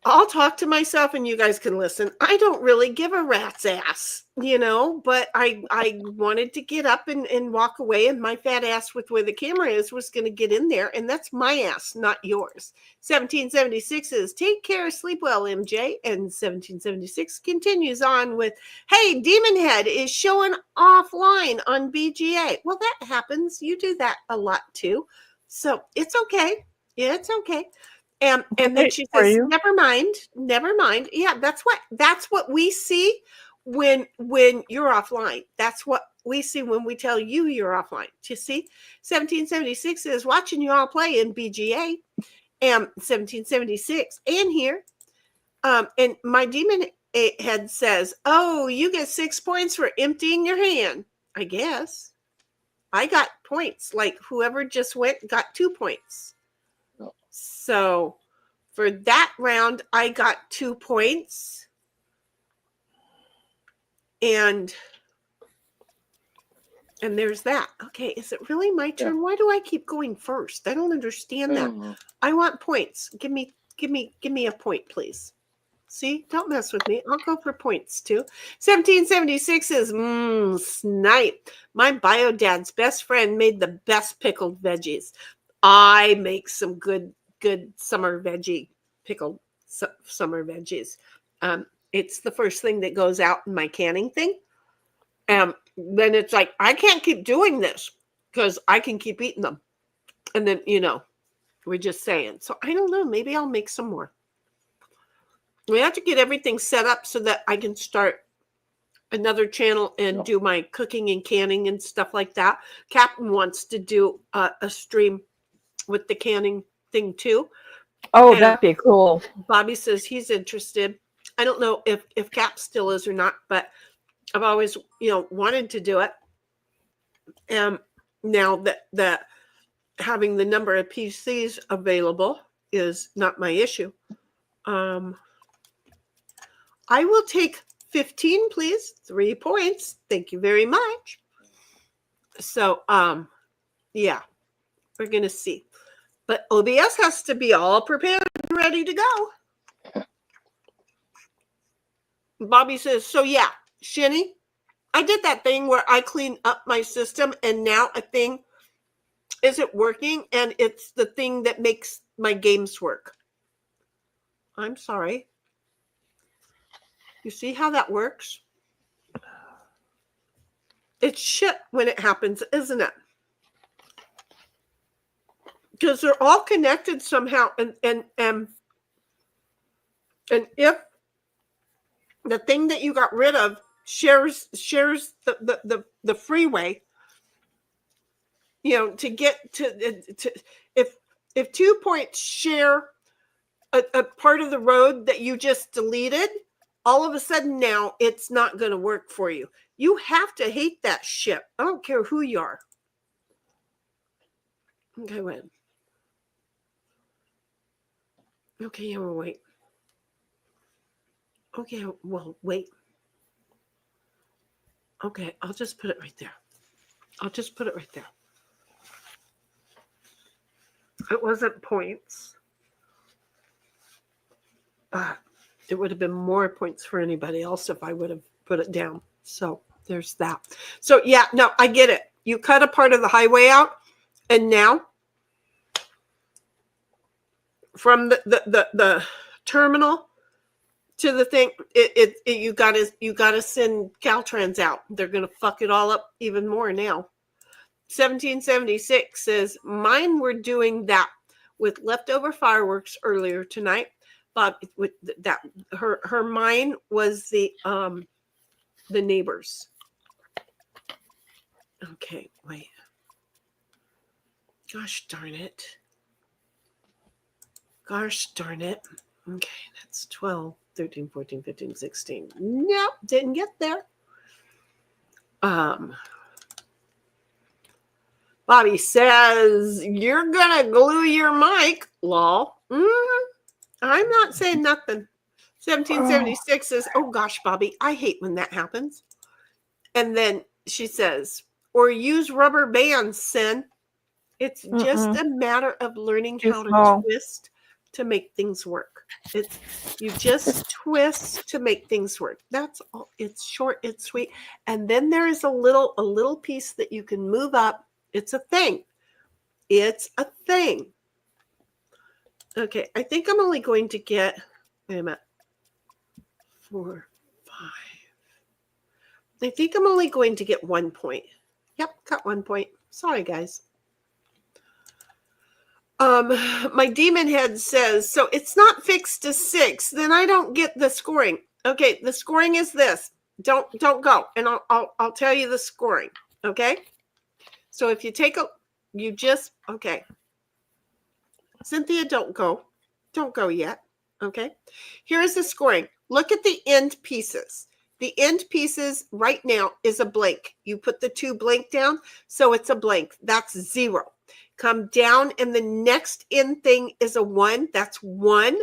I'll talk to myself and you guys can listen. I don't really give a rat's ass, but I wanted to get up and walk away, and my fat ass with where the camera is was going to get in there, and that's my ass, not yours. 1776 is take care, sleep well, MJ. And 1776 continues on with, hey, Demon Head is showing offline on BGA. Well, that happens. You do that a lot too. So it's okay. Yeah, it's okay. And then she says, never mind. Yeah, that's what we see when you're offline. That's what we see when we tell you you're offline. Do you see? 1776 is watching you all play in BGA. And 1776 and here. And my demon head says, oh, you get 6 points for emptying your hand. I guess. I got points. Like whoever just went got 2 points. So for that round, I got 2 points. And there's that. Okay, is it really my turn? Why do I keep going first? I don't understand that. I want points. Give me a point, please. See, don't mess with me. I'll go for points too. 1776 is snipe. My bio dad's best friend made the best pickled veggies. I make some good summer veggie pickled summer veggies. It's the first thing that goes out in my canning thing. Then it's like, I can't keep doing this because I can keep eating them. And then, we're just saying. So I don't know. Maybe I'll make some more. We have to get everything set up so that I can start another channel and do my cooking and canning and stuff like that. Captain wants to do a stream with the canning thing too. Oh, that'd be cool. Bobby says he's interested. I don't know if Cap still is or not, but I've always, wanted to do it. Now that having the number of PCs available is not my issue. I will take 15, please. 3 points. Thank you very much. So, yeah, we're going to see. But OBS has to be all prepared and ready to go. Bobby says, so yeah, Shinny, I did that thing where I cleaned up my system and now a thing isn't working and it's the thing that makes my games work. I'm sorry. You see how that works? It's shit when it happens, isn't it? Because they're all connected somehow, and if the thing that you got rid of shares the freeway, to get to if 2 points share a part of the road that you just deleted, all of a sudden now it's not going to work for you. You have to hate that shit. I don't care who you are. Okay, wait. Okay, we'll wait. Okay, well, wait. Okay, I'll just put it right there. It wasn't points. It would have been more points for anybody else if I would have put it down. So there's that. So yeah, no, I get it. You cut a part of the highway out, and now from the terminal to the thing, you gotta send Caltrans out. They're gonna fuck it all up even more now. 1776 says, mine were doing that with leftover fireworks earlier tonight. But with that, her mine was the neighbors. Okay, wait. Gosh darn it. Gosh darn it. Okay, that's 12, 13, 14, 15, 16. Nope, didn't get there. Bobby says, you're going to glue your mic, lol. I'm not saying nothing. 1776 says, oh gosh, Bobby, I hate when that happens. And then she says, or use rubber bands, Sin. It's just a matter of learning how to twist to make things work. You just twist to make things work. That's all. It's short, it's sweet. And then there is a little piece that you can move up. It's a thing. It's a thing. Okay, I think I'm only going to get, wait a minute, 4, 5. I think I'm only going to get 1 point. Yep, got 1 point. Sorry, guys. My demon head says, so it's not fixed to 6. Then I don't get the scoring. Okay, the scoring is this. Don't go, and I'll tell you the scoring. Okay, so if you take okay. Cynthia, don't go yet. Okay, here's the scoring. Look at the end pieces. The end pieces right now is a blank. You put the 2 blank down, so it's a blank. That's 0. Come down, and the next end thing is a 1. That's 1.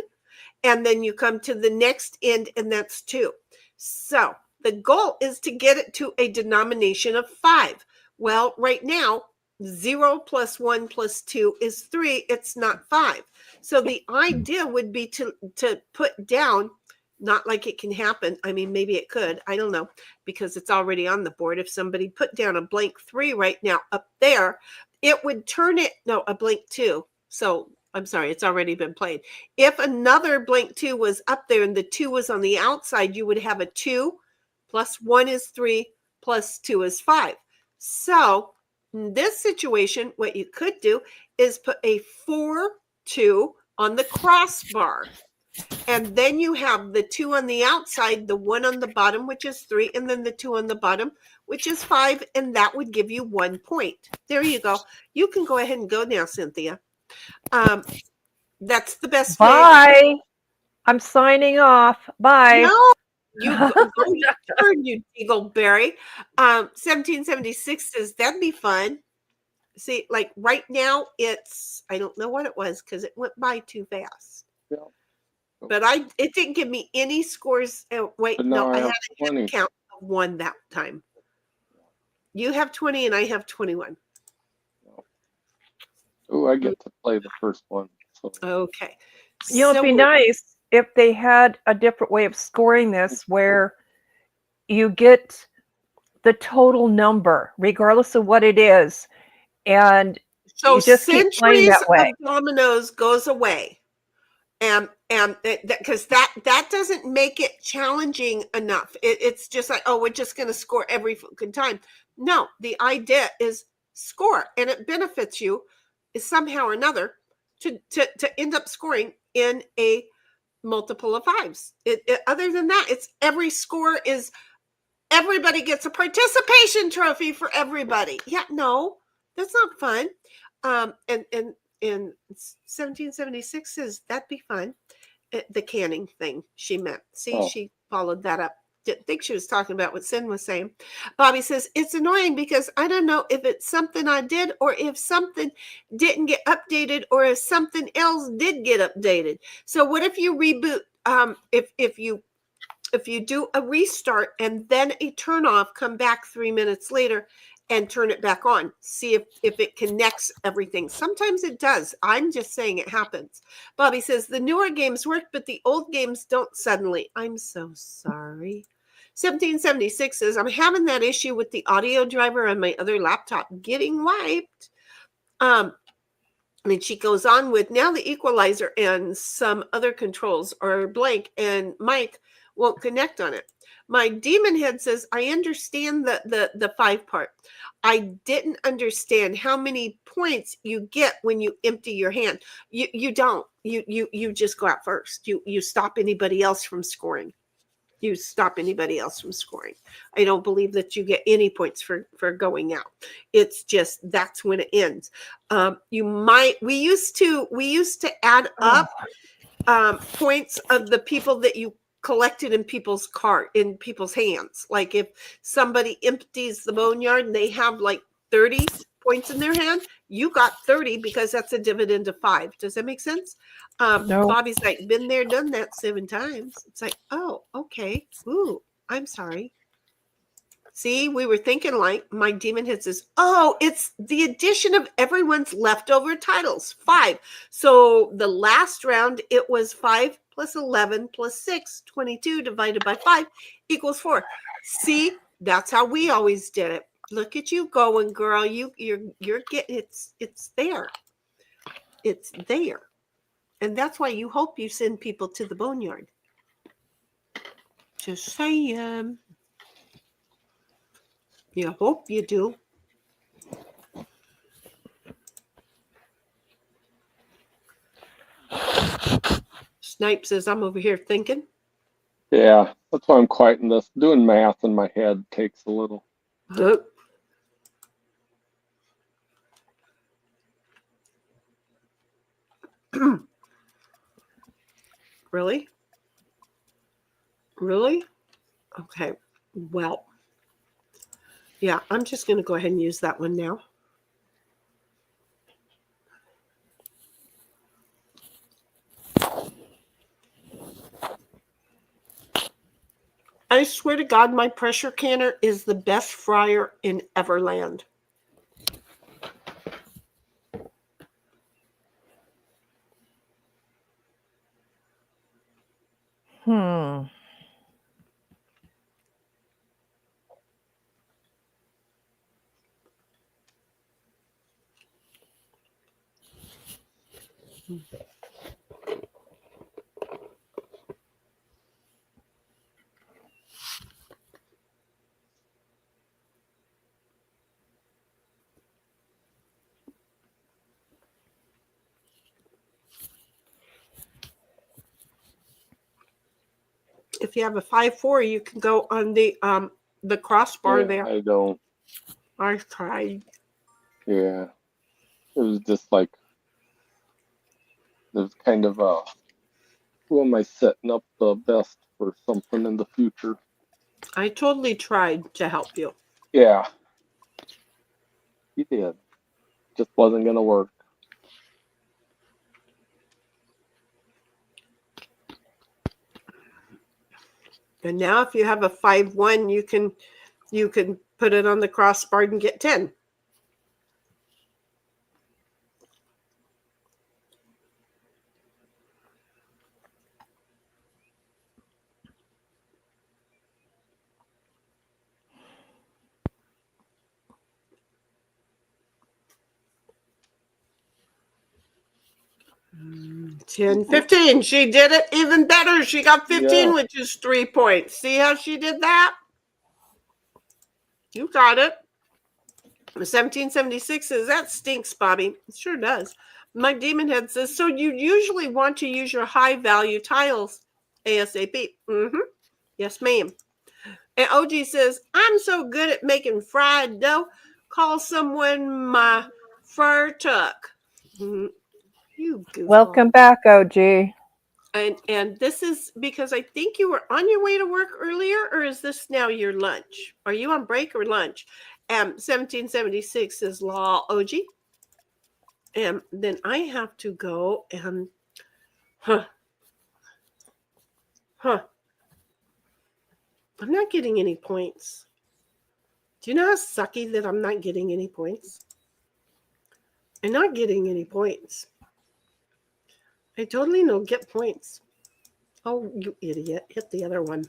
And then you come to the next end, and that's 2. So the goal is to get it to a denomination of 5. Well, right now, 0 plus 1 plus 2 is 3. It's not 5. So the idea would be to put down, not like it can happen. I mean, maybe it could. I don't know, because it's already on the board. If somebody put down a blank 3 right now up there, it would turn it, no, a blank 2. So I'm sorry, it's already been played. If another blank 2 was up there and the 2 was on the outside, you would have a 2 plus 1 is 3 plus 2 is 5. So in this situation, what you could do is put a 4, 2 on the crossbar. And then you have the 2 on the outside, the 1 on the bottom, which is 3, and then the 2 on the bottom, which is 5, and that would give you 1 point. There you go. You can go ahead and go now, Cynthia. That's the best way. Bye. I'm signing off. Bye. No, you go your turn, you Giggleberry. 1776 says, that'd be fun. See, like right now, I don't know what it was because it went by too fast. Yeah. But it didn't give me any scores. Wait, no, I had a head count of 1 that time. You have 20 and I have 21. Oh, I get to play the first one. So. Okay. You know, it'd be nice if they had a different way of scoring this where you get the total number, regardless of what it is. And so you just keep playing that way. Of dominoes goes away. And because that doesn't make it challenging enough. It's just like, oh, we're just going to score every fucking time. No, the idea is score, and it benefits you somehow or another to end up scoring in a multiple of 5s. Other than that, it's every score is everybody gets a participation trophy for everybody. Yeah, no, that's not fun. And 1776 says that'd be fun. The canning thing she meant. See, She followed that up. Didn't think she was talking about what Sin was saying. Bobby says, it's annoying because I don't know if it's something I did or if something didn't get updated or if something else did get updated. So what if you reboot? If you do a restart and then a turn off, come back 3 minutes later and turn it back on. See if it connects everything. Sometimes it does. I'm just saying it happens. Bobby says, the newer games work, but the old games don't suddenly. I'm so sorry. 1776 says, I'm having that issue with the audio driver on my other laptop getting wiped. And she goes on with, now the equalizer and some other controls are blank and Mike won't connect on it. My demon head says, I understand the 5 part. I didn't understand how many points you get when you empty your hand. You don't. You just go out first. You stop anybody else from scoring. You stop anybody else from scoring. I don't believe that you get any points for going out. It's just that's when it ends. We used to add up points of the people that you collected in people's hands. Like if somebody empties the boneyard and they have like 30 points in their hand, you got 30 because that's a dividend of 5. Does that make sense? No. Bobby's like, been there, done that 7 times. It's like, oh, okay. Ooh, I'm sorry. See, we were thinking like my demon head says, oh, it's the addition of everyone's leftover titles, 5. So the last round, it was 5 plus 11 plus 6, 22 divided by 5 equals 4. See, that's how we always did it. Look at you going, girl. You're getting it's there. It's there. And that's why you hope you send people to the boneyard. Just saying. You hope you do. Snipe says, I'm over here thinking. Yeah, that's why I'm quieting this. Doing math in my head takes a little. Really? Really? Okay. Well, yeah, I'm just going to go ahead and use that one now. I swear to God, my pressure canner is the best fryer in Everland. If you have a 5-4, you can go on the crossbar there. I don't. I tried. Yeah. It was just like, it was kind of who am I setting up the best for something in the future? I totally tried to help you. Yeah. He did. Just wasn't going to work. And now if you have a 5-1, you can put it on the crossbar and get 10. $10, $15. She did it even better. She got 15, which is 3 points. See how she did that? You got it. 1776 says, that stinks, Bobby. It sure does. My demon head says, so you usually want to use your high value tiles ASAP. Yes, ma'am. And OG says, I'm so good at making fried dough. Call someone my fur tuck. You goofball. Welcome back, OG. And this is because I think you were on your way to work earlier, or is this now your lunch? Are you on break or lunch? 1776 is law OG. And then I have to go and I'm not getting any points. Do you know how sucky that I'm not getting any points? I'm not getting any points. I totally know get points. Oh, you idiot. Hit the other one.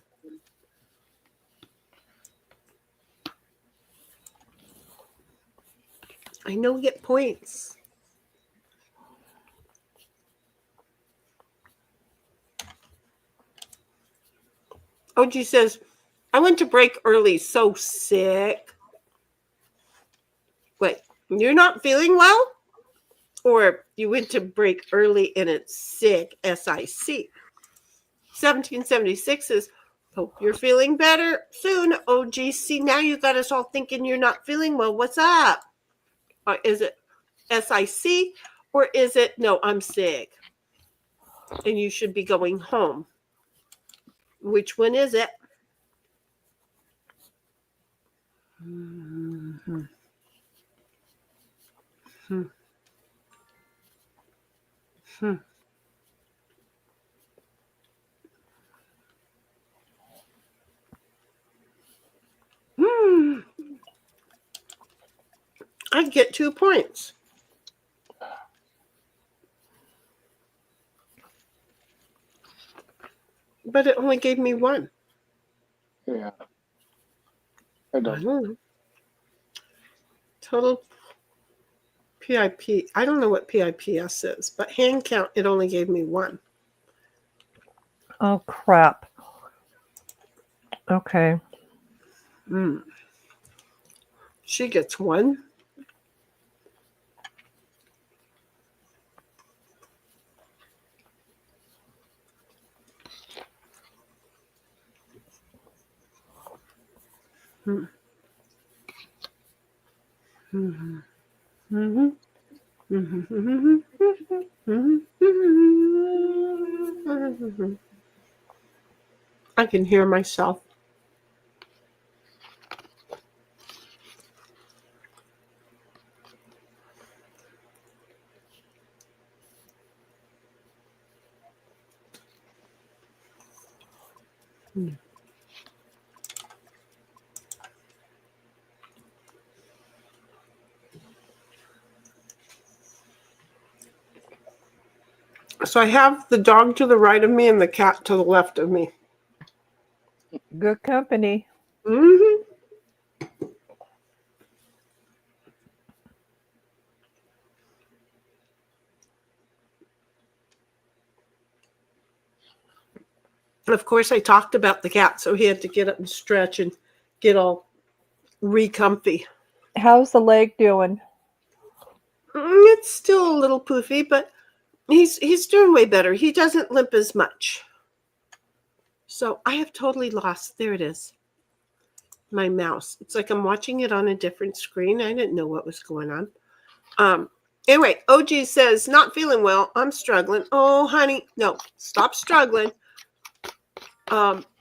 I know we get points. OG says, I went to break early, so sick. Wait, you're not feeling well? Or you went to break early and it's sick, SIC. 1776 says, hope you're feeling better soon, OGC. Now you got us all thinking you're not feeling well. What's up? Or is it SIC or is it, no, I'm sick and you should be going home? Which one is it? Mm-hmm. Hmm. Hmm. Hmm. I get 2 points. But it only gave me 1. Yeah. I I don't. don't know. Total PIP. I don't know what PIPS is, but hand count, it only gave me 1. Oh, crap. Okay. She gets 1. I can hear myself. So I have the dog to the right of me and the cat to the left of me. Good company. Mm-hmm. Of course, I talked about the cat, so he had to get up and stretch and get all re-comfy. How's the leg doing? It's still a little poofy, but he's doing way better. He doesn't limp as much. So I have totally lost. There it is. My mouse. It's like I'm watching it on a different screen. I didn't know what was going on. Anyway, OG says, not feeling well. I'm struggling. Oh, honey. No, stop struggling.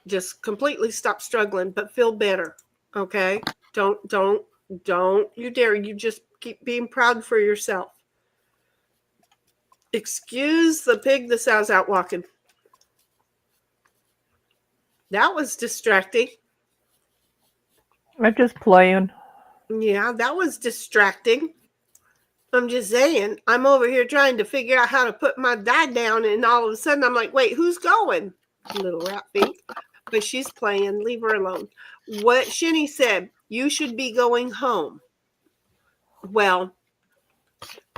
Just completely stop struggling, but feel better. Okay? Don't you dare. You just keep being proud for yourself. Excuse the pig the sow's out walking. That was distracting. I'm just playing. Yeah, that was distracting. I'm just saying, I'm over here trying to figure out how to put my die down, and all of a sudden I'm like, wait, who's going? Little rat feet. But she's playing. Leave her alone. What Shinny said, you should be going home. Well,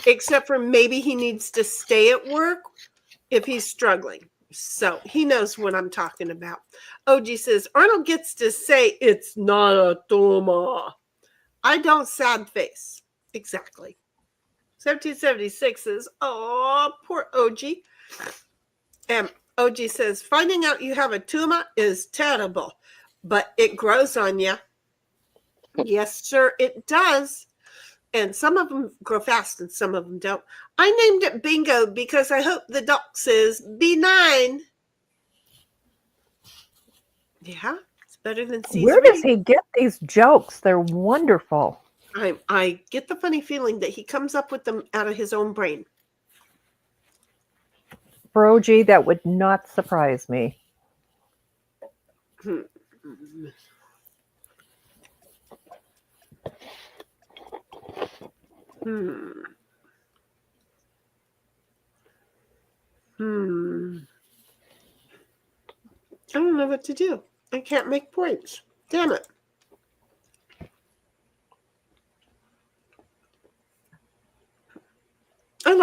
except for maybe he needs to stay at work if he's struggling. So he knows what I'm talking about. OG says, Arnold gets to say it's not a tumor. I don't sad face. Exactly. 1776 says, oh, poor OG. And OG says, finding out you have a tumor is terrible, but it grows on you. Yes, sir, it does. And some of them grow fast and some of them don't. I named it Bingo because I hope the doc says benign. Yeah, it's better than C3. Where does he get these jokes? They're wonderful. I get the funny feeling that he comes up with them out of his own brain. For OG, that would not surprise me. I don't know what to do. I can't make points. Damn it.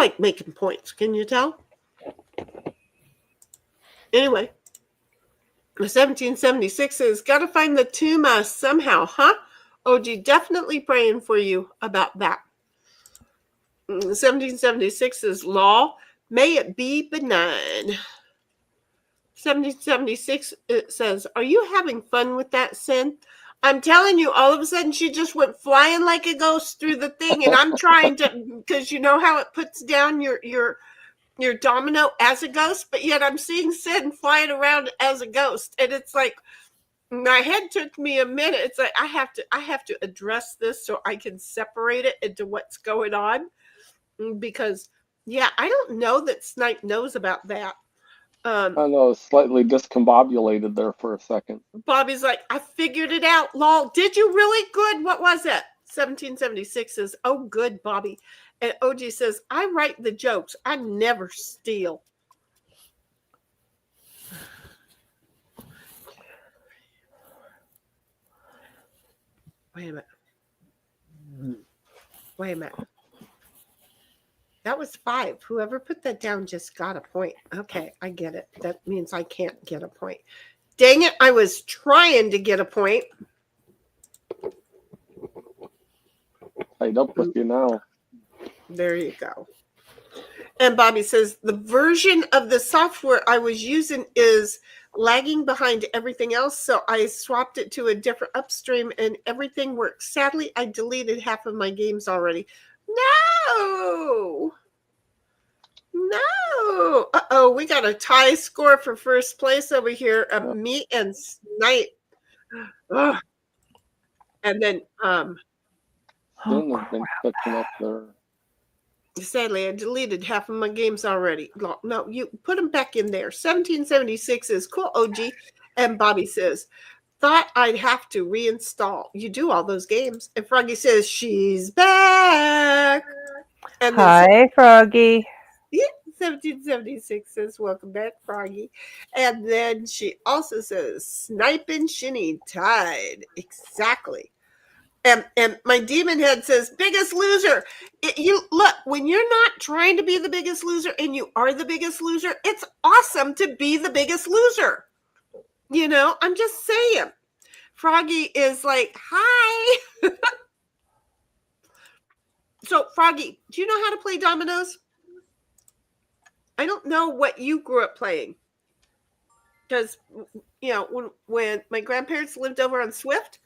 like making points. Can you tell? Anyway, the 1776 says, gotta find the Tuma somehow, huh? OG, definitely praying for you about that. 1776 is law. May it be benign. 1776 it says, are you having fun with that, Sin? I'm telling you, all of a sudden she just went flying like a ghost through the thing, and I'm trying to, because you know how it puts down your domino as a ghost, but yet I'm seeing Sin flying around as a ghost, and it's like my head took me a minute. It's like I have to address this so I can separate it into what's going on, because yeah, I don't know that Snipe knows about that. I know, slightly discombobulated there for a second. Bobby's like, I figured it out. Lol, did you really? Good. What was it? 1776 says, oh, good, Bobby. And OG says, I write the jokes. I never steal. Wait a minute. That was 5. Whoever put that down just got a point. Okay, I get it. That means I can't get a point. Dang it, I was trying to get a point. Tied up with you now. There you go. And Bobby says, the version of the software I was using is lagging behind everything else, so I swapped it to a different upstream and everything works. Sadly, I deleted half of my games already. No. Uh-oh, we got a tie score for first place over here of me and Snipe. Ugh. And then Sin has been catching up there. sadly, I deleted half of my games already. No, you put them back in there. 1776 is cool, OG. And Bobby says, thought I'd have to reinstall. You do all those games. And Froggy says, she's back. And then Hi, Froggy. 1776 says, welcome back, Froggy. And then she also says, Snipe and Shinny tied. Exactly. And my demon head says, biggest loser. You look, when you're not trying to be the biggest loser and you are the biggest loser, it's awesome to be the biggest loser. You know, I'm just saying. Froggy is like, hi. So, Froggy, do you know how to play dominoes? I don't know what you grew up playing. Because, you know, when my grandparents lived over on Swift,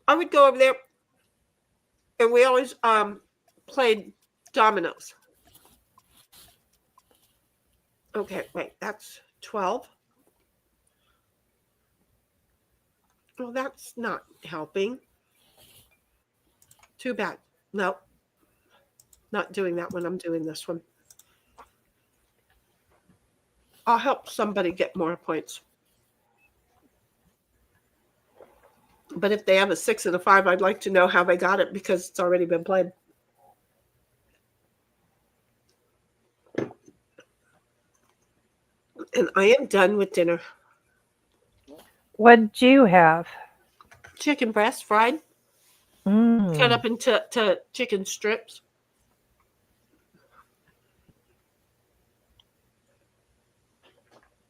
I would go over there and we always played dominoes. Okay, wait, that's 12. Well, that's not helping. Too bad. No, not doing that one. I'm doing this one. I'll help somebody get more points. But if they have a 6 and a 5, I'd like to know how they got it because it's already been played. And I am done with dinner. What'd you have? Chicken breast fried, cut up into chicken strips.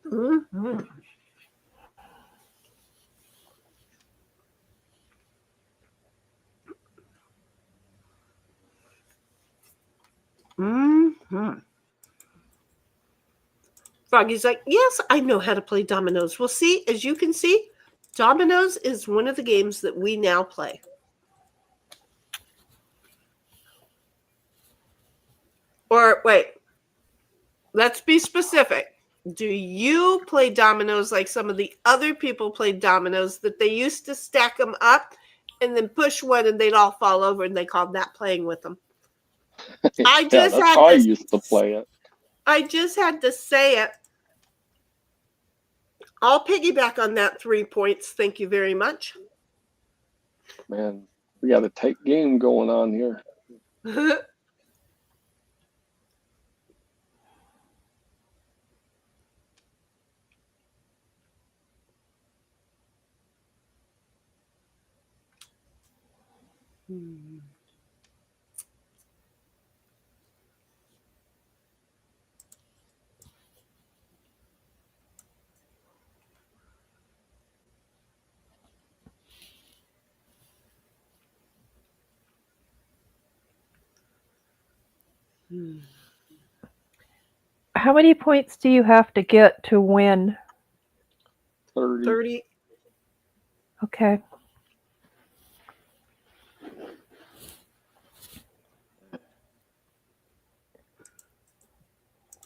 Mm-hmm. Mm-hmm. Froggy's like, yes, I know how to play dominoes. Well, see, as you can see, dominoes is one of the games that we now play. Or wait, let's be specific. Do you play dominoes like some of the other people played dominoes that they used to stack them up and then push one and they'd all fall over and they called that playing with them? I used to play it. I just had to say it. I'll piggyback on that 3 points. Thank you very much. Man, we got a tight game going on here. How many points do you have to get to win? 30. 30. Okay.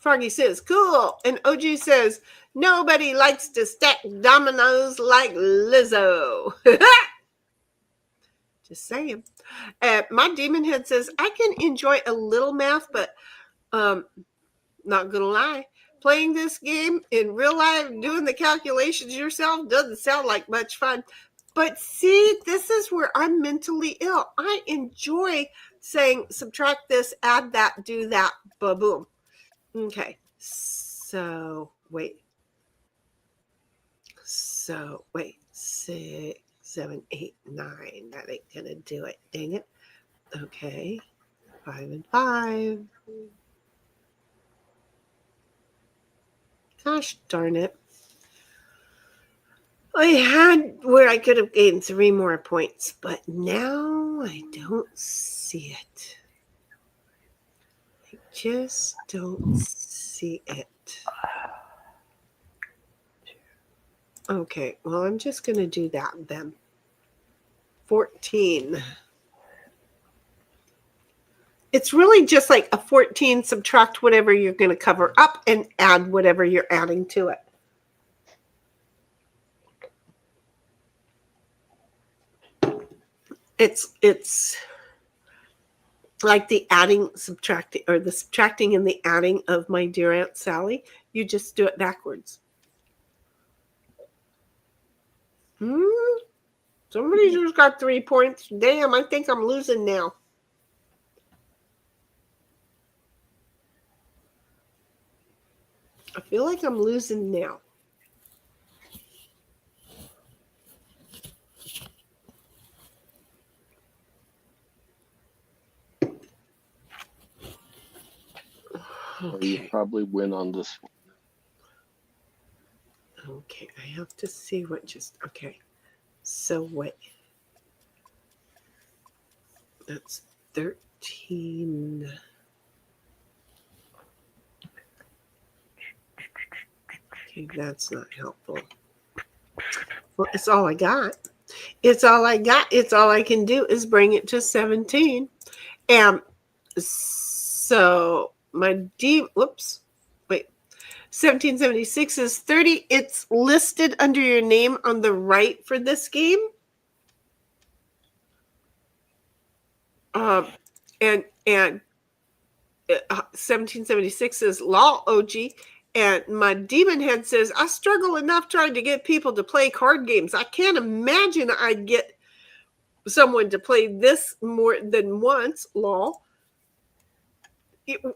Froggy says, cool. And OG says, nobody likes to stack dominoes like Lizzo. Just saying. My demon head says, I can enjoy a little math, but not gonna lie, playing this game in real life, doing the calculations yourself doesn't sound like much fun. But see, this is where I'm mentally ill. I enjoy saying, subtract this, add that, do that, ba-boom. Okay, so wait. 6, 7, 8, 9. That ain't gonna do it. Dang it. Okay, 5 and 5. Gosh darn it. I had where I could have gained 3 more points, but now I don't see it. I just don't see it. Okay, well, I'm just going to do that then. 14. It's really just like a 14, subtract whatever you're going to cover up and add whatever you're adding to it. It's like the adding, subtracting, or the subtracting and the adding of My Dear Aunt Sally. You just do it backwards. Somebody just got 3 points. Damn, I think I'm losing now. I feel like I'm losing now. Okay. You probably win on this one. Okay, I have to see what just... Okay, so wait. That's 13... Okay, that's not helpful. Well, it's all I got. It's all I got. It's all I can do is bring it to 17. And so my whoops, wait. 1776 is 30. It's listed under your name on the right for this game. And 1776 is Law OG. And my demon head says, I struggle enough trying to get people to play card games. I can't imagine I'd get someone to play this more than once, lol.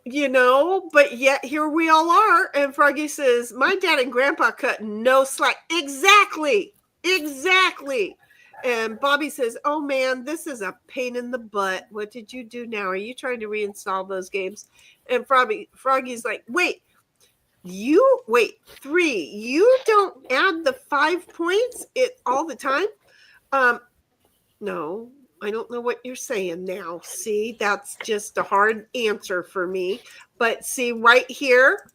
You know, but yet here we all are. And Froggy says, my dad and grandpa cut no slack. Exactly. And Bobby says, oh man, this is a pain in the butt. What did you do now? Are you trying to reinstall those games? And Froggy's like, wait, 3. You don't add the 5 points all the time? No, I don't know what you're saying now. See, that's just a hard answer for me. But see, right here,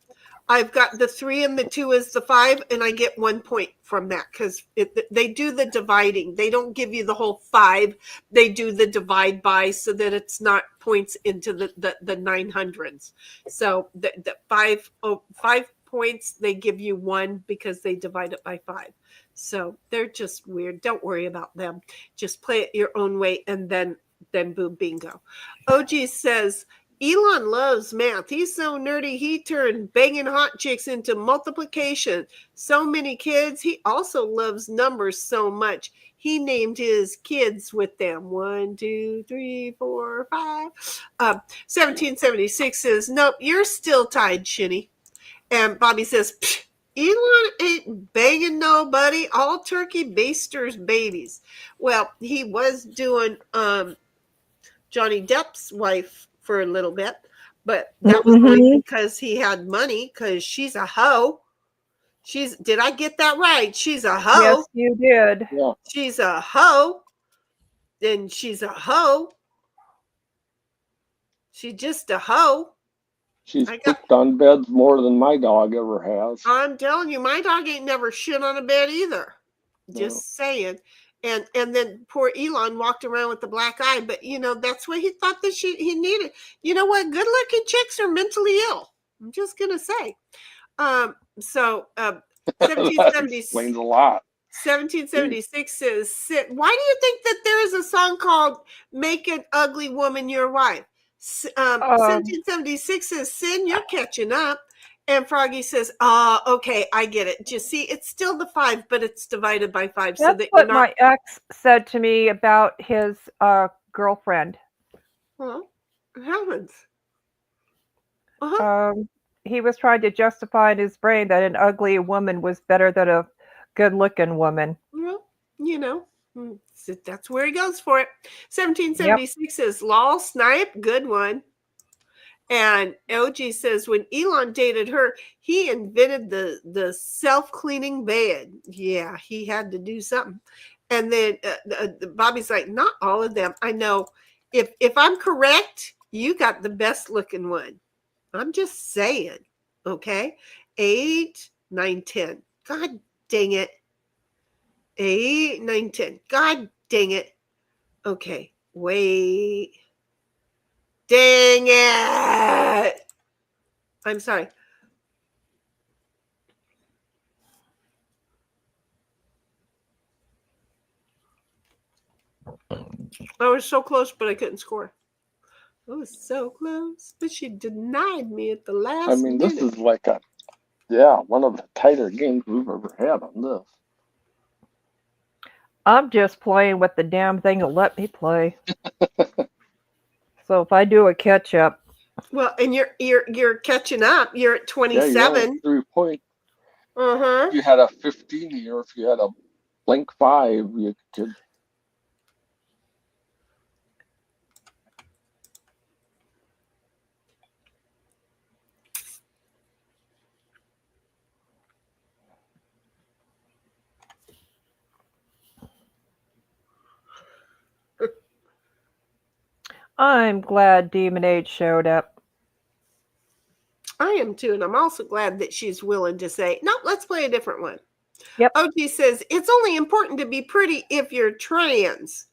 I've got the 3 and the 2 is the 5, and I get 1 point from that because they do the dividing. They don't give you the whole 5. They do the divide by so that it's not points into the 900s. So the 5 points, they give you 1 because they divide it by 5. So they're just weird. Don't worry about them. Just play it your own way, and then boom, bingo. OG says, Elon loves math. He's so nerdy, he turned banging hot chicks into multiplication. So many kids. He also loves numbers so much. He named his kids with them. 1, 2, 3, 4, 5. 1776 says, nope, you're still tied, Shinny. And Bobby says, Elon ain't banging nobody. All turkey basters babies. Well, he was doing Johnny Depp's wife for a little bit, but that was only because he had money, because she's a hoe. Did I get that right? She's a hoe. Yes, you did. Yeah. She's a hoe. And she's a hoe. She's just a hoe. She's I got- pooped on beds more than my dog ever has. I'm telling you, my dog ain't never shit on a bed either. Just saying. And then poor Elon walked around with the black eye, but that's what he thought that he needed. You know what? Good looking chicks are mentally ill. I'm just gonna say. So That 1776. explains a lot. 1776 says, why do you think that there is a song called Make an Ugly Woman Your Wife? 1776 says, Sin, you're catching up. And Froggy says, okay, I get it. Just see, it's still the 5, but it's divided by 5. That's so that what you're not. my ex said to me about his girlfriend. Huh? It happens. Uh-huh. He was trying to justify in his brain that an ugly woman was better than a good-looking woman. Well, so that's where he goes for it. 1776 says, lol, snipe, good one. And OG says, when Elon dated her, he invented the self-cleaning bed. Yeah, he had to do something. And then Bobby's like, not all of them. I know. If I'm correct, you got the best looking one. I'm just saying. Okay? 8, 9, 10. God dang it. 8, 9, 10. God dang it. Okay. Wait. Dang it. I'm sorry. I was so close, but I couldn't score. I was so close, but she denied me at the last I mean, this minute. is like one of the tighter games we've ever had on this. I'm just playing with the damn thing to let me play. So if I do a catch up, Well, and you're catching up. You're at 27. Yeah, you're only 3 points. Uh-huh. If you had a 15 here, if you had a blank 5, you could. I'm glad Demon Age showed up. I am too, and I'm also glad that she's willing to say, no, let's play a different one. Yep. OG says, it's only important to be pretty if you're trans,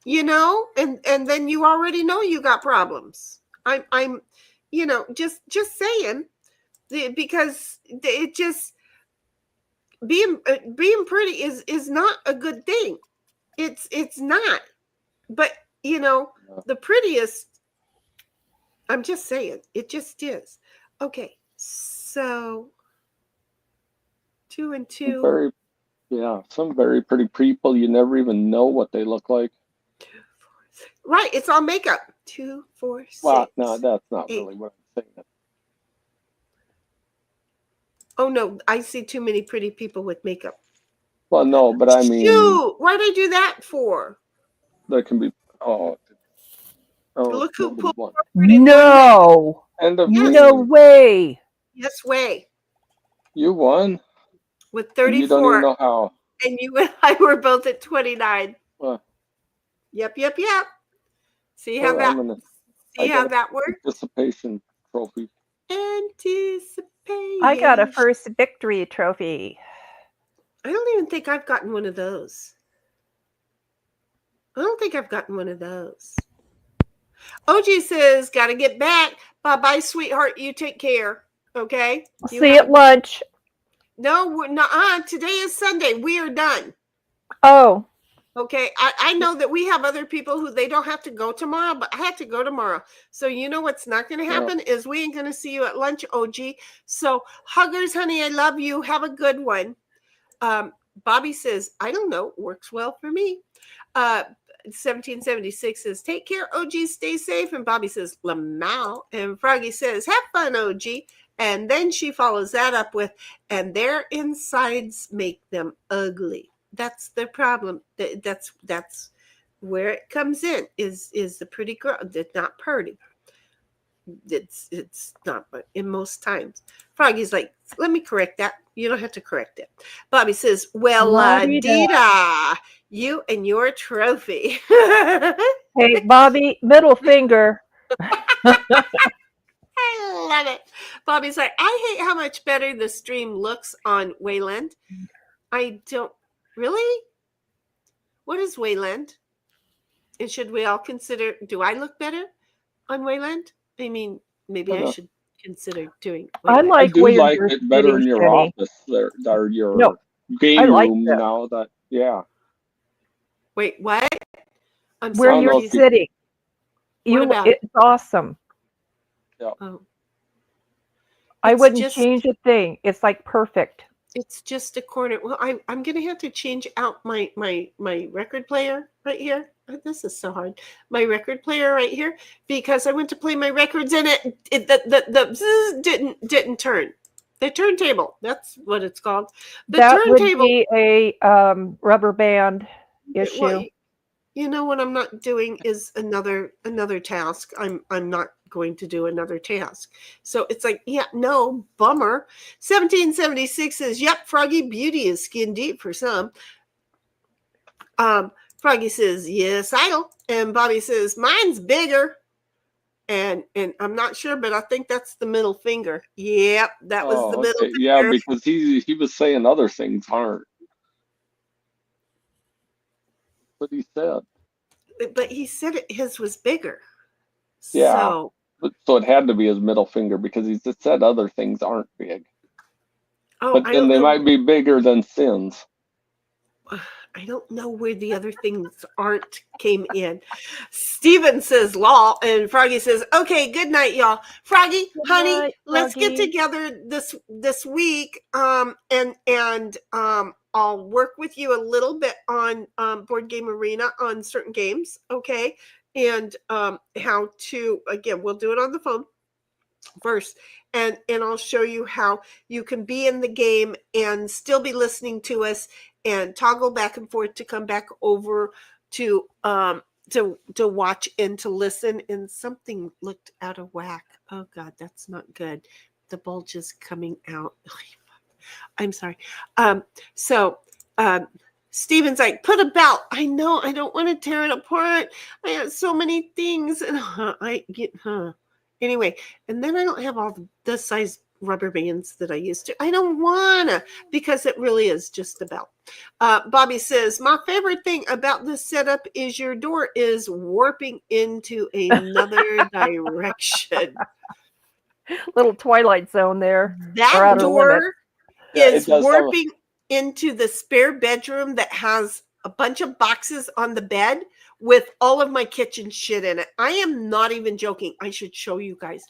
and then you already know you got problems. I'm just saying, because it just being pretty is not a good thing. It's not. But the prettiest, I'm just saying, it just is. Okay, so 2 and 2. Some very pretty people. You never even know what they look like. 2, 4, 6. Right, it's all makeup. 2, 4, 6. Well, no, that's not 8. really what I'm saying. Oh no, I see too many pretty people with makeup. Well, no, but I mean, Shoot, why'd I do that for? there can be. Look who pulled one. No, End of Yes. no game. way. Yes way. You won. With And you don't 34. even know how. And you and I were both at 29. Well, Yep. See how well, I'm that I got a that worked? participation trophy. Anticipation. I got a first victory trophy. I don't even think I've gotten one of those. OG says, gotta get back. Bye-bye, sweetheart. You take care. Okay? You See you have- at lunch. No, we're not. Today is Sunday. We are done. Oh, Okay. I know that we have other people who they don't have to go tomorrow, but I have to go tomorrow. So you know what's not going to happen is we ain't going to see you at lunch, OG. So huggers, honey, I love you. Have a good one. Bobby says, I don't know. Works well for me. 1776 says, take care, OG. Stay safe. And Bobby says, Lamau. And Froggy says, have fun, OG. And then she follows that up with, and their insides make them ugly. That's the problem. That's where it comes in. Is the pretty girl? It's not pretty. It's not. But in most times, Froggy's like, let me correct that. You don't have to correct it. Bobby says, well, Dita, you and your trophy. hey, Bobby, middle finger. Hey, I love it. Bobby's like, I hate how much better the stream looks on Wayland. I don't really. What is Wayland? And should we all consider? Do I look better on Wayland? I mean, maybe I should consider doing. I Wayland. I like do where like you're it better sitting, in your Jenny. office there, or your No, game I like room that. now. That yeah. Wait, what? I'm Where sorry. don't know you're if you- sitting. What about it? It's awesome. Oh. I It's wouldn't just- change a thing. It's like perfect. It's just a corner. Well, I'm gonna have to change out my record player right here. This is so hard. My record player right here, because I went to play my records and the zzz didn't turn. The turntable. That's what it's called. The That would turntable. be a rubber band issue. Well, you know what I'm not doing is another task. I'm not going to do another task. So it's like, yeah, no, bummer. 1776 says, yep, Froggy Beauty is skin deep for some. Froggy says, yes, idle. And Bobby says, mine's bigger. And I'm not sure, but I think that's the middle finger. Yep, that was the middle finger. Yeah, because he was saying other things aren't. What he said. But he said his was bigger. Yeah. So So it had to be his middle finger because he just said other things aren't big. But I then don't they know. might be bigger than sins. I don't know where the other things aren't came in. Steven says law, and Froggy says, okay, good night, y'all. Froggy, honey, night, let's get Froggy. together this week. And I'll work with you a little bit on Board Game Arena on certain games, okay? And how to, again, we'll do it on the phone first, and I'll show you how you can be in the game and still be listening to us and toggle back and forth to come back over to watch and to listen. And something looked out of whack. Oh God, that's not good. The bulge is coming out. I'm sorry. Steven's like, put a belt. I know, I don't want to tear it apart. I have so many things, and anyway, and then I don't have all the size rubber bands that I used to. I don't wanna, because it really is just a belt. Bobby says, my favorite thing about this setup is your door is warping into another direction. Little Twilight Zone there. or That Outer door Limits. Yeah, is it does have a- warping into the spare bedroom that has a bunch of boxes on the bed with all of my kitchen shit in it. I am not even joking. I should show you guys.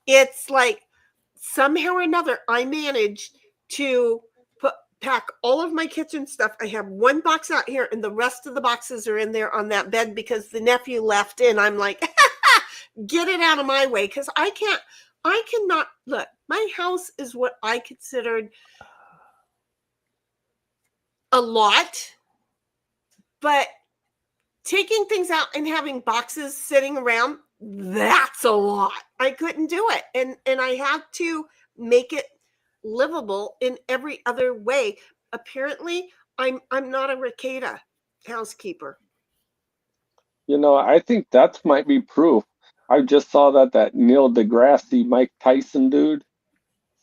It's like somehow or another I managed to pack all of my kitchen stuff. I have one box out here and the rest of the boxes are in there on that bed because the nephew left in. I'm like, get it out of my way, because I cannot look. My house is what I considered a lot, but taking things out and having boxes sitting around, that's a lot. I couldn't do it. And I had to make it livable in every other way. Apparently, I'm not a Ricada housekeeper. You know, I think that might be proof. I just saw that Neil deGrasse Mike Tyson dude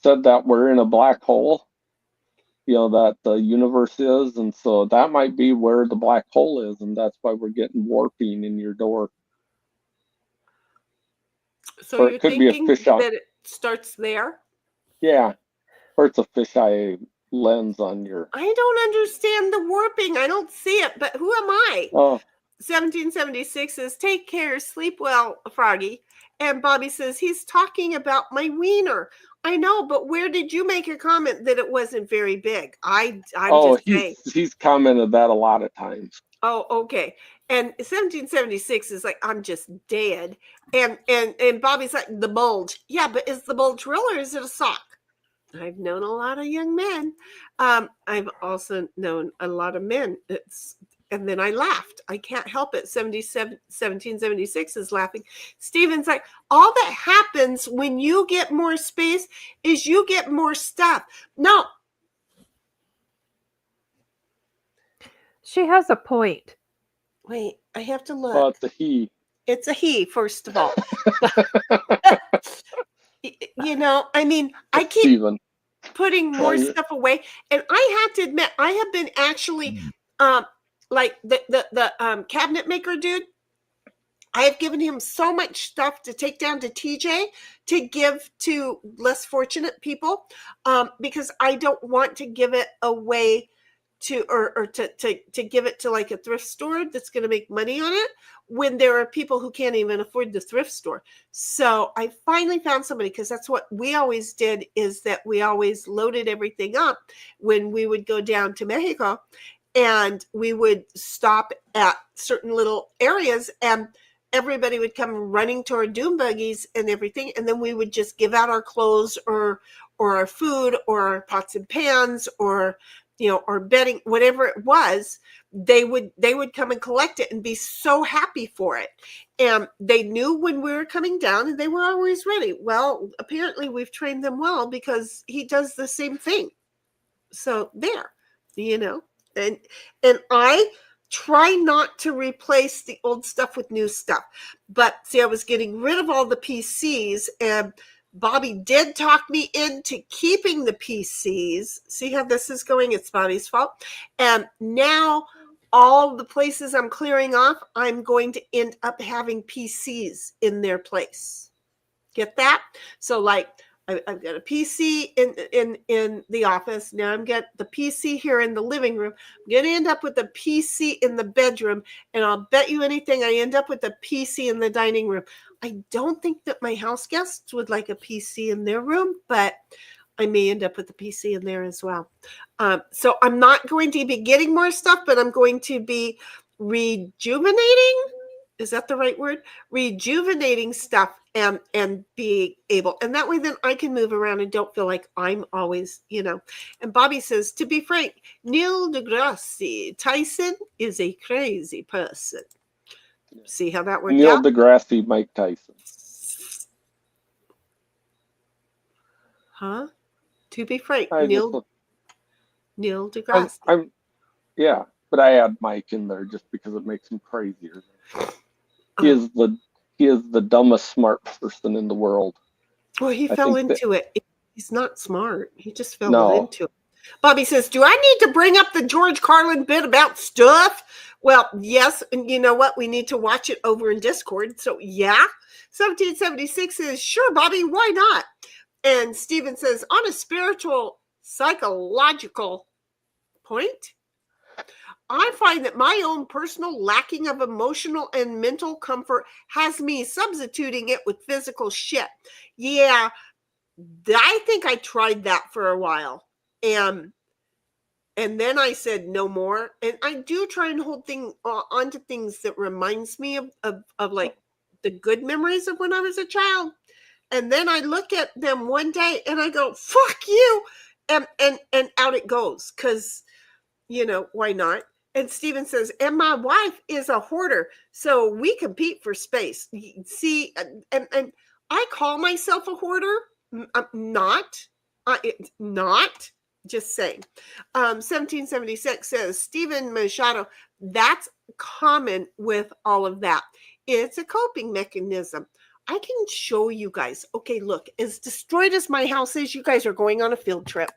said that we're in a black hole. You know, that the universe is, and so that might be where the black hole is, and that's why we're getting warping in your door. So Or it you're could be a thinking fisheye. that it starts there? Yeah, or it's a fisheye lens on your. I don't understand the warping. I don't see it, but who am I? Oh, 1776 says, take care, sleep well, Froggy. And Bobby says, he's talking about my wiener. I know, but where did you make a comment that it wasn't very big? I'm just saying. he's commented that a lot of times. Oh, okay. And 1776 is like, I'm just dead. And Bobby's like, the bulge. Yeah, but is the bulge real or is it a sock? I've known a lot of young men. I've also known a lot of men. And then I laughed. I can't help it. 1776 is laughing. Steven's like, all that happens when you get more space is you get more stuff. No. She has a point. Wait, I have to look. Well, it's a he. It's a he, first of all. I mean, I keep Steven. putting more Trying to- stuff away, and I have to admit, I have been actually, like the cabinet maker dude. I have given him so much stuff to take down to TJ to give to less fortunate people, because I don't want to give it away to or to give it to like a thrift store that's going to make money on it when there are people who can't even afford the thrift store. So I finally found somebody, because that's what we always did, is that we always loaded everything up when we would go down to Mexico, and we would stop at certain little areas, and everybody would come running to our doom buggies and everything, and then we would just give out our clothes or our food or our pots and pans or or bedding, whatever it was. They would come and collect it and be so happy for it, and they knew when we were coming down, and they were always ready. Well, apparently we've trained them well, because he does the same thing. So there, and I try not to replace the old stuff with new stuff. But see, I was getting rid of all the PCs, and Bobby did talk me into keeping the PCs. See how this is going? It's Bobby's fault. And now all the places I'm clearing off, I'm going to end up having PCs in their place. Get that? So like, I've got a PC in the office. Now I'm got the PC here in the living room. I'm going to end up with a PC in the bedroom. And I'll bet you anything I end up with a PC in the dining room. I don't think that my house guests would like a PC in their room, but I may end up with a PC in there as well. So I'm not going to be getting more stuff, but I'm going to be rejuvenating. Is that the right word? Rejuvenating stuff and be able, and that way then I can move around and don't feel like I'm always, And Bobby says, to be frank, Neil deGrasse Tyson is a crazy person. See how that worked Neil out? deGrasse, Mike Tyson. Huh? To be frank, I Neil just- deGrasse. Yeah, but I add Mike in there just because it makes him crazier. He is the dumbest smart person in the world. Well, he I fell think into it. He's not smart. He just fell into it. Bobby says, do I need to bring up the George Carlin bit about stuff? Well, yes. And you know what? We need to watch it over in Discord. So yeah. 1776 says, sure, Bobby, why not? And Stephen says, on a spiritual, psychological point, I find that my own personal lacking of emotional and mental comfort has me substituting it with physical shit. Yeah, I think I tried that for a while. And then I said no more. And I do try and hold onto things that reminds me of like the good memories of when I was a child. And then I look at them one day and I go, fuck you. And out it goes. Because, why not? And Steven says, and my wife is a hoarder, so we compete for space. See, and I call myself a hoarder. Not, just saying. 1776 says, Stephen Machado, that's common with all of that. It's a coping mechanism. I can show you guys. Okay, look, as destroyed as my house is, you guys are going on a field trip.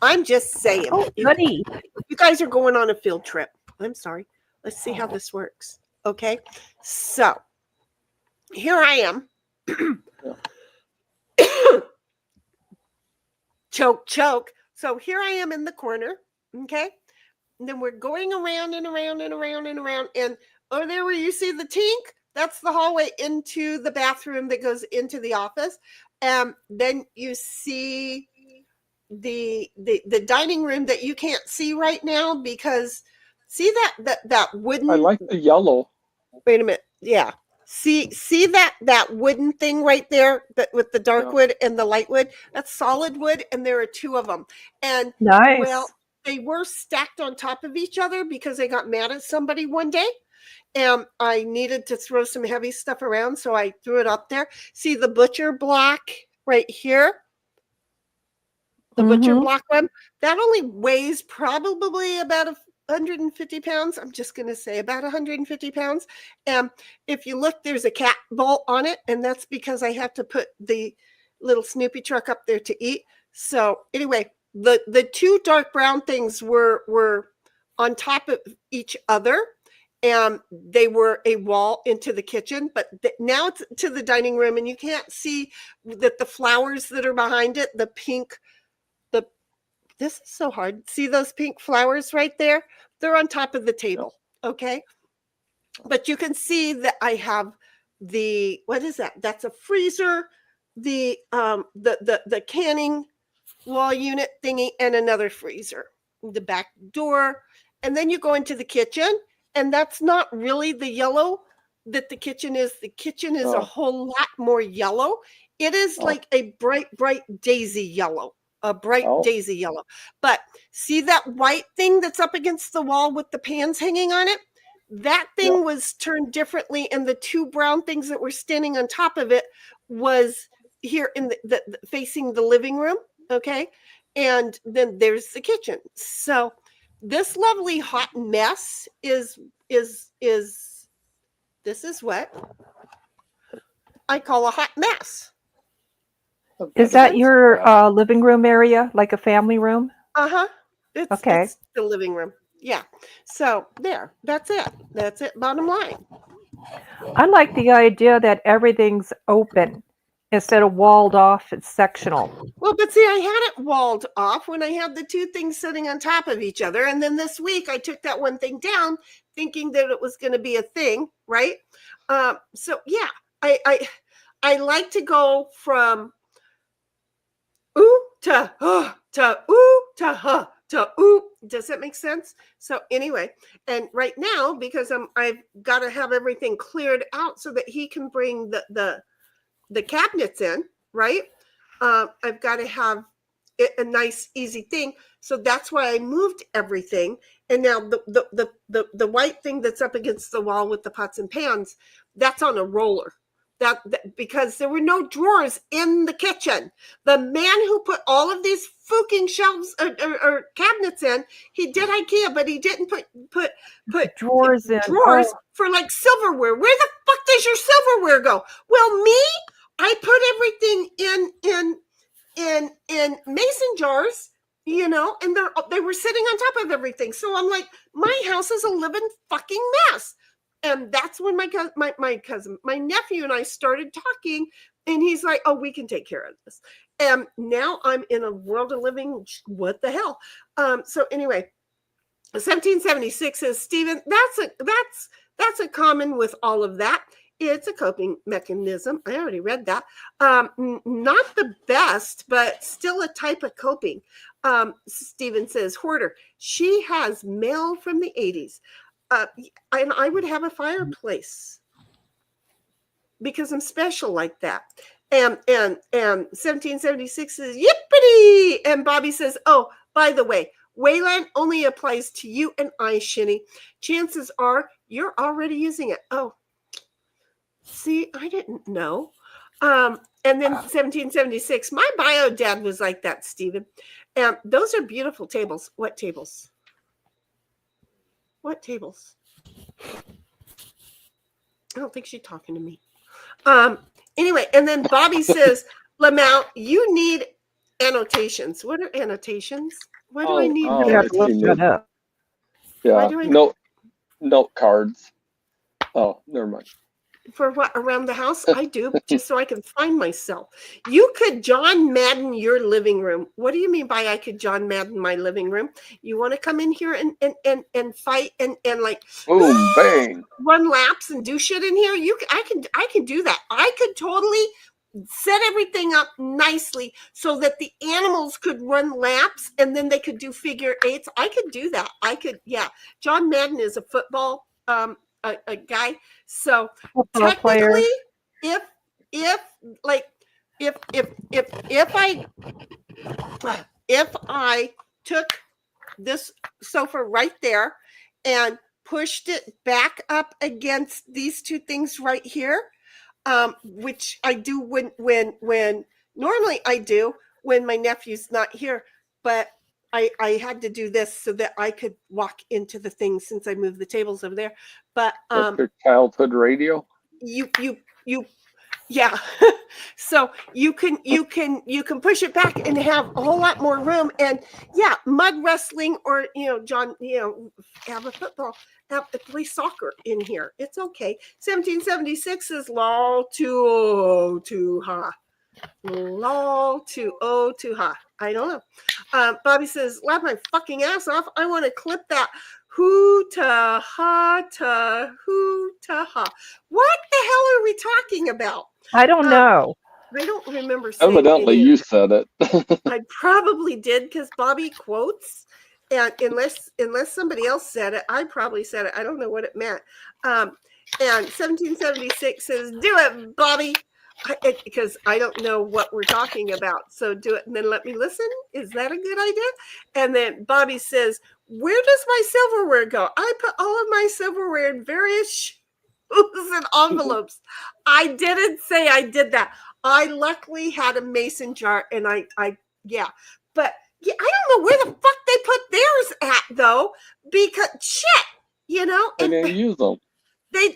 I'm just saying. Oh, goody. You guys are going on a field trip. I'm sorry. Let's see how this works. Okay. So here I am. Choke. So here I am in the corner. Okay. And then we're going around and around and around and around. And over there where you see the tink, that's the hallway into the bathroom that goes into the office. And then you see the dining room that you can't see right now, because see that wooden, I like the yellow. wait a minute, yeah, see that wooden thing right there, that with the dark wood and the light wood, that's solid wood, and there are two of them. And Nice. well, they were stacked on top of each other because I got mad at somebody one day and I needed to throw some heavy stuff around, so I threw it up there. See the butcher block right here? The butcher block one, that only weighs probably about 150 pounds. I'm just going to say about 150 pounds. And if you look, there's a cat bolt on it. And that's because I have to put the little Snoopy truck up there to eat. So anyway, the two dark brown things were on top of each other, and they were a wall into the kitchen, but now it's to the dining room, and you can't see that the flowers that are behind it, the pink, this is so hard. See those pink flowers right there? They're on top of the table, okay? But you can see that I have what is that? That's a freezer, the canning wall unit thingy, and another freezer, the back door. And then you go into the kitchen, and that's not really the yellow that the kitchen is. The kitchen is a whole lot more yellow. It is like a bright daisy yellow, daisy yellow. But see that white thing that's up against the wall with the pans hanging on it? That thing was turned differently, and the two brown things that were standing on top of it was here in the facing the living room, okay? And then there's the kitchen. So this lovely hot mess is this is what I call a hot mess. Is that your living room area, like a family room? Uh-huh. Okay. It's the living room. Yeah. So there, that's it. That's it. Bottom line. I like the idea that everything's open instead of walled off. It's sectional. Well, but see, I had it walled off when I had the two things sitting on top of each other. And then this week I took that one thing down thinking that it was going to be a thing, right? So yeah, I like to go from ooh to ooh to ooh to huh to ooh. Does that make sense? So anyway, and right now, because I've got to have everything cleared out so that he can bring the cabinets in, right? I've got to have it a nice, easy thing. So that's why I moved everything. And now the white thing that's up against the wall with the pots and pans, that's on a roller. That because there were no drawers in the kitchen. The man who put all of these fucking shelves or cabinets in, he did IKEA, but he didn't put Drawers in. for like silverware. Where the fuck does your silverware go? Well, me, I put everything in mason jars, you know, and they were sitting on top of everything. So I'm like, my house is a living fucking mess. And that's when my nephew and I started talking, and he's like, oh, we can take care of this. And now I'm in a world of living. What the hell? So anyway, 1776 says, Stephen, that's a common with all of that. It's a coping mechanism. I already read that. Not the best, but still a type of coping. Stephen says, hoarder. She has mail from the 80s. And I would have a fireplace because I'm special like that. And 1776 says, yippity! And Bobby says, oh, by the way, Wayland only applies to you and I, Shinny. Chances are you're already using it. Oh, see, I didn't know. And then 1776, my bio dad was like that, Stephen. And those are beautiful tables. What tables? What tables? I don't think she's talking to me. Anyway, and then Bobby says, Lamau, you need annotations. What are annotations? Why do I need You have to look that up. Yeah, note cards. Oh, never mind. For what, around the house? I do, just so I can find myself. You could John Madden your living room. What do you mean by I could John Madden my living room? You want to come in here and fight and like boom, bang, run laps and do shit in here? I can do that. I could totally set everything up nicely so that the animals could run laps and then they could do figure eights. I could do that. Yeah. John Madden is a football a guy. So technically, if I took this sofa right there and pushed it back up against these two things right here, which I do when normally I do when my nephew's not here, but I had to do this so that I could walk into the things since I moved the tables over there. But your childhood radio. You Yeah. So you can push it back and have a whole lot more room. And yeah, mud wrestling, or John, have a football, play soccer in here. It's okay. 1776 is lol to ha. Lol to ha. I don't know. Bobby says, laugh my fucking ass off. I want to clip that. Hoo ta ha ta hoo ta ha. What the hell are we talking about? I don't know. I don't remember saying Evidently, any you of it. said it. I probably did, because Bobby quotes, and unless somebody else said it, I probably said it. I don't know what it meant. And 1776 says, "Do it, Bobby," because I don't know what we're talking about. So do it, and then let me listen. Is that a good idea? And then Bobby says, "Where does my silverware go? I put all of my silverware in various shoes and envelopes." I didn't say I did that. I luckily had a mason jar, and I but yeah, I don't know where the fuck they put theirs at though, because shit, I didn't use them.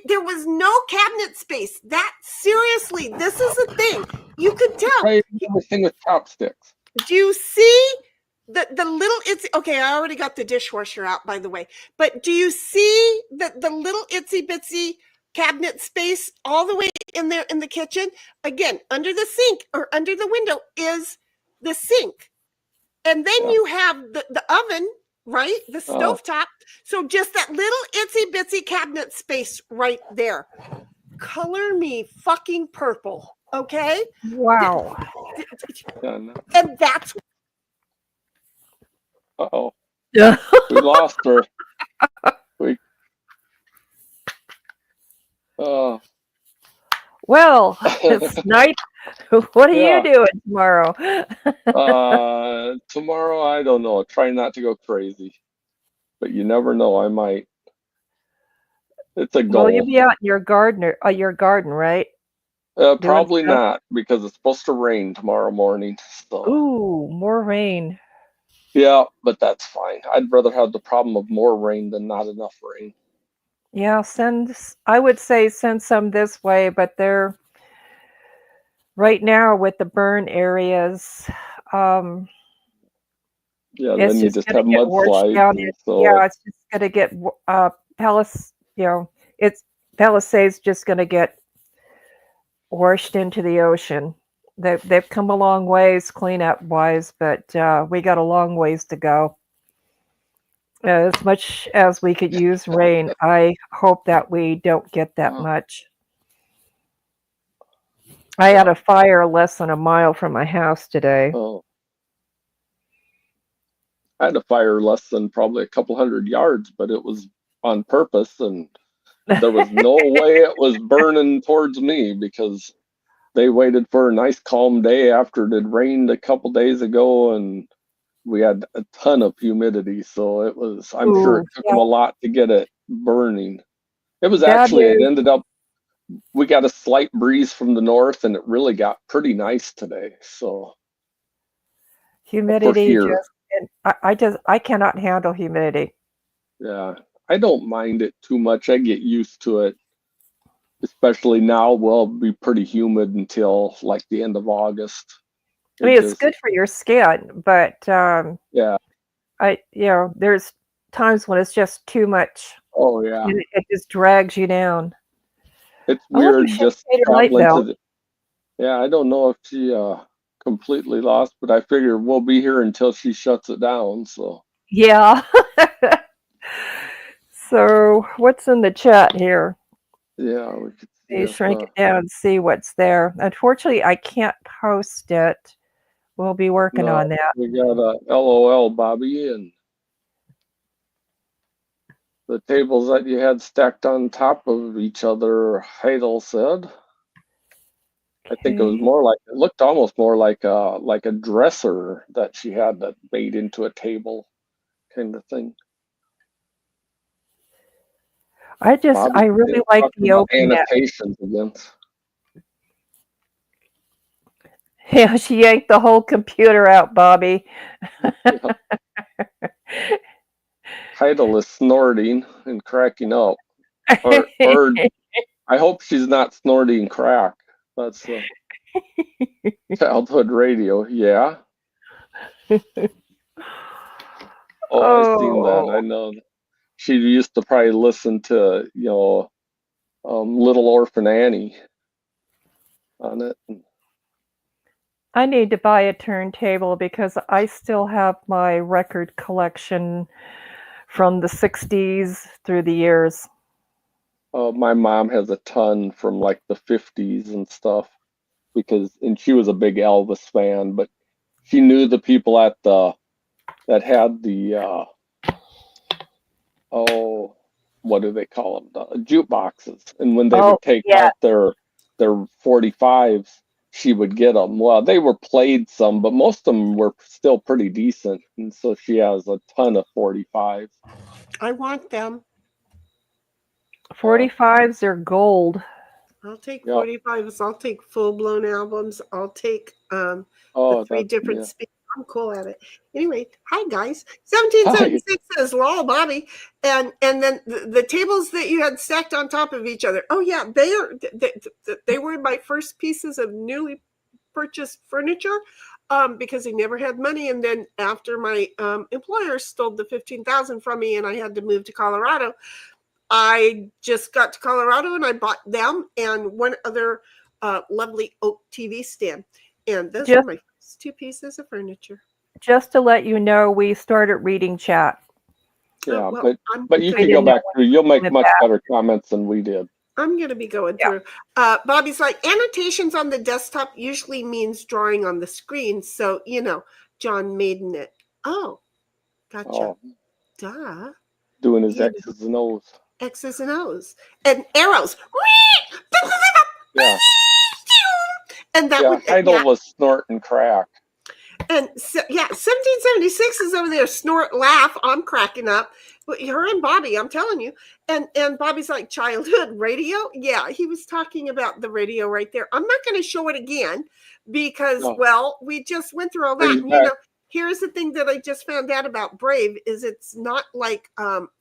there was no cabinet space. That seriously, this is the thing. You could tell. Try everything with chopsticks. Do you see the little itsy? Okay, I already got the dishwasher out, by the way. But do you see the little itsy bitsy cabinet space all the way in there in the kitchen? Again, under the sink or under the window is the sink, and then you have the oven, right? The stovetop. So just that little itsy bitsy cabinet space right there. Color me fucking purple, okay? Wow. Yeah, no. And that's Uh-oh. Yeah. We lost her. Well, it's night. What are you doing tomorrow? Tomorrow, I don't know. Try not to go crazy, but you never know. I might. It's a goal. Will you be out in your garden, right? Probably stuff? not, because it's supposed to rain tomorrow morning. So Ooh, more rain. yeah, but that's fine. I'd rather have the problem of more rain than not enough rain. Yeah, I would say send some this way, but they're right now with the burn areas. Yeah, It's then you just gonna have get washed mudslides. down and in- so Yeah, it's just gonna get Palisades just gonna get washed into the ocean. They've come a long ways cleanup wise, but we got a long ways to go. As much as we could use rain, I hope that we don't get that much. I had a fire less than a mile from my house today. Oh. I had a fire less than probably a couple 100 yards, but it was on purpose, and there was no way it was burning towards me, because they waited for a nice calm day after it had rained a couple days ago, and we had a ton of humidity, so it was, I'm sure it took them a lot to get it burning. It was it ended up, we got a slight breeze from the north, and it really got pretty nice today. So humidity I cannot handle humidity. Yeah, I don't mind it too much. I get used to it, especially now. Will be pretty humid until like the end of August. I mean, it's good for your skin, but yeah, there's times when it's just too much. Oh yeah, and it just drags you down. It's weird just traveling to the. Yeah, I don't know if she completely lost, but I figure we'll be here until she shuts it down. So yeah. So what's in the chat here? Yeah, we could shrink it down and see what's there. Unfortunately, I can't post it. We'll be working on that. We got a LOL, Bobby, and the tables that you had stacked on top of each other, Heidel said. I think it was more like, it looked almost more like a dresser that she had that made into a table kind of thing. I really like the open annotations again. Yeah, she yanked the whole computer out, Bobby. Heidel is snorting and cracking up. Or I hope she's not snorting crack. That's childhood radio. Yeah. Oh, I've seen that. I know. She used to probably listen to, Little Orphan Annie on it. I need to buy a turntable because I still have my record collection from the 60s through the years. My mom has a ton from like the 50s and stuff and she was a big Elvis fan, but she knew the people that had the what do they call them? The jukeboxes. And when they would take out their 45s, she would get them. Well, they were played some, but most of them were still pretty decent. And so she has a ton of 45s. I want them. 45s are gold. I'll take 45s. I'll take full-blown albums. I'll take the 3 different speeds. I'm cool at it. Anyway, hi guys. 1776 says, "Lol, Bobby," and then the tables that you had stacked on top of each other. Oh yeah, they were my first pieces of newly purchased furniture, because I never had money, and then after my employer stole the $15,000 from me, and I had to move to Colorado. I just got to Colorado and I bought them and one other lovely oak TV stand, and those are my 2 pieces of furniture. Just to let you know, we started reading chat. Yeah, but you can go back through. You'll make much better comments than we did. I'm going to be going through. Bobby's like, annotations on the desktop usually means drawing on the screen. So, John Maiden it. Oh, gotcha. Oh. Duh. Doing his X's and O's. X's and O's. And arrows. Yeah. And that Heidel was snort and crack. And 1776 is over there, snort, laugh. I'm cracking up. But her and Bobby, I'm telling you. And Bobby's like, childhood radio? Yeah, he was talking about the radio right there. I'm not going to show it again because, we just went through all that. And, here's the thing that I just found out about Brave is it's not like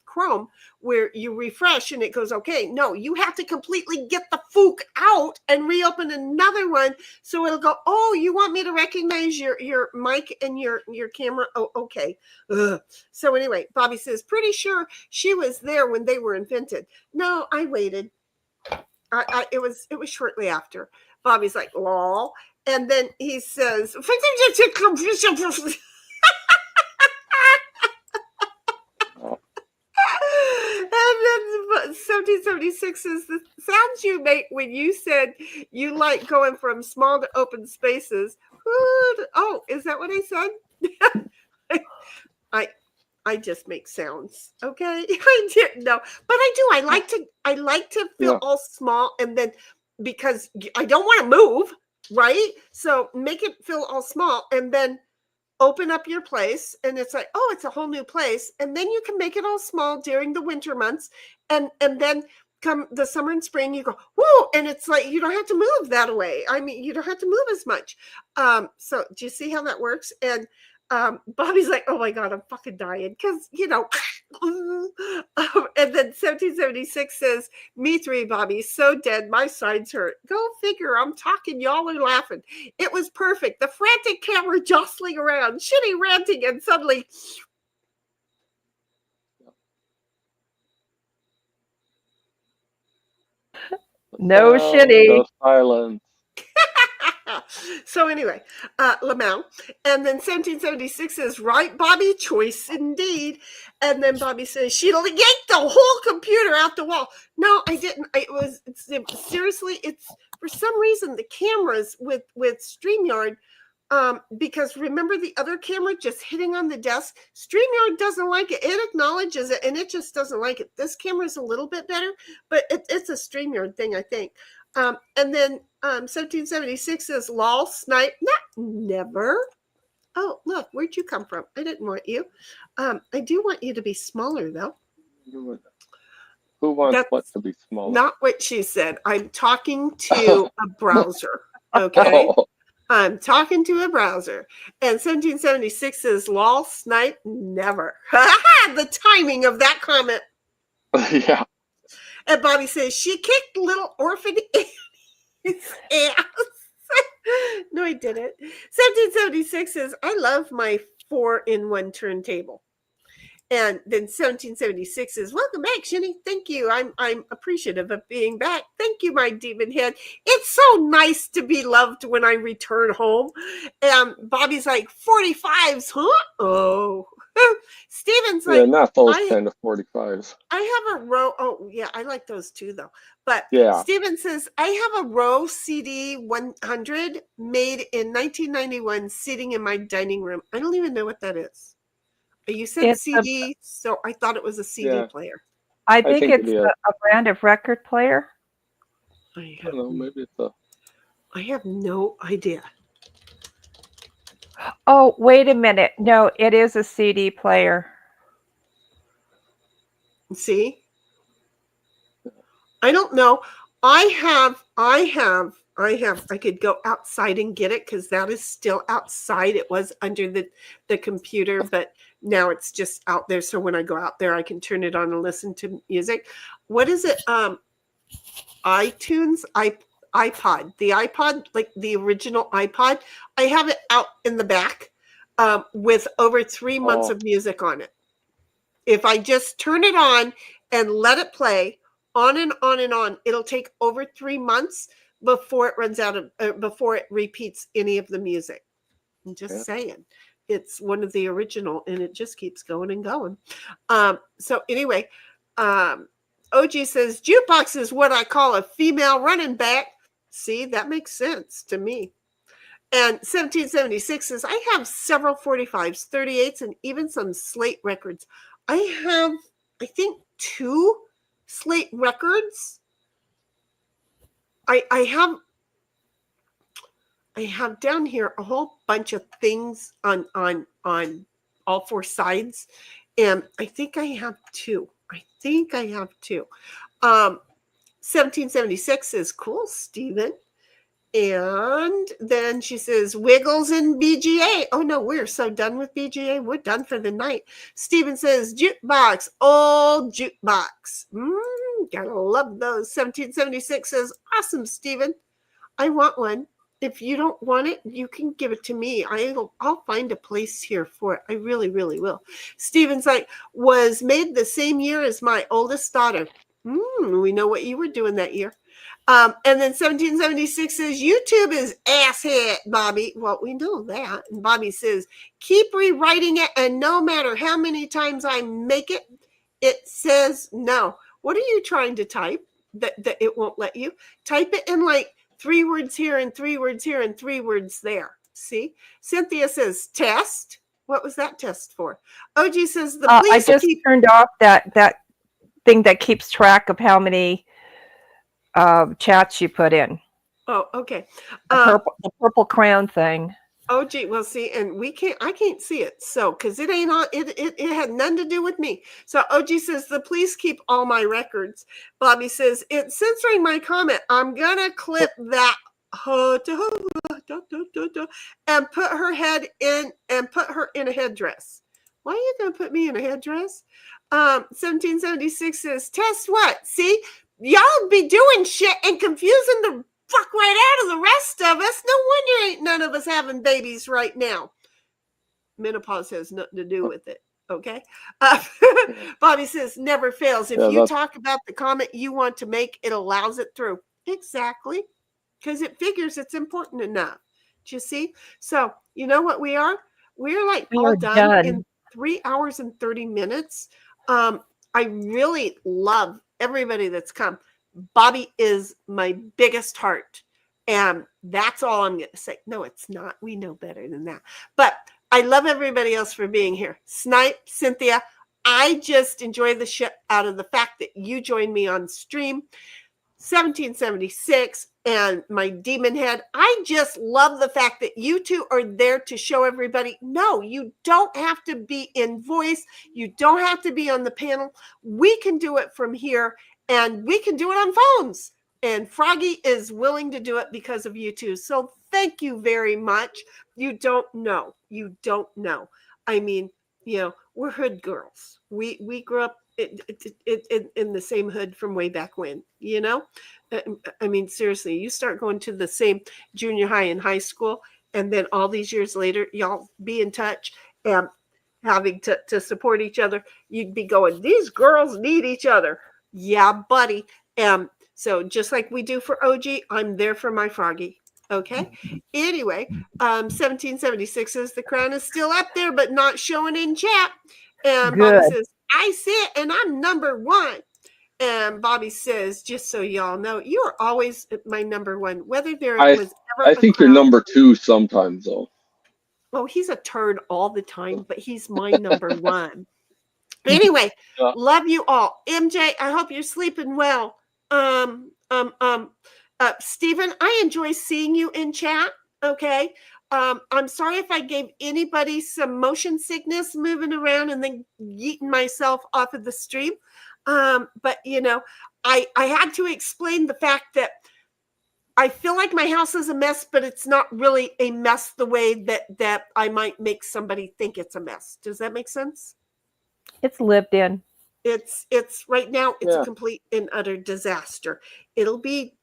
Chrome where you refresh and it goes, okay. No, you have to completely get the fook out and reopen another one. So it'll go, oh, you want me to recognize your mic and your camera? Oh, okay. Ugh. So anyway, Bobby says, pretty sure she was there when they were invented. No, I waited. It was shortly after. Bobby's like, lol. And then he says, and then 1776 is the sounds you make when you said you like going from small to open spaces. Oh, is that what I said? I just make sounds. Okay. I didn't know, but I do. I like to feel all small, and then because I don't want to move. Right? So make it feel all small and then open up your place. And it's like, oh, it's a whole new place. And then you can make it all small during the winter months. And then come the summer and spring, you go, whoa. And it's like, you don't have to move that way. I mean, you don't have to move as much. So do you see how that works? And Bobby's like, oh my God, I'm fucking dying. Cause and then 1776 says, me 3, Bobby, so dead. My sides hurt. Go figure. I'm talking. Y'all are laughing. It was perfect. The frantic camera jostling around, shitty ranting, and suddenly. No shitty. No silence. So anyway, Lamau, and then 1776 is right, Bobby, choice indeed. And then Bobby says she yanked the whole computer out the wall. No, I didn't. Seriously, it's for some reason the cameras with StreamYard, because remember the other camera just hitting on the desk. StreamYard doesn't like it. It acknowledges it and it just doesn't like it. This camera is a little bit better, but it's a StreamYard thing, I think. And then 1776 is lol, snipe, never. Oh, look, where'd you come from? I didn't want you. I do want you to be smaller, though. Who wants what to be smaller? Not what she said. I'm talking to a browser, okay? I'm talking to a browser. And 1776 is lol, snipe, never. The timing of that comment. Yeah. And Bobby says, she kicked little orphan ass. No, I didn't. 1776 says, I love my 4-in-1 turntable. And then 1776 says, welcome back, Shinny. Thank you. I'm appreciative of being back. Thank you, my demon head. It's so nice to be loved when I return home. And Bobby's like, 45s, huh? Oh. Steven's Yeah, like, not those I- kind of 45s. I have a row. Oh, yeah, I like those too, though. But Yeah. Steven says, I have a row CD 100 made in 1991 sitting in my dining room. I don't even know what that is. You said It's a- CD, so I thought it was a CD Yeah. player. I think think it's it is. a brand of record player. I don't know, maybe it's a. I have no idea. Oh, wait a minute. No, it is a CD player. See? I don't know. I could go outside and get it because that is still outside. It was under the computer, but now it's just out there. So when I go out there, I can turn it on and listen to music. What is it? iTunes, iPod. The iPod, like the original iPod, I have it out in the back with over 3 months of music on it. If I just turn it on and let it play on and on and on, it'll take over 3 months before it runs out of, before it repeats any of the music. I'm just saying, it's one of the original, and it just keeps going and going. So anyway, OG says jukebox is what I call a female running back. See, that makes sense to me. And 1776 says I have several 45s, 38s, and even some Slate records. I have, I think, 2 Slate records. I have down here a whole bunch of things on all 4 sides, and I think I have 2. 1776 is cool, Stephen. And then she says, Wiggles and BGA. Oh, no, we're so done with BGA. We're done for the night. Steven says, jukebox, old jukebox. Gotta love those. 1776 says, awesome, Steven. I want one. If you don't want it, you can give it to me. I'll find a place here for it. I really, really will. Steven's like, was made the same year as my oldest daughter. We know what you were doing that year. And then 1776 says, YouTube is asshat, Bobby. Well, we know that. And Bobby says, keep rewriting it, and no matter how many times I make it, it says no. What are you trying to type that it won't let you? Type it in like 3 words here and 3 words here and 3 words there. See? Cynthia says, test. What was that test for? OG says, the I just turned off that thing that keeps track of how many chats you put in. Oh, okay. The purple crown thing. Oh, gee, well, see, and I can't see it. So, because it ain't on, it had nothing to do with me. So, OG says, the police keep all my records. Bobby says, it's censoring my comment. I'm going to clip that and put her in a headdress. Why are you going to put me in a headdress? 1776 says, test what? See, y'all be doing shit and confusing the fuck right out of the rest of us. No wonder ain't none of us having babies right now. Menopause has nothing to do with it. Okay. Bobby says never fails. If you talk about the comment you want to make, it allows it through. Exactly. Because it figures it's important enough. Do you see? So you know what we are? We're like all done in 3 hours and 30 minutes. I really love everybody that's come. Bobby is my biggest heart. And that's all I'm going to say. No, it's not. We know better than that. But I love everybody else for being here. Snipe, Cynthia, I just enjoy the shit out of the fact that you joined me on stream. 1776 and my demon head. I just love the fact that you two are there to show everybody, no, you don't have to be in voice. You don't have to be on the panel. We can do it from here, and we can do it on phones. And Froggy is willing to do it because of you two. So thank you very much. You don't know. I mean, we're hood girls. We grew up in the same hood from way back when, you know? I mean, seriously, you start going to the same junior high and high school, and then all these years later, y'all be in touch and having to support each other. You'd be going, these girls need each other. Yeah, buddy. So just like we do for OG, I'm there for my Froggy. Okay. Anyway, 1776 says the crown is still up there, but not showing in chat. And Bobby Good. says, I sit and I'm number one. And Bobby says, just so y'all know, you are always my number one, whether there was ever I think you're crown. number 2 sometimes, though. Oh, he's a turd all the time, but he's my number one. Anyway, Yeah. love you all. MJ, I hope you're sleeping well. Stephen, I enjoy seeing you in chat. Okay. I'm sorry if I gave anybody some motion sickness moving around and then yeeting myself off of the stream. But you know, I had to explain the fact that I feel like my house is a mess, but it's not really a mess the way that I might make somebody think it's a mess. Does that make sense? It's lived in. It's right now, it's Yeah. a complete and utter disaster. It'll be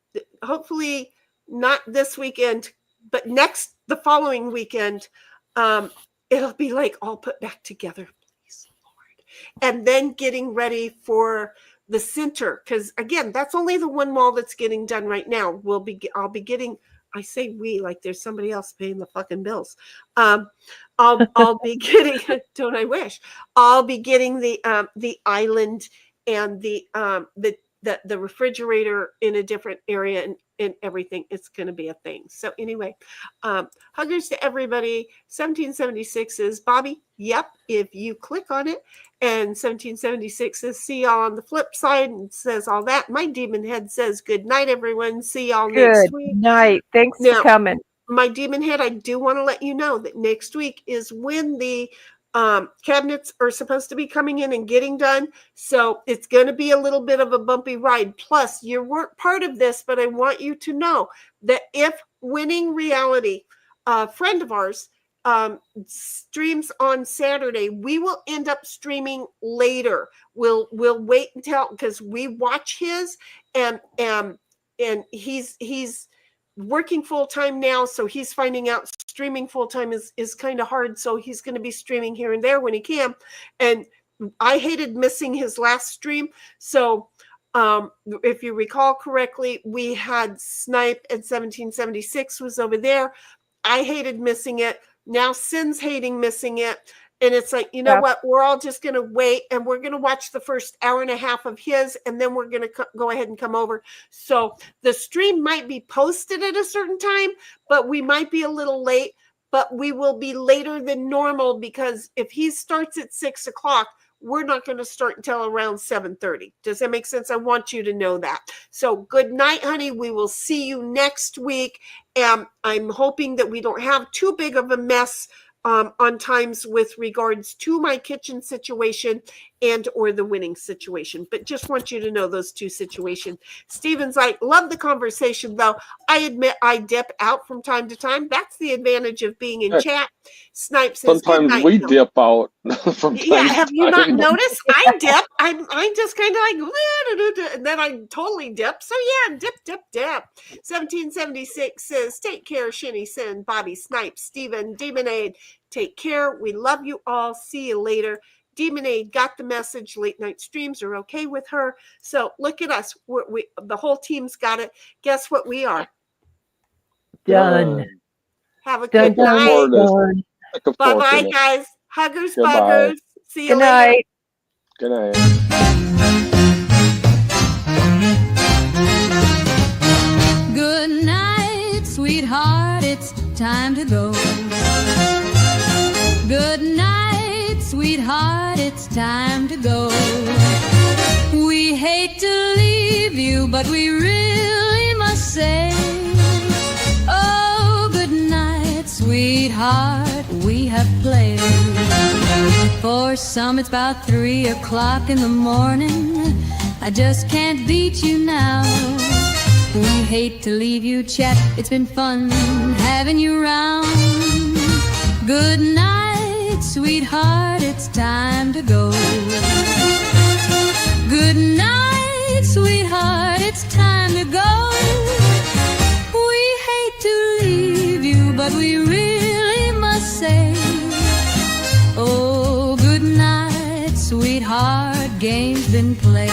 hopefully not this weekend, but the following weekend, it'll be like all put back together, please, Lord. And then getting ready for the center, because again, that's only the one wall that's getting done right now. I'll be getting, I say we like there's somebody else paying the fucking bills. I'll be getting, don't I wish? I'll be getting the island and the refrigerator in a different area and everything. It's going to be a thing. So anyway, huggers to everybody. 1776 is Bobby. Yep. If you click on it, and 1776 says see y'all on the flip side and says all that. My demon head says good night, everyone. See y'all next Good week. night. Thanks Now- for coming. My demon head, I do want to let you know that next week is when the cabinets are supposed to be coming in and getting done. So it's going to be a little bit of a bumpy ride. Plus, you weren't part of this, but I want you to know that if Winning Reality, a friend of ours, streams on Saturday, we will end up streaming later. We'll wait until, because we watch his and he's working full-time now, so he's finding out streaming full-time is kind of hard, so he's going to be streaming here and there when he can. And I hated missing his last stream, so if you recall correctly, we had Snipe and 1776 was over there. I hated missing it. Now Sin's hating missing it. And it's like, you know Yeah. what? We're all just going to wait and we're going to watch the first hour and a half of his, and then we're going to go ahead and come over. So the stream might be posted at a certain time, but we might be a little late, but we will be later than normal because if he starts at 6 o'clock, we're not going to start until around 7:30. Does that make sense? I want you to know that. So good night, honey. We will see you next week. And I'm hoping that we don't have too big of a mess on times with regards to my kitchen situation and or the winning situation. But just want you to know those two situations. Steven's like, love the conversation, though. I admit I dip out from time to time. That's the advantage of being in chat. Snipe says, Sometimes good night, we Bill. dip out from time Yeah, to have you not time. noticed? I dip. I'm just kind of like, and then I totally dip. So yeah, dip. 1776 says, take care, Shinny Sin, Bobby Snipe, Stephen, Demonade. Take care. We love you all. See you later. Demonade got the message. Late night streams are okay with her. So look at us. We the whole team's got it. Guess what we are? Done. Have a Done. good night. Done. Bye bye, guys. Huggers, Goodbye. buggers. See you Good later. night. Good night. Good night, sweetheart, it's time to go. Good night, sweetheart, it's time to go. We hate to leave you, but we really must say, oh, good night, sweetheart, we have played. For some it's about 3 o'clock in the morning. I just can't beat you now. We hate to leave you, chat. It's been fun having you round. Good night, night, sweetheart, it's time to go. Good night, sweetheart, it's time to go. We hate to leave you, but we really must say, oh, good night, sweetheart, game's been played.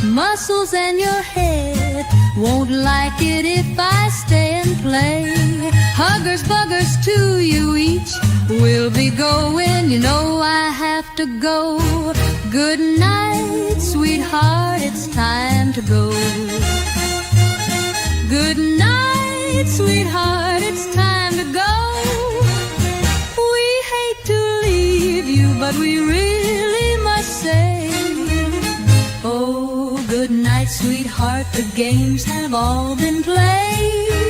Muscles and your head won't like it if I stay and play. Huggers, buggers to you each. We'll be going, you know I have to go. Good night, sweetheart, it's time to go. Good night, sweetheart, it's time to go. We hate to leave you, but we really must say, oh, good night, sweetheart, the games have all been played.